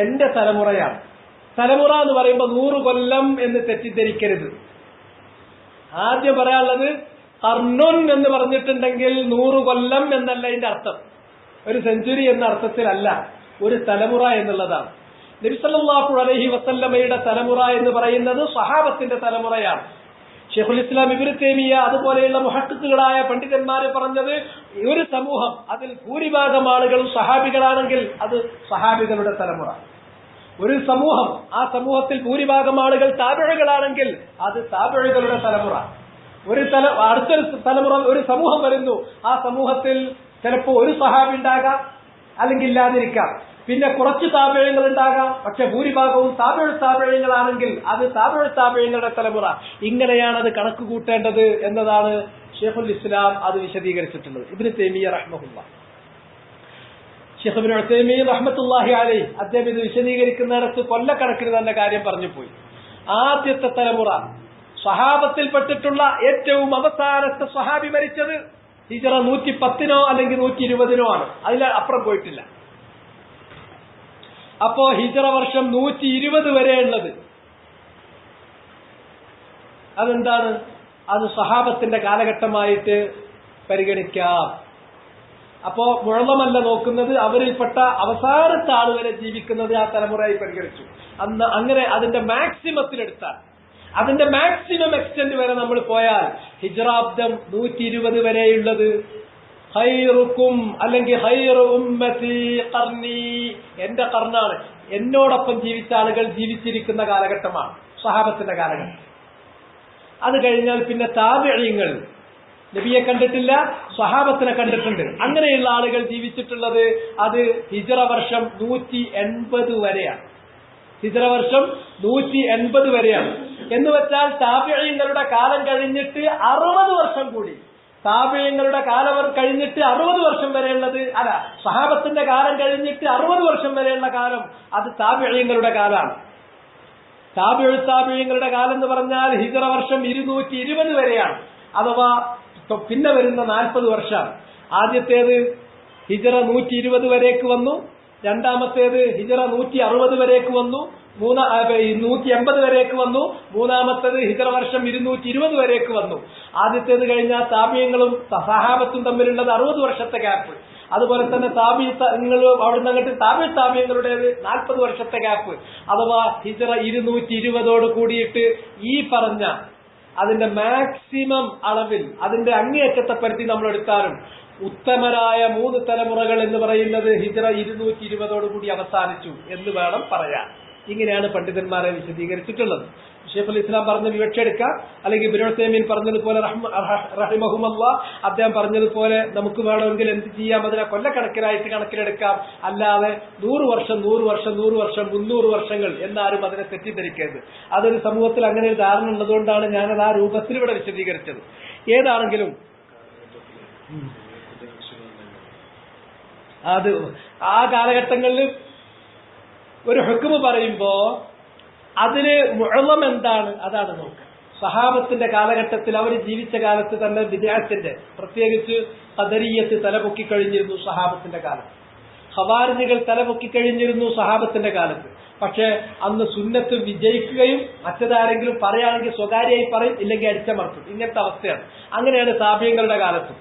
എന്റെ തലമുറയാണ്. തലമുറ എന്ന് പറയുമ്പോൾ 100 കൊല്ലം എന്ന് തെറ്റിദ്ധരിക്കരുത്. ആദ്യം പറയാനുള്ളത് ഖർനുൻ എന്ന് പറഞ്ഞിട്ടുണ്ടെങ്കിൽ 100 കൊല്ലം എന്നല്ല ഇതിന്റെ അർത്ഥം, ഒരു സെഞ്ചുറി എന്ന അർത്ഥത്തിലല്ല, ഒരു തലമുറ എന്നുള്ളതാണ്. നബി സല്ലല്ലാഹു അലൈഹി വസല്ലമയുടെ തലമുറ എന്ന് പറയുന്നത് സഹാബത്തിന്റെ തലമുറയാണ്. ഷെയ്ഖുൽ ഇസ്ലാം ഇബ്നു തൈമിയ്യ അതുപോലെയുള്ള മുഹഖിഖുകളായ പണ്ഡിതന്മാർ പറഞ്ഞത്, ഒരു സമൂഹം അതിൽ ഭൂരിഭാഗം ആളുകളും സഹാബികളാണെങ്കിൽ അത് സഹാബികളുടെ തലമുറ. ഒരു സമൂഹം, ആ സമൂഹത്തിൽ ഭൂരിഭാഗം ആളുകൾ താബിഈകളാണെങ്കിൽ അത് താബിഈകളുടെ തലമുറ. അടുത്തൊരു തലമുറ, ഒരു സമൂഹം വരുന്നു, ആ സമൂഹത്തിൽ ചിലപ്പോൾ ഒരു സഹാബി ഉണ്ടാകാം, അല്ലെങ്കിൽ ഇല്ലാതിരിക്കാം. പിന്നെ കുറച്ച് താബിഈങ്ങൾ ഉണ്ടാകാം, പക്ഷെ ഭൂരിഭാഗവും താബിഈങ്ങളാണെങ്കിൽ അത് താബിഈങ്ങളുടെ തലമുറ. ഇങ്ങനെയാണ് അത് കണക്ക് കൂട്ടേണ്ടത് എന്നതാണ് ഷെയ്ഖുൽ ഇസ്ലാം അത് വിശദീകരിച്ചിട്ടുള്ളത്. ഇബ്നു തൈമിയ്യ റഹ്മഹുല്ലാഹ്, ഷെയ്ഖ് ഇബ്നു ഉസൈമീൻ റഹ്മത്തുള്ളാഹി അലൈഹി അദ്ദേഹം ഇത് വിശദീകരിക്കുന്നിടത്ത് കൊല്ലക്കണക്കിന് തന്നെ കാര്യം പറഞ്ഞു പോയി. ആദ്യത്തെ തലമുറ സഹാബത്തിൽപ്പെട്ടിട്ടുള്ള ഏറ്റവും അവസാനത്തെ സഹാബി മരിച്ചത് ഹിജ്റ 110 അല്ലെങ്കിൽ 120 ആണ്, അതിൽ അപ്പുറം പോയിട്ടില്ല. അപ്പോ ഹിജ്റ വർഷം 120 വരെ ഉള്ളത് അതെന്താണ്? അത് സഹാബത്തിന്റെ കാലഘട്ടമായിട്ട് പരിഗണിക്കാം. അപ്പോ മുഴലമല്ല നോക്കുന്നത്, അവരിൽപ്പെട്ട അവസാനത്തെ ആളുകളെ ജീവിക്കുന്നത് ആ തലമുറയായി പരിഗണിച്ചു. അന്ന് അങ്ങനെ അതിന്റെ മാക്സിമത്തിലെടുത്താൽ, അതിന്റെ മാക്സിമം എക്സ്റ്റെന്റ് വരെ നമ്മൾ പോയാൽ ഹിജ്റാബ്ദം 120 വരെയുള്ളത് ഖൈറുക്കും അല്ലെങ്കിൽ ഖൈറു ഉമ്മത്തി ഖർനി, എന്റെ ഖർനാണ്, എന്നോടൊപ്പം ജീവിച്ച ആളുകൾ ജീവിച്ചിരിക്കുന്ന കാലഘട്ടമാണ് സ്വഹാബത്തിന്റെ കാലഘട്ടം. അത് കഴിഞ്ഞാൽ പിന്നെ താബിഈങ്ങൾ, നബിയെ കണ്ടിട്ടില്ല, സ്വഹാബത്തിനെ കണ്ടിട്ടുണ്ട്. അങ്ങനെയുള്ള ആളുകൾ ജീവിച്ചിട്ടുള്ളത് അത് ഹിജ്റ വർഷം 180 വരെയാണ്. ഹിജ്റ വർഷം 180 വരെയാണ്. എന്ന് വെച്ചാൽ താബിഈങ്ങളുടെ കാലം കഴിഞ്ഞിട്ട് 60 വർഷം കൂടി, താബിഈങ്ങളുടെ കാലം കഴിഞ്ഞിട്ട് 60 വർഷം വരെയുള്ളത്, അല്ല, സ്വഹാബത്തിന്റെ കാലം കഴിഞ്ഞിട്ട് 60 വർഷം വരെയുള്ള കാലം അത് താബിഈങ്ങളുടെ കാലമാണ്. താബിഈങ്ങളുടെ കാലം എന്ന് പറഞ്ഞാൽ ഹിജ്റ വർഷം 220 വരെയാണ്, അഥവാ പിന്നെ വരുന്ന 40 വർഷമാണ്. ആദ്യത്തേത് ഹിജ്റ 120 വരേക്ക് വന്നു, രണ്ടാമത്തേത് ഹിജ്റ 160 വരേക്ക് വന്നു, 180 വരേക്ക് വന്നു, മൂന്നാമത്തേത് ഹിജ്റ വർഷം 220 വരേക്ക് വന്നു. ആദ്യത്തേത് കഴിഞ്ഞാൽ താബിഈങ്ങളും സഹാബത്തും തമ്മിലുള്ളത് 60 വർഷത്തെ ഗ്യാപ്പ്. അതുപോലെ തന്നെ താബിഈങ്ങളും അവിടുന്ന് അങ്ങോട്ട് താബിഈങ്ങളുടേത് 40 വർഷത്തെ ഗ്യാപ്പ്. അഥവാ ഹിജ്റ 220 കൂടിയിട്ട് ഈ പറഞ്ഞ അതിന്റെ മാക്സിമം അളവിൽ അതിന്റെ അങ്ങേയറ്റത്തെ പരിധി നമ്മൾ എടുത്താലും ഉത്തമരായ 3 തലമുറകൾ എന്ന് പറയുന്നത് ഹിജ്റ 220 കൂടി അവസാനിച്ചു എന്ന് വേണം പറയാൻ. ഇങ്ങനെയാണ് പണ്ഡിതന്മാരെ വിശദീകരിച്ചിട്ടുള്ളത്. ഷെയ്ഖുൽ ഇസ്ലാം പറഞ്ഞ വിവക്ഷ എടുക്കാം, അല്ലെങ്കിൽ ഇബ്നു ഉസൈമീൻ പറഞ്ഞതുപോലെ റഹിമഹുമല്ലാഹ് അദ്ദേഹം പറഞ്ഞതുപോലെ നമുക്ക് വേണമെങ്കിൽ എന്ത് ചെയ്യാം, അതിനെ കൊല്ലക്കണക്കിനായിട്ട് കണക്കിലെടുക്കാം. അല്ലാതെ 100 വർഷം 300 വർഷങ്ങൾ എന്നാരും അതിനെ തെറ്റിദ്ധരിക്കരുത്. അതൊരു സമൂഹത്തിൽ അങ്ങനെ ഒരു ധാരണ ഉള്ളതുകൊണ്ടാണ് ഞാനത് ആ രൂപത്തിൽ ഇവിടെ വിശദീകരിച്ചത്. ഏതാണെങ്കിലും അത് ആ കാലഘട്ടങ്ങളിൽ ഒരു ഹുക്മ് പറയുമ്പോ അതിന് മുഅ്ളം എന്താണ്, അതാണ് നോക്കുക. സഹാബത്തിന്റെ കാലഘട്ടത്തിൽ അവർ ജീവിച്ച കാലത്ത് തന്നെ ബിദ്അത്തിന്റെ, പ്രത്യേകിച്ച് ഖദരിയ്യത്ത് തലപൊക്കി കഴിഞ്ഞിരുന്നു സഹാബത്തിന്റെ കാലത്ത്. ഖവാരിജികൾ തലപൊക്കി കഴിഞ്ഞിരുന്നു സഹാബത്തിന്റെ കാലത്ത്. പക്ഷെ അന്ന് സുന്നത്ത് വിജയിക്കുകയും മറ്റേതാരെങ്കിലും പറയുകയാണെങ്കിൽ സ്വകാര്യമായി പറയും, ഇല്ലെങ്കിൽ അടിച്ചമർത്തും. ഇങ്ങനത്തെ അവസ്ഥയാണ്. അങ്ങനെയാണ് താബിഈങ്ങളുടെ കാലത്തും.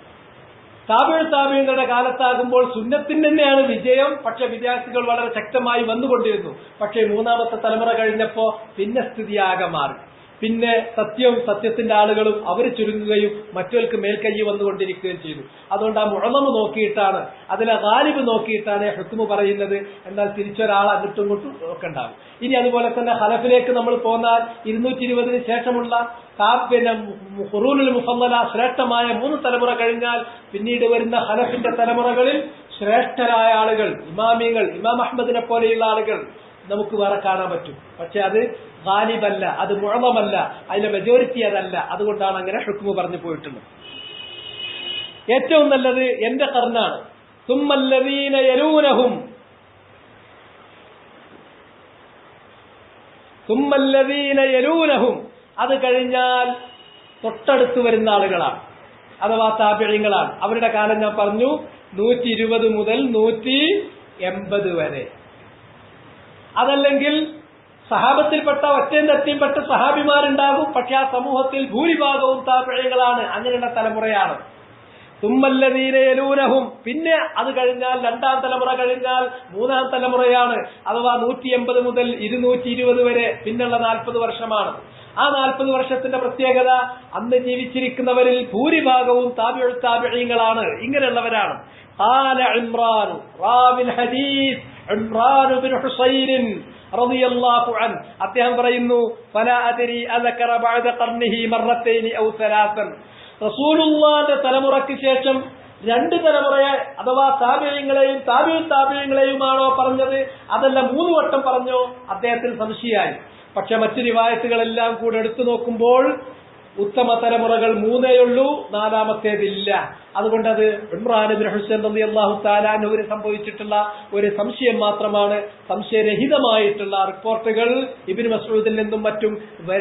താബിഈങ്ങളുടെ കാലത്താകുമ്പോൾ സുന്നത്തിന് തന്നെയാണ് വിജയം. പക്ഷെ വിദ്യാർത്ഥികൾ വളരെ ശക്തമായി വന്നുകൊണ്ടിരുന്നു. പക്ഷേ മൂന്നാമത്തെ തലമുറ കഴിഞ്ഞപ്പോ പിന്നെ സ്ഥിതിയാകെ മാറി. പിന്നെ സത്യത്തിന്റെ ആളുകളും അവർ ചുരുങ്ങുകയും മറ്റവർക്ക് മേൽക്കൈ വന്നുകൊണ്ടിരിക്കുകയും ചെയ്തു. അതുകൊണ്ട് ആ മുഅ്ളമ് നോക്കിയിട്ടാണ്, അതിലെ ഗാലിബ് നോക്കിയിട്ടാണ് ഹുക്മ് പറയുന്നത്. എന്നാൽ തിരിച്ചൊരാൾ അങ്ങോട്ടും ഇങ്ങോട്ടും ഒക്കെ ഉണ്ടാകും. ഇനി അതുപോലെ തന്നെ ഖലഫിലേക്ക് നമ്മൾ പോന്നാൽ 220 ശേഷമുള്ള ഖുറൂനുൽ മുഫദ്ദല ശ്രേഷ്ഠമായ 3 തലമുറ കഴിഞ്ഞാൽ പിന്നീട് വരുന്ന ഖലഫിന്റെ തലമുറകളിൽ ശ്രേഷ്ഠരായ ആളുകൾ, ഇമാമിങ്ങൾ, ഇമാം അഹ്മദിനെ പോലെയുള്ള ആളുകൾ നമുക്ക് വേറെ കാണാൻ പറ്റും. പക്ഷെ അത് ഗാലിബല്ല, അത് മുഅ്ളമല്ല, അതിലെ മെജോറിറ്റി അതല്ല. അതുകൊണ്ടാണ് അങ്ങനെ ഹുക്മ് പറഞ്ഞു പോയിട്ടുള്ളത്. ഏറ്റവും നല്ലത് എന്റെ ഖർനാണ്. സുമ്മല്ലദീന യലൂനഹും, അത് കഴിഞ്ഞാൽ തൊട്ടടുത്ത് വരുന്ന ആളുകളാണ്, അഥവാ താബിഈങ്ങളാണ്. അവരുടെ കാലം ഞാൻ പറഞ്ഞു 120 മുതൽ 180 വരെ. അതല്ലെങ്കിൽ സഹാബത്തിൽപ്പെട്ട ഒറ്റയും തെറ്റിയുംപ്പെട്ട സഹാബിമാരുണ്ടാകും. പക്ഷെ ആ സമൂഹത്തിൽ ഭൂരിഭാഗവും താബിഈങ്ങളാണ്. അങ്ങനെയുള്ള തലമുറയാണ്. തുമ്മല്ലദീന യലൂനഹും, പിന്നെ അത് കഴിഞ്ഞാൽ 2ാം തലമുറ കഴിഞ്ഞാൽ 3ാം തലമുറയാണ്. അഥവാ 180 മുതൽ 220 വരെ പിന്നുള്ള 40 വർഷമാണ്. ആ 40 വർഷത്തിന്റെ പ്രത്യേകത അന്ന് ജീവിച്ചിരിക്കുന്നവരിൽ ഭൂരിഭാഗവും താബിഈങ്ങളാണ്. ഇങ്ങനെയുള്ളവരാണ്. ഖാല ഇമ്രാൻ റാവിൽ ഹദീസ് ഇമ്രാൻ ബിൻ ഹുസൈൻ റളിയല്ലാഹു അൻഹു, അദ്ദേഹം പറയുന്നു, ഫലാ അദ്രി അദകറ ബഅദ ഖർനിഹി മറത്തൈനി ഔ സലാസൻ, റസൂലുള്ളാഹിന്റെ തലമുറയ്ക്ക് ശേഷം 2 തലമുറയെ അഥവാ താബിഈങ്ങളെയും താബിഈങ്ങളെയുമാണോ പറഞ്ഞത്, അതല്ല 3 വട്ടം പറഞ്ഞോ? അദ്ദേഹത്തിന് സംശയമായി. പക്ഷെ മറ്റു റിവായത്തുകളെല്ലാം കൂടെ എടുത്തു നോക്കുമ്പോൾ ഉത്തമ തലമുറകൾ 3 ഉള്ളൂ, 4ാമത്തേതില്ല. അതുകൊണ്ട് അത് ഇമ്രാൻ ഇബ്നു ഹുസൈൻ റളിയല്ലാഹു തആല അൻഹുവിന് സംഭവിച്ചിട്ടുള്ള ഒരു സംശയം മാത്രമാണ്. സംശയരഹിതമായിട്ടുള്ള റിപ്പോർട്ടുകൾ ഇബ്നു മസ്ഊദിൽ നിന്നും മറ്റും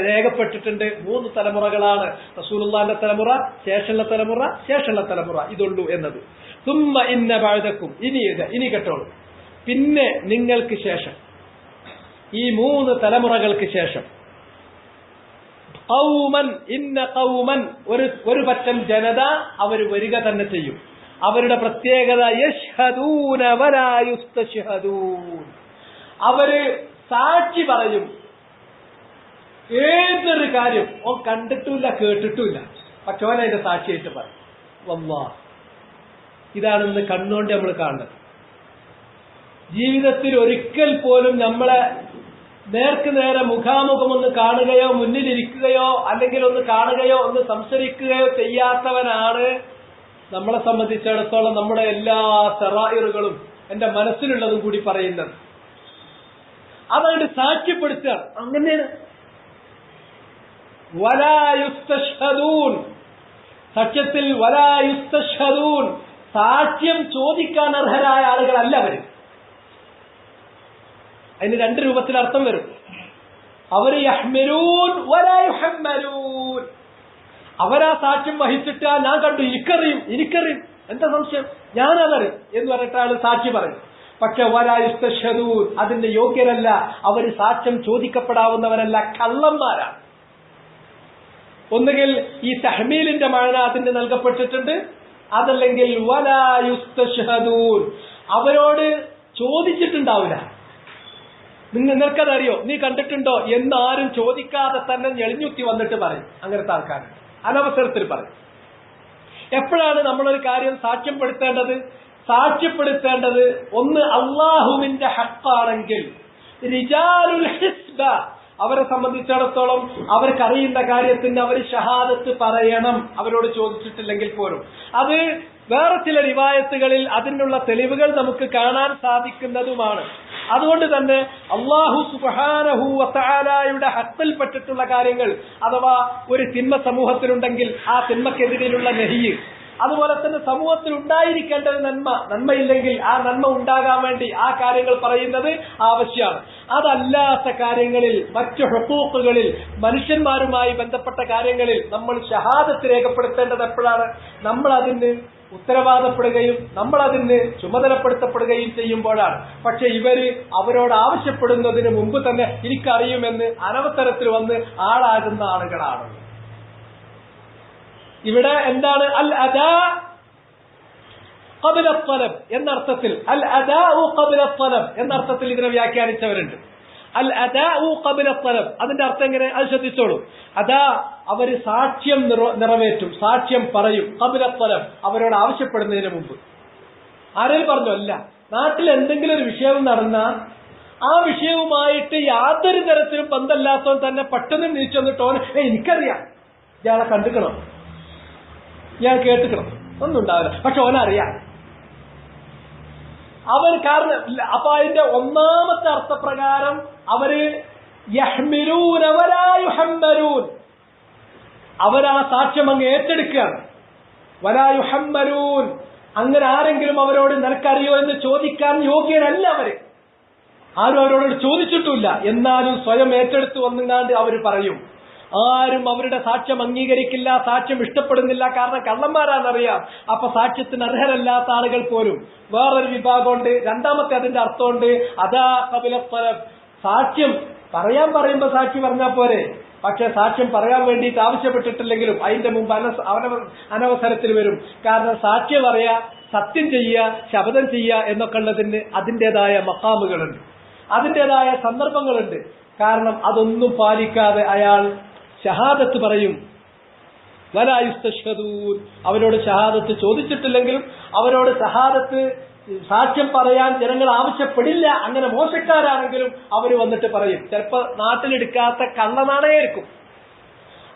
രേഖപ്പെട്ടിട്ടുണ്ട്. 3 തലമുറകളാണ്, റസൂലുള്ളാഹിന്റെ തലമുറ, ശേഷമുള്ള തലമുറ, ഇതുള്ളൂ എന്നത്. സുമ്മ ഇന്ന ബഅദകും, ഇനി കേട്ടോളൂ, പിന്നെ നിങ്ങൾക്ക് ശേഷം, ഈ 3 തലമുറകൾക്ക് ശേഷം, ഒരു പറ്റം ജനത അവർ വരിക തന്നെ ചെയ്യും. അവരുടെ പ്രത്യേകത യശ്ഹദൂന വലാ യുസ്തശ്ഹദൂൻ, അവര് സാക്ഷി പറയും ഏതൊരു കാര്യം ഓൻ കണ്ടിട്ടില്ല കേട്ടിട്ടില്ല, പക്ഷെ ഓൻ അതിന്റെ സാക്ഷിയായിട്ട് പറയും. വല്ലാഹ് ഇതാണ് ഇന്ന് കണ്ണുകൊണ്ട് നമ്മൾ കാണുന്നത്. ജീവിതത്തിൽ ഒരിക്കൽ പോലും നമ്മളെ നേർക്ക് നേരെ മുഖാമുഖം ഒന്ന് കാണുകയോ മുന്നിലിരിക്കുകയോ അല്ലെങ്കിൽ ഒന്ന് കാണുകയോ ഒന്ന് സംസാരിക്കുകയോ ചെയ്യാത്തവനാണ് നമ്മളെ സംബന്ധിച്ചിടത്തോളം നമ്മുടെ എല്ലാ സറായിറുകളും എന്റെ മനസ്സിലുള്ളതും കൂടി പറയുന്നത്. അതായത് സാക്ഷ്യപ്പെടുത്തുകയാണ്. അങ്ങനെയാണ് വലാ യുസ്തശ്ഹദൂൻ, സത്യത്തിൽ വലാ യുസ്തശ്ഹദൂൻ, സാക്ഷ്യം ചോദിക്കാൻ അർഹരായ ആളുകളല്ല അവര്. അതിന് രണ്ട് രൂപത്തിൽ അർത്ഥം വരും. അവര് യഹ്മിലൂൻ വലാ യുഹമ്മലൂൻ, അവരാ സാക്ഷ്യം വഹിച്ചിട്ട് ഞാൻ കണ്ടു, എനിക്കറിയും, എന്താ സംശയം, ഞാനതറിയും എന്ന് പറഞ്ഞിട്ടാണ് സാക്ഷി പറയും. പക്ഷെ വലാ യുസ്തശ്ഹദൂൻ, അതിന്റെ യോഗ്യരല്ല, അവര് സാക്ഷ്യം ചോദിക്കപ്പെടാവുന്നവരല്ല, കള്ളന്മാരാണ്. ഒന്നുകിൽ ഈ തഹ്മീലിന്റെ മഴ അതിന് നൽകപ്പെട്ടിട്ടുണ്ട്, അതല്ലെങ്കിൽ വലാ യുസ്തശ്ഹദൂൻ, അവരോട് ചോദിച്ചിട്ടുണ്ടാവില്ല. നിങ്ങൾക്കതറിയോ, നീ കണ്ടിട്ടുണ്ടോ എന്നാരും ചോദിക്കാതെ തന്നെ ഞെളിഞ്ഞുത്തി വന്നിട്ട് പറയും. അങ്ങനത്തെ ആൾക്കാർ അനവസരത്തിൽ പറയും. എപ്പോഴാണ് നമ്മളൊരു കാര്യം സാക്ഷ്യപ്പെടുത്തേണ്ടത്? ഒന്ന് അള്ളാഹുവിന്റെ ഹഖാണെങ്കിൽ, റിജാലുൽ ഹിസ്ബ, അവരെ സംബന്ധിച്ചിടത്തോളം അവർക്കറിയുന്ന കാര്യത്തിന് അവർ ഷഹാദത്ത് പറയണം, അവരോട് ചോദിച്ചിട്ടില്ലെങ്കിൽ പോലും. അത് വേറെ ചില റിവായത്തുകളിൽ അതിനുള്ള തെളിവുകൾ നമുക്ക് കാണാൻ സാധിക്കുന്നതുമാണ്. അതുകൊണ്ട് തന്നെ അല്ലാഹു സുബ്ഹാനഹു വ തആലയുടെ ഹഖിൽപ്പെട്ടിട്ടുള്ള കാര്യങ്ങൾ, അഥവാ ഒരു തിന്മ സമൂഹത്തിലുണ്ടെങ്കിൽ ആ തിന്മക്കെതിരെയുള്ള നഹി, അതുപോലെ തന്നെ സമൂഹത്തിൽ ഉണ്ടായിരിക്കേണ്ട ഒരു നന്മയില്ലെങ്കിൽ ആ നന്മ ഉണ്ടാകാൻ വേണ്ടി ആ കാര്യങ്ങൾ പറയുന്നത് ആവശ്യമാണ്. അതല്ലാത്ത കാര്യങ്ങളിൽ, മറ്റു ഹുഖൂഖുകളിൽ, മനുഷ്യന്മാരുമായി ബന്ധപ്പെട്ട കാര്യങ്ങളിൽ നമ്മൾ ഷഹാദത്ത് രേഖപ്പെടുത്തേണ്ടത് എപ്പോഴാണ്? നമ്മൾ അതിന് ഉത്തരവാദപ്പെടുകയും നമ്മൾ അതിന് ചുമതലപ്പെടുത്തപ്പെടുകയും ചെയ്യുമ്പോഴാണ്. പക്ഷെ ഇവര് അവരോട് ആവശ്യപ്പെടുന്നതിന് മുമ്പ് തന്നെ എനിക്കറിയുമെന്ന് അനവസരത്തിൽ വന്ന് ആളാകുന്ന ആളുകളാണ്. ഇവിടെ എന്താണ് അൽ അദാ ഖബ്ല അത്വലബ് എന്നർത്ഥത്തിൽ, അൽ അദാഉ ഖബ്ല അത്വലബ് എന്നർത്ഥത്തിൽ ഇതിനെ വ്യാഖ്യാനിച്ചവരുണ്ട്. അൽ അദാഉ ഖബ്ല അത്വലബ്, അതിന്റെ അർത്ഥം എങ്ങനെ? അത് ശ്രദ്ധിച്ചോളൂ. അദാ, അവര് സാക്ഷ്യം നിറവേറ്റും, സാക്ഷ്യം പറയും. ഖബ്ല അത്വലബ്, അവരോട് ആവശ്യപ്പെടുന്നതിന് മുമ്പ്. ആരെങ്കിലും പറഞ്ഞു? അല്ല, നാട്ടിൽ എന്തെങ്കിലും ഒരു വിഷയം നടന്നാൽ ആ വിഷയവുമായിട്ട് യാതൊരു തരത്തിലും ബന്ധമില്ലാത്തവൻ തന്നെ പെട്ടെന്ന് നീച്ചു വന്നിട്ട് ഓന് എനിക്കറിയാം, ഇയാളെ കണ്ടിക്കണം, ഞാൻ കേട്ടിക്കണം, ഒന്നും ഉണ്ടാവില്ല, പക്ഷെ ഓനറിയാം. അവർ കാരണം അപ്പൊ അതിന്റെ ഒന്നാമത്തെ അർത്ഥപ്രകാരം അവര് യഹ്മിലൂന വലാ യുഹമ്മലൂൻ, അവരാ സാക്ഷ്യം അങ്ങ് ഏറ്റെടുക്കുകയാണ്. വലാ യുഹമ്മലൂൻ, അങ്ങനെ ആരെങ്കിലും അവരോട് നിനക്കറിയോ എന്ന് ചോദിക്കാൻ യോഗ്യരല്ല അവര്. ആരും അവരോട് ചോദിച്ചിട്ടില്ല, എന്നാലും സ്വയം ഏറ്റെടുത്ത് വന്നുകാണ്ട് അവർ പറയും. ആരും അവരുടെ സാക്ഷ്യം അംഗീകരിക്കില്ല, സാക്ഷ്യം ഇഷ്ടപ്പെടുന്നില്ല, കാരണം കള്ളന്മാരാണെന്നറിയാം. അപ്പൊ സാക്ഷ്യത്തിന് അർഹരല്ലാത്ത ആളുകൾ പോലും വേറൊരു വിഭാഗമുണ്ട്. രണ്ടാമത്തെ അതിന്റെ അർത്ഥമുണ്ട് അദാ ഖബ്ല അത്വലബ്, സാക്ഷ്യം പറയാൻ പറയുമ്പോ സാക്ഷി പറഞ്ഞാൽ പോരെ, പക്ഷെ സാക്ഷ്യം പറയാൻ വേണ്ടിയിട്ട് ആവശ്യപ്പെട്ടിട്ടില്ലെങ്കിലും അതിന്റെ മുമ്പ് അനവസരത്തിൽ വരും. കാരണം സാക്ഷ്യം പറയാ, സത്യം ചെയ്യുക, ശപഥം ചെയ്യുക എന്നൊക്കെ ഉള്ളതിന് അതിൻ്റെതായ മഖാമുകളുണ്ട്, അതിൻ്റെതായ സന്ദർഭങ്ങളുണ്ട്. കാരണം അതൊന്നും പാലിക്കാതെ അയാൾ ഷഹാദത്ത് പറയും. വലാ യുസ്തശ്ഹദൂൻ, അവരോട് ഷഹാദത്ത് ചോദിച്ചിട്ടില്ലെങ്കിലും അവരോട് ഷഹാദത്ത് സാക്ഷ്യം പറയാൻ ജനങ്ങൾ ആവശ്യപ്പെടില്ല. അങ്ങനെ മോശക്കാരാണെങ്കിലും അവർ വന്നിട്ട് പറയും. ചിലപ്പോ നാട്ടിലെടുക്കാത്ത കള്ളനാണയായിരിക്കും,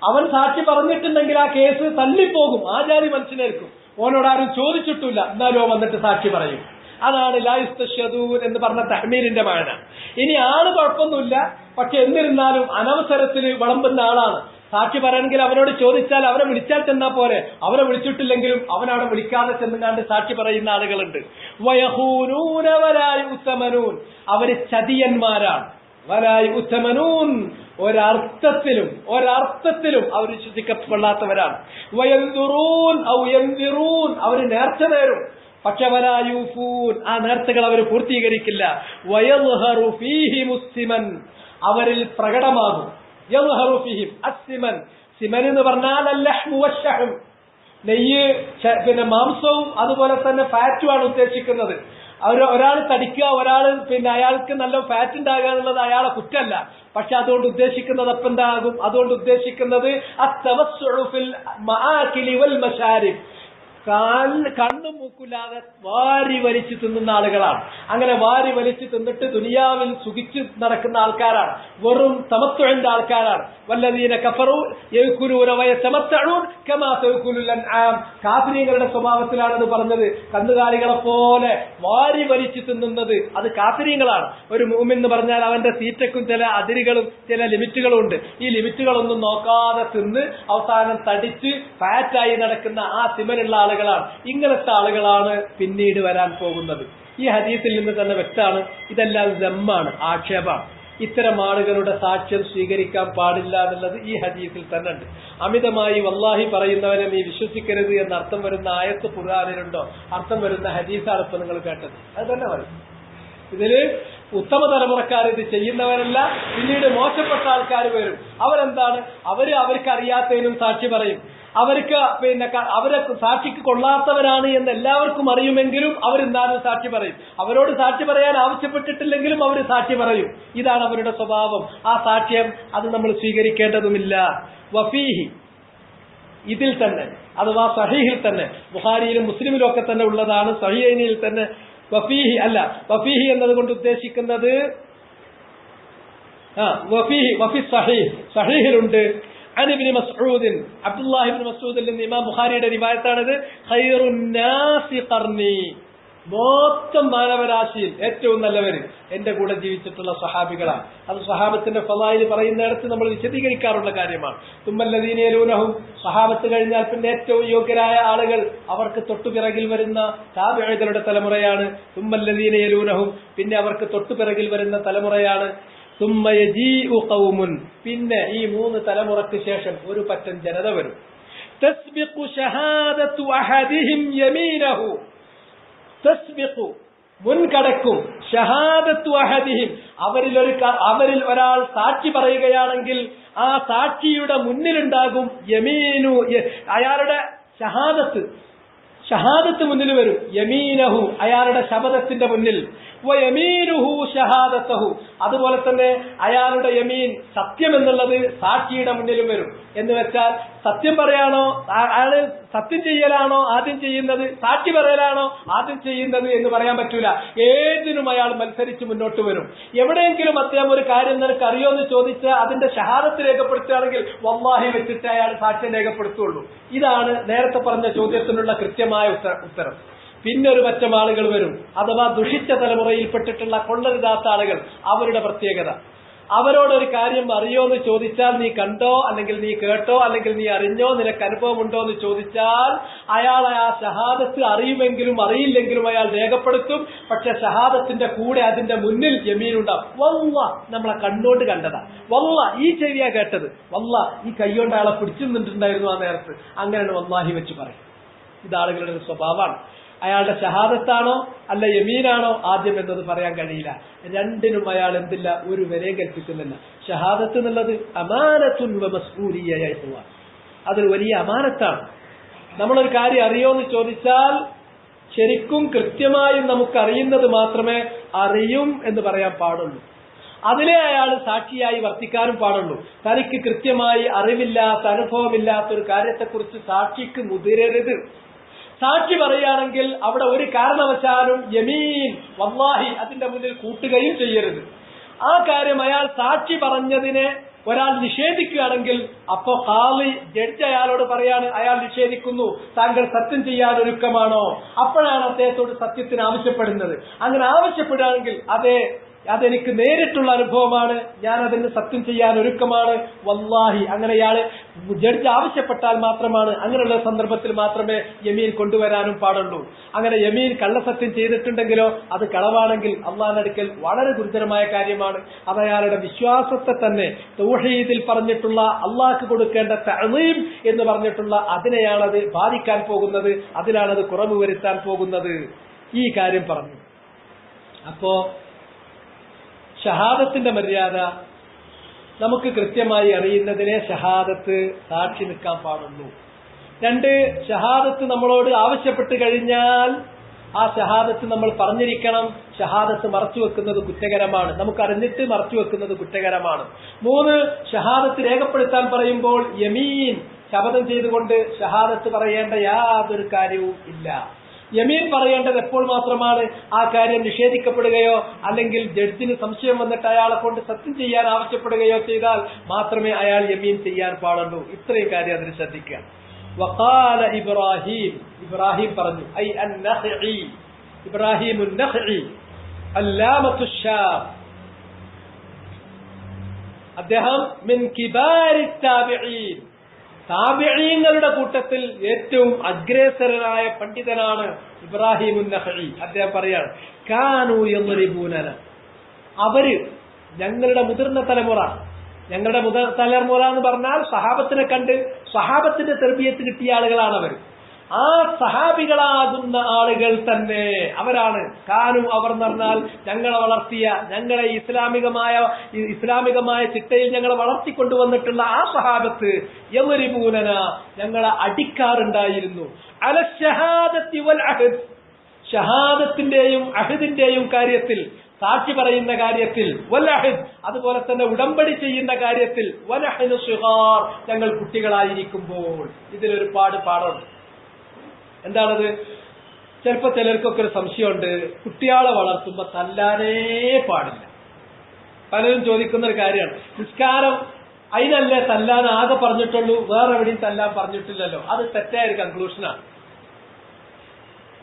അവൻ സാക്ഷി പറഞ്ഞിട്ടുണ്ടെങ്കിൽ ആ കേസ് തള്ളിപ്പോകും, ആചാരി മനുഷ്യനായിരിക്കും, ഓനോട് ആരും ചോദിച്ചിട്ടില്ല, എന്നാലും വന്നിട്ട് സാക്ഷി പറയും. അതാണ് ലാ യുസ്തശ്ഹദൂൻ എന്ന് പറഞ്ഞ തഹ്മീലിന്റെ മാന. ഇനി ആള് കുഴപ്പമൊന്നുമില്ല, പക്ഷെ എന്നിരുന്നാലും അനവസരത്തിൽ വിളമ്പുന്ന ആളാണ്. സാക്ഷി പറയണമെങ്കിൽ അവനോട് ചോദിച്ചാൽ, അവരെ വിളിച്ചാൽ ചെന്നാൽ പോരെ, അവരെ വിളിച്ചിട്ടില്ലെങ്കിലും അവനവിടെ വിളിക്കാതെ ചെന്നുകാണ്ട് സാക്ഷി പറയുന്ന ആളുകളുണ്ട്. വയഖൂനൂന വലാ യുഅ്തമനൂൻ, അവര് ചതിയന്മാരാണ്. വലാ യുഅ്തമനൂൻ, ഒരർത്ഥത്തിലും അവർ വിശ്വസിക്കപ്പെടാത്തവരാണ്. വയൻദുറൂൻ ഔ യൻദിറൂൻ, അവര് നേർച്ച നേരും, പക്ഷെ വലാ യൂഫൂൻ, ആ നേർച്ചകൾ അവർ പൂർത്തീകരിക്കില്ല. വയദ്ഹറു ഫീഹിമുസ് സിമൻ, അവരിൽ പ്രകടമാകും. യദ്ഹറു ഫീഹിം അസ്സിമൻ, സിമൻ എന്ന് പറഞ്ഞാൽ അല്ലഹ്മു വശഹം, നെയ്യ്, പിന്നെ മാംസവും അതുപോലെ തന്നെ ഫാറ്റുമാണ് ഉദ്ദേശിക്കുന്നത്. ഒരാൾ തടിക്കുക, ഒരാൾ അയാൾക്ക് നല്ല ഫാറ്റ് ഉണ്ടാകുക എന്നുള്ളത് അയാളെ കുറ്റമല്ല. പക്ഷെ അതുകൊണ്ട് ഉദ്ദേശിക്കുന്നത് അപ്പം എന്താകും? അതുകൊണ്ട് ഉദ്ദേശിക്കുന്നത് അത്തവസ്സുഉ ഫിൽ മആകിലി വൽ മശാരിബ്, കണ്ണും മൂക്കില്ലാതെ വാരി വലിച്ചു തിന്നുന്ന ആളുകളാണ്. അങ്ങനെ വാരി വലിച്ചു തിന്നിട്ട് ദുനിയാവിൽ സുഖിച്ചു നടക്കുന്ന ആൾക്കാരാണ്, വെറും തമത്തുഇന്റെ ആൾക്കാരാണ്. വല്ലദീന കഫറു യഅകുലൂന വയതമത്തഊൻ കമാ തഅകുലുൽ അൻആം. കാഫിരീങ്ങളുടെ സ്വഭാവത്തിലാണ് ഇത് പറഞ്ഞത്. കന്നുകാലികളെ പോലെ വാരി വലിച്ചു തിന്നുന്നത് അത് കാഫിരീങ്ങളാണ്. ഒരു മുഅ്മിൻ എന്ന് പറഞ്ഞാൽ അവന്റെ തീറ്റക്കും ചില അതിരുകളും ചില ലിമിറ്റുകളും ഉണ്ട്. ഈ ലിമിറ്റുകളൊന്നും നോക്കാതെ തിന്ന് അവസാനം തടിച്ച് ഫാറ്റായി നടക്കുന്ന ആ തിമനുള്ള ആളുകളാണ്. ഇങ്ങനത്തെ ആളുകളാണ് പിന്നീട് വരാൻ പോകുന്നത്. ഈ ഹദീസിൽ നിന്ന് തന്നെ വ്യക്തമാണ് ഇതെല്ലാം ദമ്മാണ്, ആക്ഷേപമാണ്. ഇത്തരം ആളുകളുടെ സാക്ഷ്യം സ്വീകരിക്കാൻ പാടില്ല എന്നുള്ളത് ഈ ഹദീസിൽ തന്നെ ഉണ്ട്. അമിതമായി വല്ലാഹി പറയുന്നവരെ നീ വിശ്വസിക്കരുത് എന്ന് അർത്ഥം വരുന്ന ആയത്ത് ഖുർആനിലുണ്ടോ? അർത്ഥം വരുന്ന ഹദീസാണ് ഇപ്പൊ നിങ്ങൾ കേട്ടത്. അത് തന്നെ പറയും. ഇതില് ഉത്തമ തലമുറക്കാർ ഇത് ചെയ്യുന്നവരല്ല, പിന്നീട് മോശപ്പെട്ട ആൾക്കാർ വരും. അവരെന്താണ്? അവർക്ക് അറിയാത്തതിനും സാക്ഷി പറയും. അവർക്ക് അവരെ സാക്ഷിക്ക് കൊള്ളാത്തവരാണ് എന്ന് എല്ലാവർക്കും അറിയുമെങ്കിലും അവരെന്തായാലും സാക്ഷി പറയും. അവരോട് സാക്ഷി പറയാൻ ആവശ്യപ്പെട്ടിട്ടില്ലെങ്കിലും അവർ സാക്ഷി പറയും. ഇതാണ് അവരുടെ സ്വഭാവം. ആ സാക്ഷ്യം അത് നമ്മൾ സ്വീകരിക്കേണ്ടതുമില്ല. വഫീഹി, ഇതിൽ തന്നെ അഥവാ സഹീഹിൽ തന്നെ, ബുഖാരിയിലും മുസ്ലിമിലും ഒക്കെ തന്നെ ഉള്ളതാണ്. സഹീഹിൽ തന്നെ വഫീഹി അല്ല, വഫീഹി എന്നതുകൊണ്ട് ഉദ്ദേശിക്കുന്നത് വഫി സഹീഹ്, സഹീഹിലുണ്ട്. عن ابن مسعود عبد الله بن مسعود നിന്ന് ഇമാം ബുഖാരിയുടെ റിവായത്താണിത്. ഖൈറുൻ നാസി ഖർനി, മൊത്തം മാനവരാശിയിൽ ഏറ്റവും നല്ലവർ എന്റെ കൂടെ ജീവിച്ചിട്ടുള്ള സ്വഹാബികളാണ്. അത് സ്വഹാബത്തിന്റെ ഫളായിൽ പറയുന്നിടത്ത് നമ്മൾ വിശദീകരിക്കാറുള്ള കാര്യമാണ്. തുമ്മല്ലദീന യലൂനഹും, സ്വഹാബത്ത് കഴിഞ്ഞാൽ പിന്നെ ഏറ്റവും യോഗ്യരായ ആളുകൾ അവർക്ക് തൊട്ടുപിറകിൽ വരുന്ന താബിഈകളുടെ തലമുറയാണ്. തുമ്മല്ലദീന യലൂനഹും, പിന്നെ അവർക്ക് തൊട്ടുപിറകിൽ വരുന്ന തലമുറയാണ്. തുമ്മ യജീഉ ഖൗമുൻ, പിന്നെ ഈ 3 തലമുറയ്ക്ക് ശേഷം ഒരു പറ്റം ജനത വരും. തസ്ബിഖു ഷഹാദത്തു അഹദിഹിം യമീനഹു, തസ്ബിഖു മുൻകടക്കും, ഷഹാദത്തു അഹദിഹിം അവരിൽ ഒരാൾ സാക്ഷി പറയുകയാണെങ്കിൽ ആ സാക്ഷിയുടെ മുന്നിലുണ്ടാകും യമീനു, അയാളുടെ ഷഹാദത്ത് മുന്നിൽ വരും. യമീനഹു, അയാളുടെ ശബദത്തിന്റെ മുന്നിൽ. വയമീനുഹു ഷഹാദത്തഹു, അതുപോലെ തന്നെ അയാളുടെ യമീൻ, സത്യം എന്നുള്ളത് സാക്ഷിയുടെ മുന്നിലും വരും. എന്ന് വെച്ചാൽ സത്യം പറയാണോ, അയാള് സത്യം ചെയ്യലാണോ ആദ്യം ചെയ്യുന്നത്, സാക്ഷി പറയലാണോ ആദ്യം ചെയ്യുന്നത് എന്ന് പറയാൻ പറ്റൂല. ഏതിനും അയാൾ മത്സരിച്ച് മുന്നോട്ട് വരും. എവിടെയെങ്കിലും അദ്ദേഹം ഒരു കാര്യം നിനക്ക് അറിയോ എന്ന് ചോദിച്ചാൽ അതിന്റെ ഷഹാദത്ത് രേഖപ്പെടുത്തുകയാണെങ്കിൽ വല്ലാഹി വെച്ചിട്ട് അയാൾ സാക്ഷ്യം രേഖപ്പെടുത്തുള്ളൂ. ഇതാണ് നേരത്തെ പറഞ്ഞ ചോദ്യത്തിനുള്ള കൃത്യമായ ഉത്തരം. പിന്നെ ഒരു പറ്റം ആളുകൾ വരും, അഥവാ ദുഷിച്ച തലമുറയിൽപ്പെട്ടിട്ടുള്ള കൊള്ളരുതാത്ത ആളുകൾ. അവരുടെ പ്രത്യേകത, അവരോടൊരു കാര്യം അറിയോ എന്ന് ചോദിച്ചാൽ നീ കണ്ടോ, അല്ലെങ്കിൽ നീ കേട്ടോ, അല്ലെങ്കിൽ നീ അറിഞ്ഞോ, നിനക്ക് അനുഭവമുണ്ടോ എന്ന് ചോദിച്ചാൽ അയാൾ ആ ഷഹാദത്ത് അറിയുമെങ്കിലും അറിയില്ലെങ്കിലും അയാൾ രേഖപ്പെടുത്തും. പക്ഷെ ഷഹാദത്തിന്റെ കൂടെ അതിന്റെ മുന്നിൽ യമീനുണ്ടാവും. വല്ല നമ്മളെ കണ്ണോണ്ട് കണ്ടതാ, വല്ല ഈ ചെവിയാ കേട്ടത്, വല്ല ഈ കൈകൊണ്ട് അയാളെ പിടിച്ചു നിന്നിട്ടുണ്ടായിരുന്നു ആ നേരത്ത്, അങ്ങനെയാണ് വല്ലാഹി വെച്ച് പറയും. ഇത് ആളുകളുടെ ഒരു സ്വഭാവമാണ്. അയാളുടെ ഷഹാദത്താണോ അല്ല യമീനാണോ ആദ്യം എന്നത് പറയാൻ കഴിയില്ല. രണ്ടിനും അയാൾ എന്തില്ല, ഒരു വിലയും കൽപ്പിക്കുന്നില്ല. ഷഹാദത്ത് എന്നുള്ളത് അമാനത്തുൻ വ മസ്ഊലിയ്യഹ, അതൊരു വലിയ അമാനത്താണ്. നമ്മളൊരു കാര്യം അറിയോ എന്ന് ചോദിച്ചാൽ ശരിക്കും കൃത്യമായും നമുക്കറിയുന്നത് മാത്രമേ അറിയും എന്ന് പറയാൻ പാടുള്ളൂ. അതിലെ അയാൾ സാക്ഷിയായി വർത്തിക്കാനും പാടുള്ളൂ. തനിക്ക് കൃത്യമായി അറിവില്ലാത്ത അനുഭവമില്ലാത്ത ഒരു കാര്യത്തെക്കുറിച്ച് സാക്ഷിക്ക് മുതിരരുത്. സാക്ഷി പറയുകയാണെങ്കിൽ അവിടെ ഒരു കാരണവശാലും യമീൻ വല്ലാഹി അതിന്റെ മുന്നിൽ കൂട്ടുകയും ചെയ്യരുത്. ആ കാര്യം അയാൾ സാക്ഷി പറഞ്ഞതിനെ ഒരാൾ നിഷേധിക്കുകയാണെങ്കിൽ അപ്പോ ഖാളി, ജഡ്ജ് അയാളോട് പറയാണ്, അയാൾ നിഷേധിക്കുന്നു, താങ്കൾ സത്യം ചെയ്യാൻ ഒരുക്കമാണോ? അപ്പോഴാണ് അദ്ദേഹത്തോട് സത്യത്തിന് ആവശ്യപ്പെടുന്നത്. അങ്ങനെ ആവശ്യപ്പെടുകയാണെങ്കിൽ അതെനിക്ക് നേരിട്ടുള്ള അനുഭവമാണ്, ഞാൻ അതിന് സത്യം ചെയ്യാൻ ഒരുക്കമാണ്, വല്ലാഹി. അങ്ങനെ ഇയാള് ജഡ്ജ് ആവശ്യപ്പെട്ടാൽ മാത്രമാണ്, അങ്ങനെയുള്ള സന്ദർഭത്തിൽ മാത്രമേ യമീൻ കൊണ്ടുവരാനും പാടുള്ളൂ. അങ്ങനെ യമീൻ കള്ളസത്യം ചെയ്തിട്ടുണ്ടെങ്കിലോ അത് കളവാണെങ്കിൽ അള്ളാഹുവിന്റെ അടുക്കൽ വളരെ ഗുരുതരമായ കാര്യമാണ്. അത് അയാളുടെ വിശ്വാസത്തെ തന്നെ, തൗഹീദിൽ പറഞ്ഞിട്ടുള്ള അള്ളാഹ്ക്ക് കൊടുക്കേണ്ട തഅ്ളീം എന്ന് പറഞ്ഞിട്ടുള്ള അതിനെയാണത് ബാധിക്കാൻ പോകുന്നത്, അതിലാണത് കുറവ് വരുത്താൻ പോകുന്നത്. ഈ കാര്യം പറഞ്ഞു. അപ്പോ ഷഹാദത്തിന്റെ മര്യാദ നമുക്ക് കൃത്യമായി അറിയുന്നതിനെ ഷഹാദത്ത് സാക്ഷി നിൽക്കാൻ പാടുള്ളൂ. 2, ഷഹാദത്ത് നമ്മളോട് ആവശ്യപ്പെട്ട് കഴിഞ്ഞാൽ ആ ഷഹാദത്ത് നമ്മൾ പറഞ്ഞിരിക്കണം. ഷഹാദത്ത് മറച്ചു വെക്കുന്നത് കുറ്റകരമാണ്, നമുക്കറിഞ്ഞിട്ട് മറച്ചു വെക്കുന്നത് കുറ്റകരമാണ്. 3, ഷഹാദത്ത് രേഖപ്പെടുത്താൻ പറയുമ്പോൾ യമീൻ, ശപഥം ചെയ്തുകൊണ്ട് ഷഹാദത്ത് പറയേണ്ട യാതൊരു കാര്യവും ഇല്ല. യമീൻ പറയേണ്ടത് എപ്പോൾ മാത്രമാണ്? ആ കാര്യം നിഷേധിക്കപ്പെടുകയോ അല്ലെങ്കിൽ ജഡ്ജിന് സംശയം വന്നിട്ട് അയാളെ കൊണ്ട് സത്യം ചെയ്യാൻ ആവശ്യപ്പെടുകയോ ചെയ്താൽ മാത്രമേ അയാൾ യമീൻ ചെയ്യാൻ പാടുള്ളൂ. ഇത്രയും കാര്യം അതിന് ശ്രദ്ധിക്കുക. വഖാല ഇബ്രാഹിം, ഇബ്രാഹിം പറഞ്ഞു, ഐ അൻ-നഖഈ, ഇബ്രാഹിം അൻ-നഖഈ അല്ലാമത്തു ശാം, അദ്ദേഹം മിൻ കിബാരി താബിഈൻ, താബിഈങ്ങളുടെ കൂട്ടത്തിൽ ഏറ്റവും അഗ്രേസരനായ പണ്ഡിതനാണ് ഇബ്രാഹിം അൻ-നഖഈ. അദ്ദേഹം പറയാണ്, കാനൂ യദ്രിബൂനന, അവര് ഞങ്ങളുടെ മുതിർന്ന തലമുറ, ഞങ്ങളുടെ തലമുറ എന്ന് പറഞ്ഞാൽ സഹാബത്തിനെ കണ്ട് സഹാബത്തിന്റെ തർബിയത്ത് കിട്ടിയ ആളുകളാണ് അവർ. ആ സഹാബികളാകുന്ന ആളുകൾ തന്നെ അവരാണ്. കാനു, അവർ എന്ന് പറഞ്ഞാൽ ഞങ്ങളെ വളർത്തിയ, ഞങ്ങളെ ഇസ്ലാമികമായ ചിട്ടയിൽ ഞങ്ങളെ വളർത്തിക്കൊണ്ടുവന്നിട്ടുള്ള ആ സഹാബത്ത് യദ്രിബൂനന, ഞങ്ങളെ അടിക്കാറുണ്ടായിരുന്നു. അല ശഹാദത്തി വൽ അഹദ്, ഷഹാദത്തിന്റെയും അഹദിന്റെയും കാര്യത്തിൽ, സാക്ഷി പറയുന്ന കാര്യത്തിൽ, വൽ അഹദ്, അതുപോലെ തന്നെ ഉടമ്പടി ചെയ്യുന്ന കാര്യത്തിൽ, വനഹ്നു സിഗാർ, ഞങ്ങൾ കുട്ടികളായിരിക്കുമ്പോൾ. ഇതിലൊരുപാട് പാഠമുണ്ട്. എന്താണത്? ചിലപ്പോ ചിലർക്കൊക്കെ ഒരു സംശയമുണ്ട്, കുട്ടികളെ വളർത്തുമ്പോ തല്ലാനേ പാടില്ല. പലരും ചോദിക്കുന്ന ഒരു കാര്യമാണ്. നിസ്കാരം അതിനല്ലേ തല്ലാൻ ആകെ പറഞ്ഞിട്ടുള്ളൂ, വേറെ എവിടെയും തല്ലാൻ പറഞ്ഞിട്ടില്ലല്ലോ. അത് തെറ്റായ ഒരു കൺക്ലൂഷനാണ്.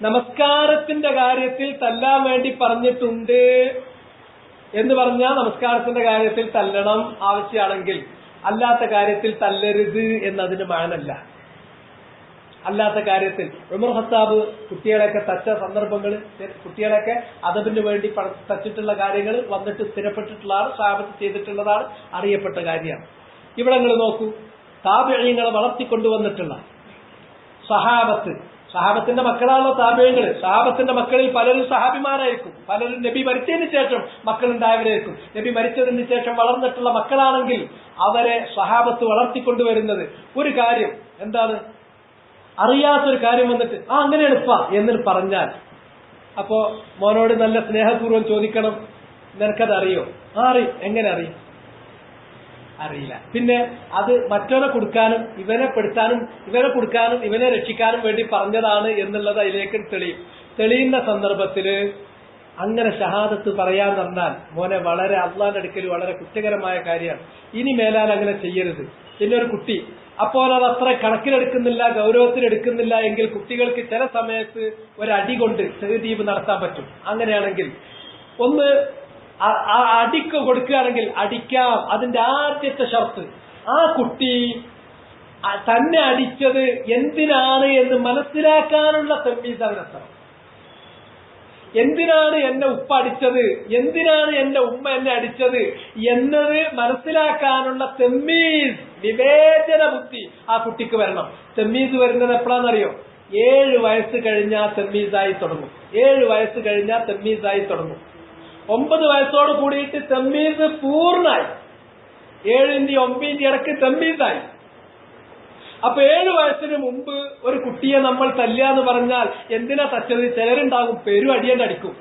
നമസ്കാരത്തിന്റെ കാര്യത്തിൽ തല്ലാൻ വേണ്ടി പറഞ്ഞിട്ടുണ്ട് എന്ന് പറഞ്ഞാൽ നമസ്കാരത്തിന്റെ കാര്യത്തിൽ തല്ലണം ആവശ്യമാണെങ്കിൽ, അല്ലാത്ത കാര്യത്തിൽ തല്ലരുത് എന്നതിന് മാനല്ല. അല്ലാത്ത കാര്യത്തിൽ ഉമർ ഖത്താബ് കുട്ടികളെയൊക്കെ തച്ച സന്ദർഭങ്ങൾ, കുട്ടികളെയൊക്കെ അദബിന് വേണ്ടി തച്ചിട്ടുള്ള കാര്യങ്ങൾ വന്നിട്ട് സ്ഥിരപ്പെട്ടിട്ടുള്ളതാണ്, സഹാബത്ത് ചെയ്തിട്ടുള്ളതാണ്, അറിയപ്പെട്ട കാര്യമാണ്. ഇവിടെ നിങ്ങൾ നോക്കൂ, താബിഈങ്ങളെ വളർത്തിക്കൊണ്ടുവന്നിട്ടുള്ള സഹാബത്തിന്റെ മക്കളാണല്ലോ താബിഈങ്ങൾ. സഹാബത്തിന്റെ മക്കളിൽ പലരും സഹാബിമാരായിരിക്കും, പലരും നബി മരിച്ചതിന് ശേഷം മക്കളുണ്ടായവരായിരിക്കും. നബി മരിച്ചതിന് ശേഷം വളർന്നിട്ടുള്ള മക്കളാണെങ്കിൽ അവരെ സഹാബത്ത് വളർത്തിക്കൊണ്ടുവരുന്നത് ഒരു കാര്യം എന്താണ്? അറിയാത്തൊരു കാര്യം വന്നിട്ട് അങ്ങനെ എളുപ്പ എന്ന് പറഞ്ഞാൽ, അപ്പോ മോനോട് നല്ല സ്നേഹപൂർവ്വം ചോദിക്കണം, നിനക്കത് അറിയോ? എങ്ങനെ അറിയും? അറിയില്ല. പിന്നെ അത് മറ്റവനെ കൊടുക്കാനും ഇവനെ പെടുത്താനും ഇവനെ രക്ഷിക്കാനും വേണ്ടി പറഞ്ഞതാണ് എന്നുള്ളത് അതിലേക്ക് തെളിയുന്ന സന്ദർഭത്തില് അങ്ങനെ ഷഹാദത്ത് പറയാൻ പറഞ്ഞാൽ മോനെ വളരെ അള്ളാന്റെ അടുക്കൽ വളരെ കുറ്റകരമായ കാര്യമാണ്. ഇനി മേലാൽ അങ്ങനെ ചെയ്യരുത്. പിന്നെ ഒരു കുട്ടി അപ്പോൾ അത് അത്ര കണക്കിലെടുക്കുന്നില്ല, ഗൗരവത്തിലെടുക്കുന്നില്ല എങ്കിൽ കുട്ടികൾക്ക് ചില സമയത്ത് ഒരടി കൊണ്ട് തഹ്ദീബ് നടത്താൻ പറ്റും. അങ്ങനെയാണെങ്കിൽ ഒന്ന് അടിക്ക് കൊടുക്കുകയാണെങ്കിൽ അടിക്കാം. അതിന്റെ ആദ്യത്തെ ഷർത്ത് ആ കുട്ടി തന്നെ അടിച്ചത് എന്തിനാണ് എന്ന് മനസ്സിലാക്കാനുള്ള തമ്മീസ് അവനെത്തണം. എന്തിനാണ് എന്നെ ഉപ്പ അടിച്ചത്, എന്തിനാണ് എന്റെ ഉമ്മ എന്നെ അടിച്ചത് എന്നത് മനസ്സിലാക്കാനുള്ള തമ്മീസ്, വിവേചന ബുദ്ധി ആ കുട്ടിക്ക് വരണം. തമ്മീസ് വരുന്നത് എപ്പോഴാണെന്നറിയോ? 7 വയസ്സ് കഴിഞ്ഞാൽ തമ്മീസായി തുടങ്ങും. 7 വയസ്സ് കഴിഞ്ഞാൽ തമ്മീസായി തുടങ്ങും. 9 വയസ്സോട് കൂടിയിട്ട് തമ്മീസ് പൂർണ്ണായി. 7ന്റെ 9ന്റെ ഇടയ്ക്ക് തമ്മീസായി. അപ്പൊ 7 വയസ്സിന് മുമ്പ് ഒരു കുട്ടിയെ നമ്മൾ തല്ലാന്ന് പറഞ്ഞാൽ എന്തിനാ തച്ചത്? ചിലരുണ്ടാകും പെരും അടിയന്റെ അടിക്കും.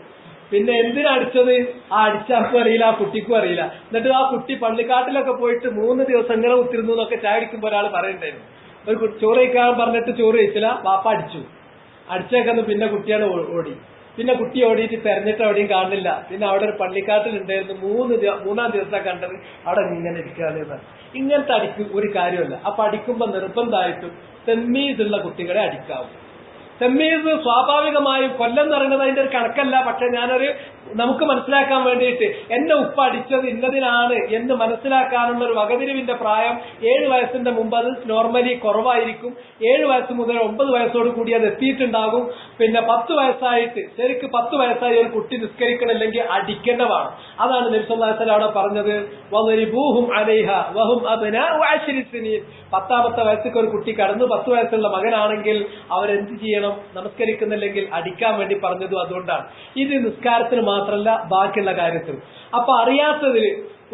പിന്നെ എന്തിനാ അടിച്ചത്? ആ അടിച്ചാർക്കും അറിയില്ല, ആ കുട്ടിക്കും അറിയില്ല. എന്നിട്ട് ആ കുട്ടി പള്ളിക്കാട്ടിലൊക്കെ പോയിട്ട് 3 ദിവസം ഇങ്ങനെ കുത്തിരുന്നു എന്നൊക്കെ ചായ അടിക്കുമ്പോൾ ഒരാൾ പറയണ്ടായിരുന്നു. ഒരു ചോറ് കഴിക്കാൻ പറഞ്ഞിട്ട് ചോറ് കഴിച്ചില്ല, വാപ്പ അടിച്ചു. അടിച്ചേക്കുന്നു. പിന്നെ കുട്ടിയാണ് ഓടി. പിന്നെ കുട്ടി ഓടിയിട്ട് തെരഞ്ഞിട്ട് എവിടെയും കാണുന്നില്ല. പിന്നെ അവിടെ ഒരു പള്ളിക്കാട്ടിലുണ്ടായിരുന്നു. 3-ാം ദിവസം കണ്ടത് അവിടെ ഇങ്ങനെ ഇരിക്കുകയാണ്. ഇങ്ങനത്തെ അടിക്കും ഒരു കാര്യമല്ല. അപ്പൊ അടിക്കുമ്പോ നിർബന്ധമായിട്ടും തമ്മീസുള്ള കുട്ടികളെ അടിക്കാവും. തമ്മീസ് സ്വാഭാവികമായും കൊല്ലം നിറങ്ങുന്നത് അതിന്റെ ഒരു കണക്കല്ല. പക്ഷെ നമുക്ക് മനസ്സിലാക്കാൻ വേണ്ടിയിട്ട് എന്നെ ഉപ്പ അടിച്ചത് ഇന്നതിനാണ് എന്ന് മനസ്സിലാക്കാനുള്ള ഒരു വകതിരിവിന്റെ പ്രായം 7 വയസ്സിന്റെ മുമ്പ് അത് നോർമലി കുറവായിരിക്കും. 7 വയസ്സ് മുതൽ 9 വയസ്സോട് കൂടി അത് എത്തിയിട്ടുണ്ടാകും. പിന്നെ 10 വയസ്സായിട്ട് ശരിക്ക് 10 വയസ്സായി ഒരു കുട്ടി നിസ്കരിക്കണില്ലെങ്കിൽ അടിക്കേണ്ടതാണ്. അതാണ് നബി സല്ലല്ലാഹു അലൈഹി വസല്ലം അവിടെ പറഞ്ഞത്, വദരിബൂഹും അലൈഹ വഹും അബ്നാഉ 10 സിനീൻ. 10ാമത്തെ വയസ്സിക്ക് ഒരു കുട്ടി കടന്നു 10 വയസ്സുള്ള മകനാണെങ്കിൽ അവരെന്ത് ചെയ്യണം? നമസ്കരിക്കുന്നില്ലെങ്കിൽ അടിക്കാൻ വേണ്ടി പറഞ്ഞതും അതുകൊണ്ടാണ്. ഇത് നിസ്കാരത്തിന് മാത്രമല്ല ബാക്കിയുള്ള കാര്യത്തിലും. അപ്പൊ അറിയാത്തതിൽ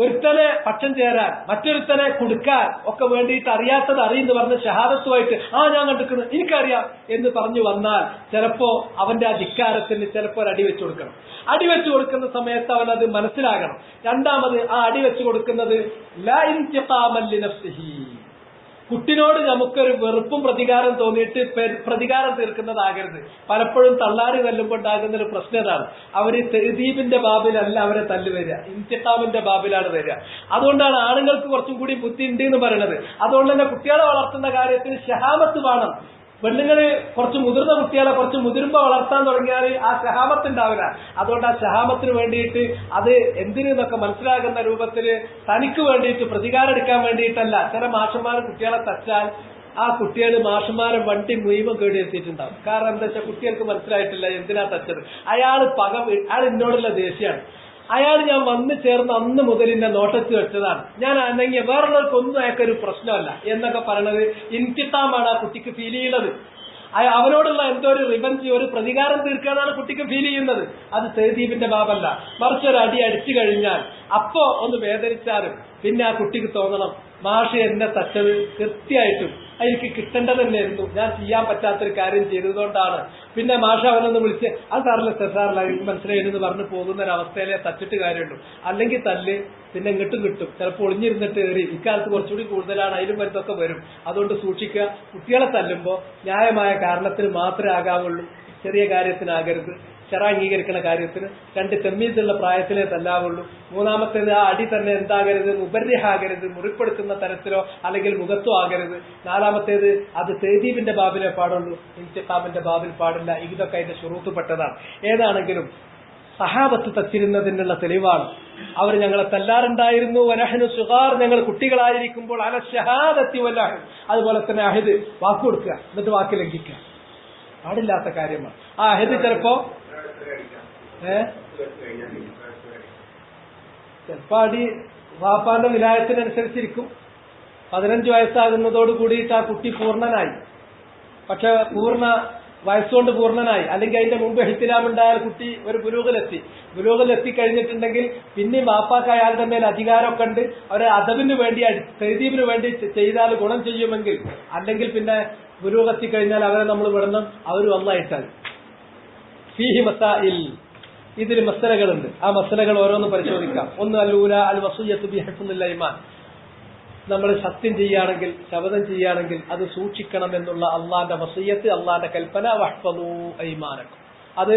ഒരുത്തനെ പക്ഷം ചേരാൻ മറ്റൊരുത്തനെ കൊടുക്കാൻ ഒക്കെ വേണ്ടിയിട്ട് അറിയാത്തത് അറിയുന്നു പറഞ്ഞ് ഷഹാദത്തുമായിട്ട് ഞാൻ കണ്ടിരിക്കുന്നു എനിക്കറിയാം എന്ന് പറഞ്ഞു വന്നാൽ ചിലപ്പോ അവന്റെ ആ ധിക്കാരത്തിന് ചിലപ്പോൾ ഒരു അടി വെച്ചു കൊടുക്കണം. അടി വെച്ചു കൊടുക്കുന്ന സമയത്ത് അവൻ അത് മനസ്സിലാകണം. രണ്ടാമത് ആ അടി വെച്ചു കൊടുക്കുന്നത് ലാ ഇൻതിഖാമൻ ലിനഫ്സിഹി, കുട്ടിനോട് നമുക്കൊരു വെറുപ്പും പ്രതികാരം തോന്നിയിട്ട് പ്രതികാരം തീർക്കുന്നതാകരുത്. പലപ്പോഴും തള്ളാരി തല്ലുമ്പോൾ ഉണ്ടാകുന്ന ഒരു പ്രശ്നം ഇതാണ്. അവര് തെഹ്ദീബിന്റെ ബാബിലല്ല അവരെ തല്ലു വരിക, ഇന്തിഖാമിന്റെ ബാബിലാണ് വരിക. അതുകൊണ്ടാണ് ആണുങ്ങൾക്ക് കുറച്ചും കൂടി ബുദ്ധി ഉണ്ട് എന്ന് പറയുന്നത്. അതുകൊണ്ട് തന്നെ കുട്ടികളെ വളർത്തുന്ന കാര്യത്തിൽ ഷഹാമത്ത് വേണം. പെണ്ണുങ്ങള് കുറച്ച് മുതിർന്ന കുട്ടികളെ കുറച്ച് മുതിരുമ്പോ വളർത്താൻ തുടങ്ങിയാൽ ആ ഷഹാമത്ത് ഉണ്ടാവില്ല. അതുകൊണ്ട് ആ ഷഹാമത്തിന് വേണ്ടിയിട്ട് അത് എന്തിനെന്നൊക്കെ മനസ്സിലാകുന്ന രൂപത്തിൽ തനിക്ക് വേണ്ടിയിട്ട് പ്രതികാരം എടുക്കാൻ വേണ്ടിയിട്ടല്ല. ചില മാഷന്മാർ കുട്ടികളെ തച്ചാൽ ആ കുട്ടികൾ മാഷന്മാരെ വണ്ടി മുഴുവൻ കേടിയെത്തിയിട്ടുണ്ടാവും. കാരണം എന്താ വെച്ചാൽ കുട്ടികൾക്ക് മനസ്സിലായിട്ടില്ല എന്തിനാ തച്ചത്. അയാൾ എന്നോടുള്ള ദേഷ്യമാണ്. അയാൾ ഞാൻ വന്നു ചേർന്ന് അന്ന് മുതൽ എന്നെ നോട്ടത്തിൽ വെച്ചതാണ്, ഞാൻ അനങ്ങിയ വേറുള്ളവർക്കൊന്നും അയാൾക്കൊരു പ്രശ്നമല്ല എന്നൊക്കെ പറയണത് ഇന്തിഖാമാണ് ആ കുട്ടിക്ക് ഫീൽ ചെയ്യുന്നത്. അവനോടുള്ള എന്തോ ഒരു റിവഞ്ച്, ഒരു പ്രതികാരം തീർക്കാനാണ് കുട്ടിക്ക് ഫീൽ ചെയ്യുന്നത്. അത് തഹ്ദീബിന്റെ ബാബല്ല. മറിച്ച് ഒരു അടി അടിച്ചു കഴിഞ്ഞാൽ അപ്പോ ഒന്ന് വേദനിച്ചാലും പിന്നെ ആ കുട്ടിക്ക് തോന്നണം മാഷ് എന്നെ തച്ചത് കൃത്യമായിട്ടും എനിക്ക് കിട്ടേണ്ടത് തന്നെയായിരുന്നു, ഞാൻ ചെയ്യാൻ പറ്റാത്തൊരു കാര്യം ചെയ്തതുകൊണ്ടാണ്. പിന്നെ മാഷ അവനൊന്ന് വിളിച്ച് അത് സാറില്ല സാറില്ല എനിക്ക് മനസ്സിലായെന്ന് പറഞ്ഞു പോകുന്ന ഒരവസ്ഥയിലെ തച്ചിട്ട് കാര്യമുള്ളൂ. അല്ലെങ്കിൽ തല്ല് പിന്നെ ഇങ്ങോട്ടും കിട്ടും, ചിലപ്പോൾ ഒളിഞ്ഞിരുന്നിട്ട് കയറി. ഇക്കാലത്ത് കുറച്ചുകൂടി കൂടുതലാണ്, അതിലും വരുന്നൊക്കെ വരും. അതുകൊണ്ട് സൂക്ഷിക്കുക. കുട്ടികളെ തല്ലുമ്പോൾ ന്യായമായ കാരണത്തിന് മാത്രമേ ആകാവുള്ളൂ, ചെറിയ കാര്യത്തിനാകരുത്. ശറ അംഗീകരിക്കുന്ന കാര്യത്തിന്. രണ്ട് തെമ്മീസുള്ള പ്രായത്തിലേ തല്ലാവുള്ളൂ. മൂന്നാമത്തേത് ആ അടി തന്നെ എന്താകരുത്, മുബർരിഹാകരുത്, മുറിപ്പെടുത്തുന്ന തരത്തിലോ അല്ലെങ്കിൽ മുഖത്തോ ആകരുത്. നാലാമത്തേത് അത് തഹ്ദീബിന്റെ ബാബിലേ പാടുള്ളൂ, ഇന്തിഖാമിന്റെ ബാബിൽ പാടില്ല. ഇതൊക്കെ അതിന്റെ ശുറൂത്തുപ്പെട്ടതാണ്. ഏതാണെങ്കിലും സഹാബത്ത് തച്ചിരുന്നതിനുള്ള തെളിവാണ്. അവർ ഞങ്ങളെ തല്ലാറുണ്ടായിരുന്നു. വനഹ്നു സുഗാർ, ഞങ്ങൾ കുട്ടികളായിരിക്കുമ്പോൾ അല ഷഹാദത്തി വലഹ്, അതുപോലെ തന്നെ അഹിദ് വാക്ക് കൊടുക്കുക എന്നിട്ട് വാക്ക് ലംഘിക്കുക പാടില്ലാത്ത കാര്യമാണ്. ആ അഹിദ് ചിലപ്പോ അടി വാപ്പാന്റെ വിലായത്തിനനുസരിച്ചിരിക്കും. 15 വയസ്സാകുന്നതോട് കൂടിയിട്ട് ആ കുട്ടി പൂർണ്ണനായി. പക്ഷെ പൂർണ്ണ വയസ്സുകൊണ്ട് പൂർണ്ണനായി, അല്ലെങ്കിൽ അതിന്റെ മുമ്പ് ഇഹ്തിലാമുണ്ടായാൽ കുട്ടി ഒരു ബുലൂഗിലെത്തി കഴിഞ്ഞിട്ടുണ്ടെങ്കിൽ പിന്നെ വാപ്പാക്ക് അയാളുടെ മേൽ അധികാരമൊക്കെ ഉണ്ട്. അവരെ അദബിന് വേണ്ടി തഹ്ദീബിന് വേണ്ടി ചെയ്താൽ ഗുണം ചെയ്യുമെങ്കിൽ, അല്ലെങ്കിൽ പിന്നെ ബുലൂഗെത്തി കഴിഞ്ഞാൽ അവരെ നമ്മൾ വിടണം, അവർ വന്നായിട്ടാൽ. ഫീഹി മസാഇൽ, ഇതിൽ മസലകളുണ്ട്. ആ മസലകൾ ഓരോന്ന് പരിശോധിക്കാം. ഒന്ന് അൽ-ഊല അൽ വസിയ്യത്തു ബി ഹിഫ്ളിൽ ഈമാൻ, നമ്മൾ സത്യം ചെയ്യുകയാണെങ്കിൽ ശപഥം ചെയ്യുകയാണെങ്കിൽ അത് സൂക്ഷിക്കണം എന്നുള്ള അള്ളാന്റെ വസിയ്യത്ത്, അള്ളാന്റെ കൽപ്പന. വഹ്ഫദൂ ഈമാനക്കും, അത്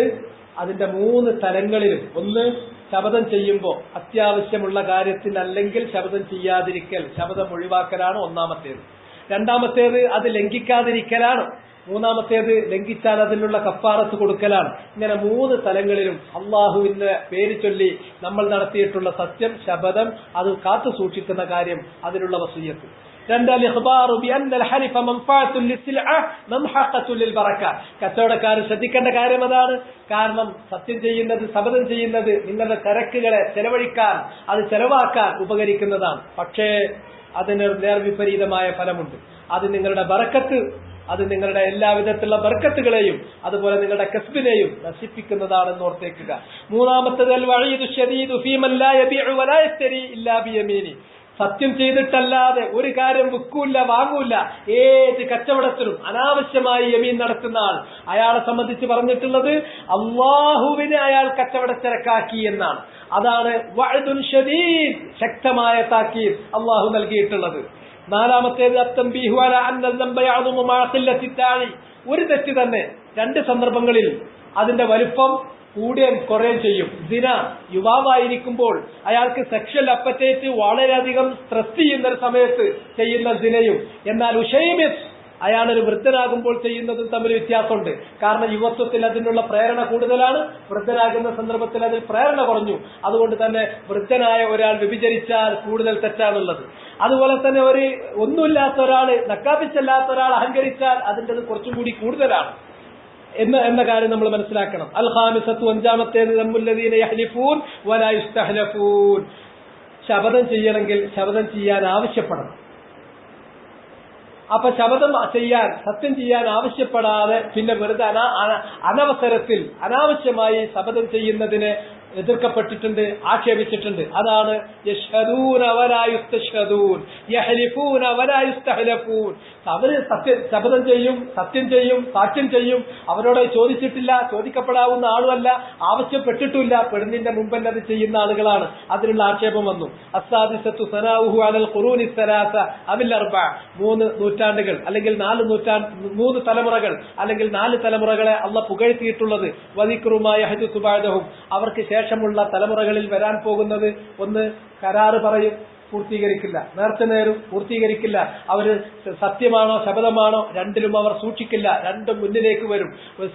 അതിന്റെ 3 തലങ്ങളിലും. ഒന്ന് ശപഥം ചെയ്യുമ്പോൾ അത്യാവശ്യമുള്ള കാര്യത്തിനല്ലെങ്കിൽ ശപഥം ചെയ്യാതിരിക്കൽ, ശപഥം ഒഴിവാക്കലാണ് ഒന്നാമത്തേത്. രണ്ടാമത്തേത് അത് ലംഘിക്കാതിരിക്കലാണ്. മൂന്നാമത്തേത് ലംഘിച്ചാൽ അതിനുള്ള കഫാറത്ത് കൊടുക്കലാണ്. ഇങ്ങനെ 3 തലങ്ങളിലും അള്ളാഹുവിന്റെ പേര് ചൊല്ലി നമ്മൾ നടത്തിയിട്ടുള്ള സത്യം, ശപഥം, അത് കാത്തു സൂക്ഷിക്കുന്ന കാര്യം, അതിനുള്ള വസിയ്യത്ത്. 2 അൽ-ഇഖ്ബാറു ബിഅന്ന അൽ-ഹലിഫ മൻഫഅത്തുൻ ലിസ്സിൽഅ മംഹഖത്തുൻ ലിൽബറക, കച്ചവടക്കാർ ശ്രദ്ധിക്കേണ്ട കാര്യം അതാണ്. കാരണം സത്യം ചെയ്യുന്നത്, ശപഥം ചെയ്യുന്നത് നിങ്ങളുടെ ചരക്കുകളെ ചെലവഴിക്കാൻ, അത് ചെലവാക്കാൻ ഉപകരിക്കുന്നതാണ്. പക്ഷേ അതിന് നേർവിപരീതമായ ഫലമുണ്ട്. അത് നിങ്ങളുടെ ബറക്കത്ത്, അത് നിങ്ങളുടെ എല്ലാവിധത്തിലുള്ള ബർക്കത്തുകളെയും അതുപോലെ നിങ്ങളുടെ കസ്ബിനെയും നശിപ്പിക്കുന്നതാണെന്ന് ഓർത്തേക്കുക. മൂന്നാമത്തേത് അൽ-വഈദു ശദീദു ഫീമൻ ലാ യബീഉ വലാ യശ്തരി ഇല്ലാ ബിയമീനി, സത്യം ചെയ്തിട്ടല്ലാതെ ഒരു കാര്യം വിൽക്കൂല വാങ്ങൂല. ഏത് കച്ചവടത്തിലും അനാവശ്യമായി യമീൻ നടത്തുന്ന ആൾ, അയാളെ സംബന്ധിച്ച് പറഞ്ഞിട്ടുള്ളത് അള്ളാഹുവിനെ അയാൾ കച്ചവടച്ചരക്കാക്കി എന്നാണ്. അതാണ് വഅദുൻ ശദീദ്, ശക്തമായ താക്കീത് അള്ളാഹു നൽകിയിട്ടുള്ളത്. നാലാമത്തേത് അത്തംബീഹു അലാ അന്നൽ ദംബ യഅ്ദുമു മഅ ഖില്ലത്തി ദാഇ, ഒരു തെറ്റ് തന്നെ 2 സന്ദർഭങ്ങളിൽ അതിന്റെ വലുപ്പം കൂടുകയും കുറയുകയും ചെയ്യും. സിന, യുവാവായിരിക്കുമ്പോൾ അയാൾക്ക് സെക്ഷൽ അപ്പറ്റേറ്റ് വളരെയധികം സ്ട്രെസ് ചെയ്യുന്ന ഒരു സമയത്ത് ചെയ്യുന്ന സിനയും, എന്നാൽ ഉശൈമിത്ത് അയാളൊരു വൃദ്ധനാകുമ്പോൾ ചെയ്യുന്നതും തമ്മിൽ വ്യത്യാസമുണ്ട്. കാരണം യുവത്വത്തിൽ അതിനുള്ള പ്രേരണ കൂടുതലാണ്, വൃദ്ധനാകുന്ന സന്ദർഭത്തിൽ അതിൽ പ്രേരണ കുറഞ്ഞു. അതുകൊണ്ട് തന്നെ വൃദ്ധനായ ഒരാൾ വ്യഭിചരിച്ചാൽ കൂടുതൽ തെറ്റാണുള്ളത്. അതുപോലെ തന്നെ ഒന്നുമില്ലാത്ത ഒരാൾ, നക്കാപ്പിച്ചല്ലാത്ത ഒരാൾ അഹങ്കരിച്ചാൽ അതിൻ്റെത് കുറച്ചും കൂടി കൂടുതലാണ് എന്ന കാര്യം നമ്മൾ മനസ്സിലാക്കണം. അൽ ഖാമിസത്തു, 5-ാമത്തേത് ദമ്മുല്ലദീന യഹ്ലിഫൂൻ വലാ യുസ്തഹ്ലഫൂൻ, ശപഥം ചെയ്യണമെങ്കിൽ ശപഥം ചെയ്യാൻ ആവശ്യപ്പെടണം. അപ്പൊ ശപഥം ചെയ്യാൻ, സത്യം ചെയ്യാൻ ആവശ്യപ്പെടാതെ പിന്നെ വെറുതെ അനവസരത്തിൽ അനാവശ്യമായി ശപഥം ചെയ്യുന്നതിനെ എതിർക്കപ്പെട്ടിട്ടുണ്ട്, ആക്ഷേപിച്ചിട്ടുണ്ട്. അതാണ് യശ്ഹദൂന വലാ യുസ്തശ്ഹദൂൻ യഹ്ലിഫൂന വലാ യുസ്തഹ്ലഫൂൻ. അവര് ശപഥം ചെയ്യും, സത്യം ചെയ്യും, സാക്ഷ്യം ചെയ്യും. അവരോട് ചോദിച്ചിട്ടില്ല, ചോദിക്കപ്പെടാവുന്ന ആളുമല്ല, ആവശ്യപ്പെട്ടിട്ടില്ല, പെടുന്നതിന്റെ മുമ്പ് അത് ചെയ്യുന്ന ആളുകളാണ്. അതിനുള്ള ആക്ഷേപം വന്നു. അസ്സാദിസത്തു സനാഉഹു അലൽ ഖുറൂനി സലാസ അവിൽ അർബഅ, 3 നൂറ്റാണ്ടുകൾ അല്ലെങ്കിൽ 3 തലമുറകൾ അല്ലെങ്കിൽ 4 തലമുറകളെ അള്ളാഹ് പുകഴ്ത്തിയിട്ടുള്ളത്. വദിക്റുമാ യഹ്ദുസു ബഅദഹും, അവർക്ക് ശേഷമുള്ള തലമുറകളിൽ വരാൻ പോകുന്നത്, ഒന്ന് കരാറ് പറയും, പൂർത്തീകരിക്കില്ല, നേർച്ച നേരും പൂർത്തീകരിക്കില്ല. അവര് സത്യമാണോ ശപഥമാണോ രണ്ടിലും അവർ സൂക്ഷിക്കില്ല, രണ്ടും മുന്നിലേക്ക് വരും. ഒരു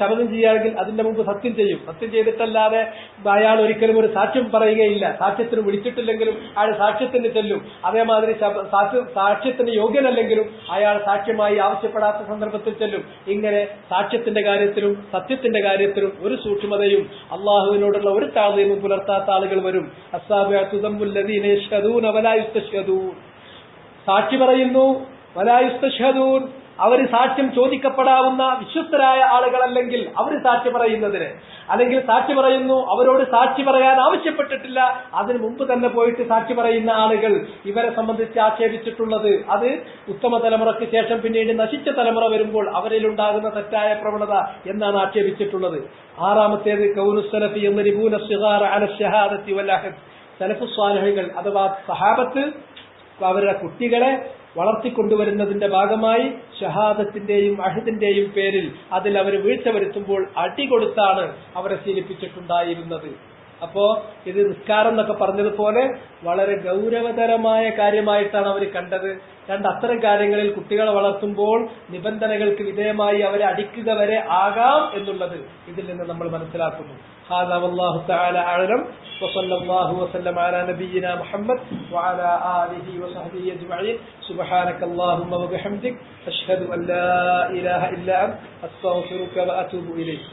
ശപഥം ചെയ്യുകയാണെങ്കിൽ അതിന്റെ മുമ്പ് സത്യം ചെയ്യും. സത്യം ചെയ്തിട്ടല്ലാതെ അയാൾ ഒരിക്കലും ഒരു സാക്ഷ്യം പറയുകയില്ല. സാക്ഷ്യത്തിന് വിളിച്ചിട്ടില്ലെങ്കിലും അയാൾ സാക്ഷ്യത്തിന് ചെല്ലും. അതേമാതിരി സാക്ഷ്യത്തിന് യോഗ്യനല്ലെങ്കിലും അയാൾ സാക്ഷ്യമായി ആവശ്യപ്പെടാത്ത സന്ദർഭത്തിൽ ചെല്ലും. ഇങ്ങനെ സാക്ഷ്യത്തിന്റെ കാര്യത്തിലും സത്യത്തിന്റെ കാര്യത്തിലും ഒരു സൂക്ഷ്മതയും അള്ളാഹുവിനോടുള്ള ഒരു താഴ്മയും പുലർത്താത്ത ആളുകൾ വരും. സാക്ഷി പറയുന്നു, വലാ യുസ്തശ്ഹദൂൻ, അവർ സാക്ഷ്യം ചോദിക്കപ്പെടാവുന്ന വിശ്വസ്തരായ ആളുകളല്ലെങ്കിൽ അവർ സാക്ഷി പറയുന്നതിന്, അല്ലെങ്കിൽ സാക്ഷി പറയുന്നു അവരോട് സാക്ഷി പറയാൻ ആവശ്യപ്പെട്ടിട്ടില്ല, അതിന് മുമ്പ് തന്നെ പോയിട്ട് സാക്ഷി പറയുന്ന ആളുകൾ, ഇവരെ സംബന്ധിച്ച് ആക്ഷേപിച്ചിട്ടുള്ളത് അത് ഉത്തമ തലമുറയ്ക്ക് ശേഷം പിന്നീട് നശിച്ച തലമുറ വരുമ്പോൾ അവരിലുണ്ടാകുന്ന തെറ്റായ പ്രവണത എന്നാണ് ആക്ഷേപിച്ചിട്ടുള്ളത്. 6-ാമത്തേത് കൗനുസ്സലഫി യദ്രിബൂന അശ്ശിഗാറ അല അശ്ശഹാദത്തി വൽ അഹദ്, സലഫു സ്വാലിഹുകൾ അഥവാ സഹാബത്ത് അവരുടെ കുട്ടികളെ വളർത്തിക്കൊണ്ടുവരുന്നതിന്റെ ഭാഗമായി ഷഹാദത്തിന്റെയും അഹദിന്റെയും പേരിൽ അതിൽ അവർ വീഴ്ച വരുത്തുമ്പോൾ അടി കൊടുത്താണ് അവരെ ശീലിപ്പിച്ചിട്ടുണ്ടായിരുന്നത്. അപ്പോ ഇത് നിസ്കാരം എന്നൊക്കെ പറഞ്ഞതുപോലെ വളരെ ഗൗരവതരമായ കാര്യമായിട്ടാണ് അവർ കണ്ടത്. അത്തരം കാര്യങ്ങളിൽ കുട്ടികളെ വളർത്തുമ്പോൾ നിബന്ധനകൾക്ക് വിധേയമായി അവരെ അടിക്കുക വരെ ആകാം എന്നുള്ളത് ഇതിൽ നിന്ന് നമ്മൾ മനസ്സിലാക്കുന്നു. هذا والله تعالى أعلم وصلى الله وسلم على نبينا محمد وعلى آله وصحبه أجمعين. سبحانك اللهم وبحمدك أشهد أن لا إله إلا أنت أستغفرك وأتوب إليك.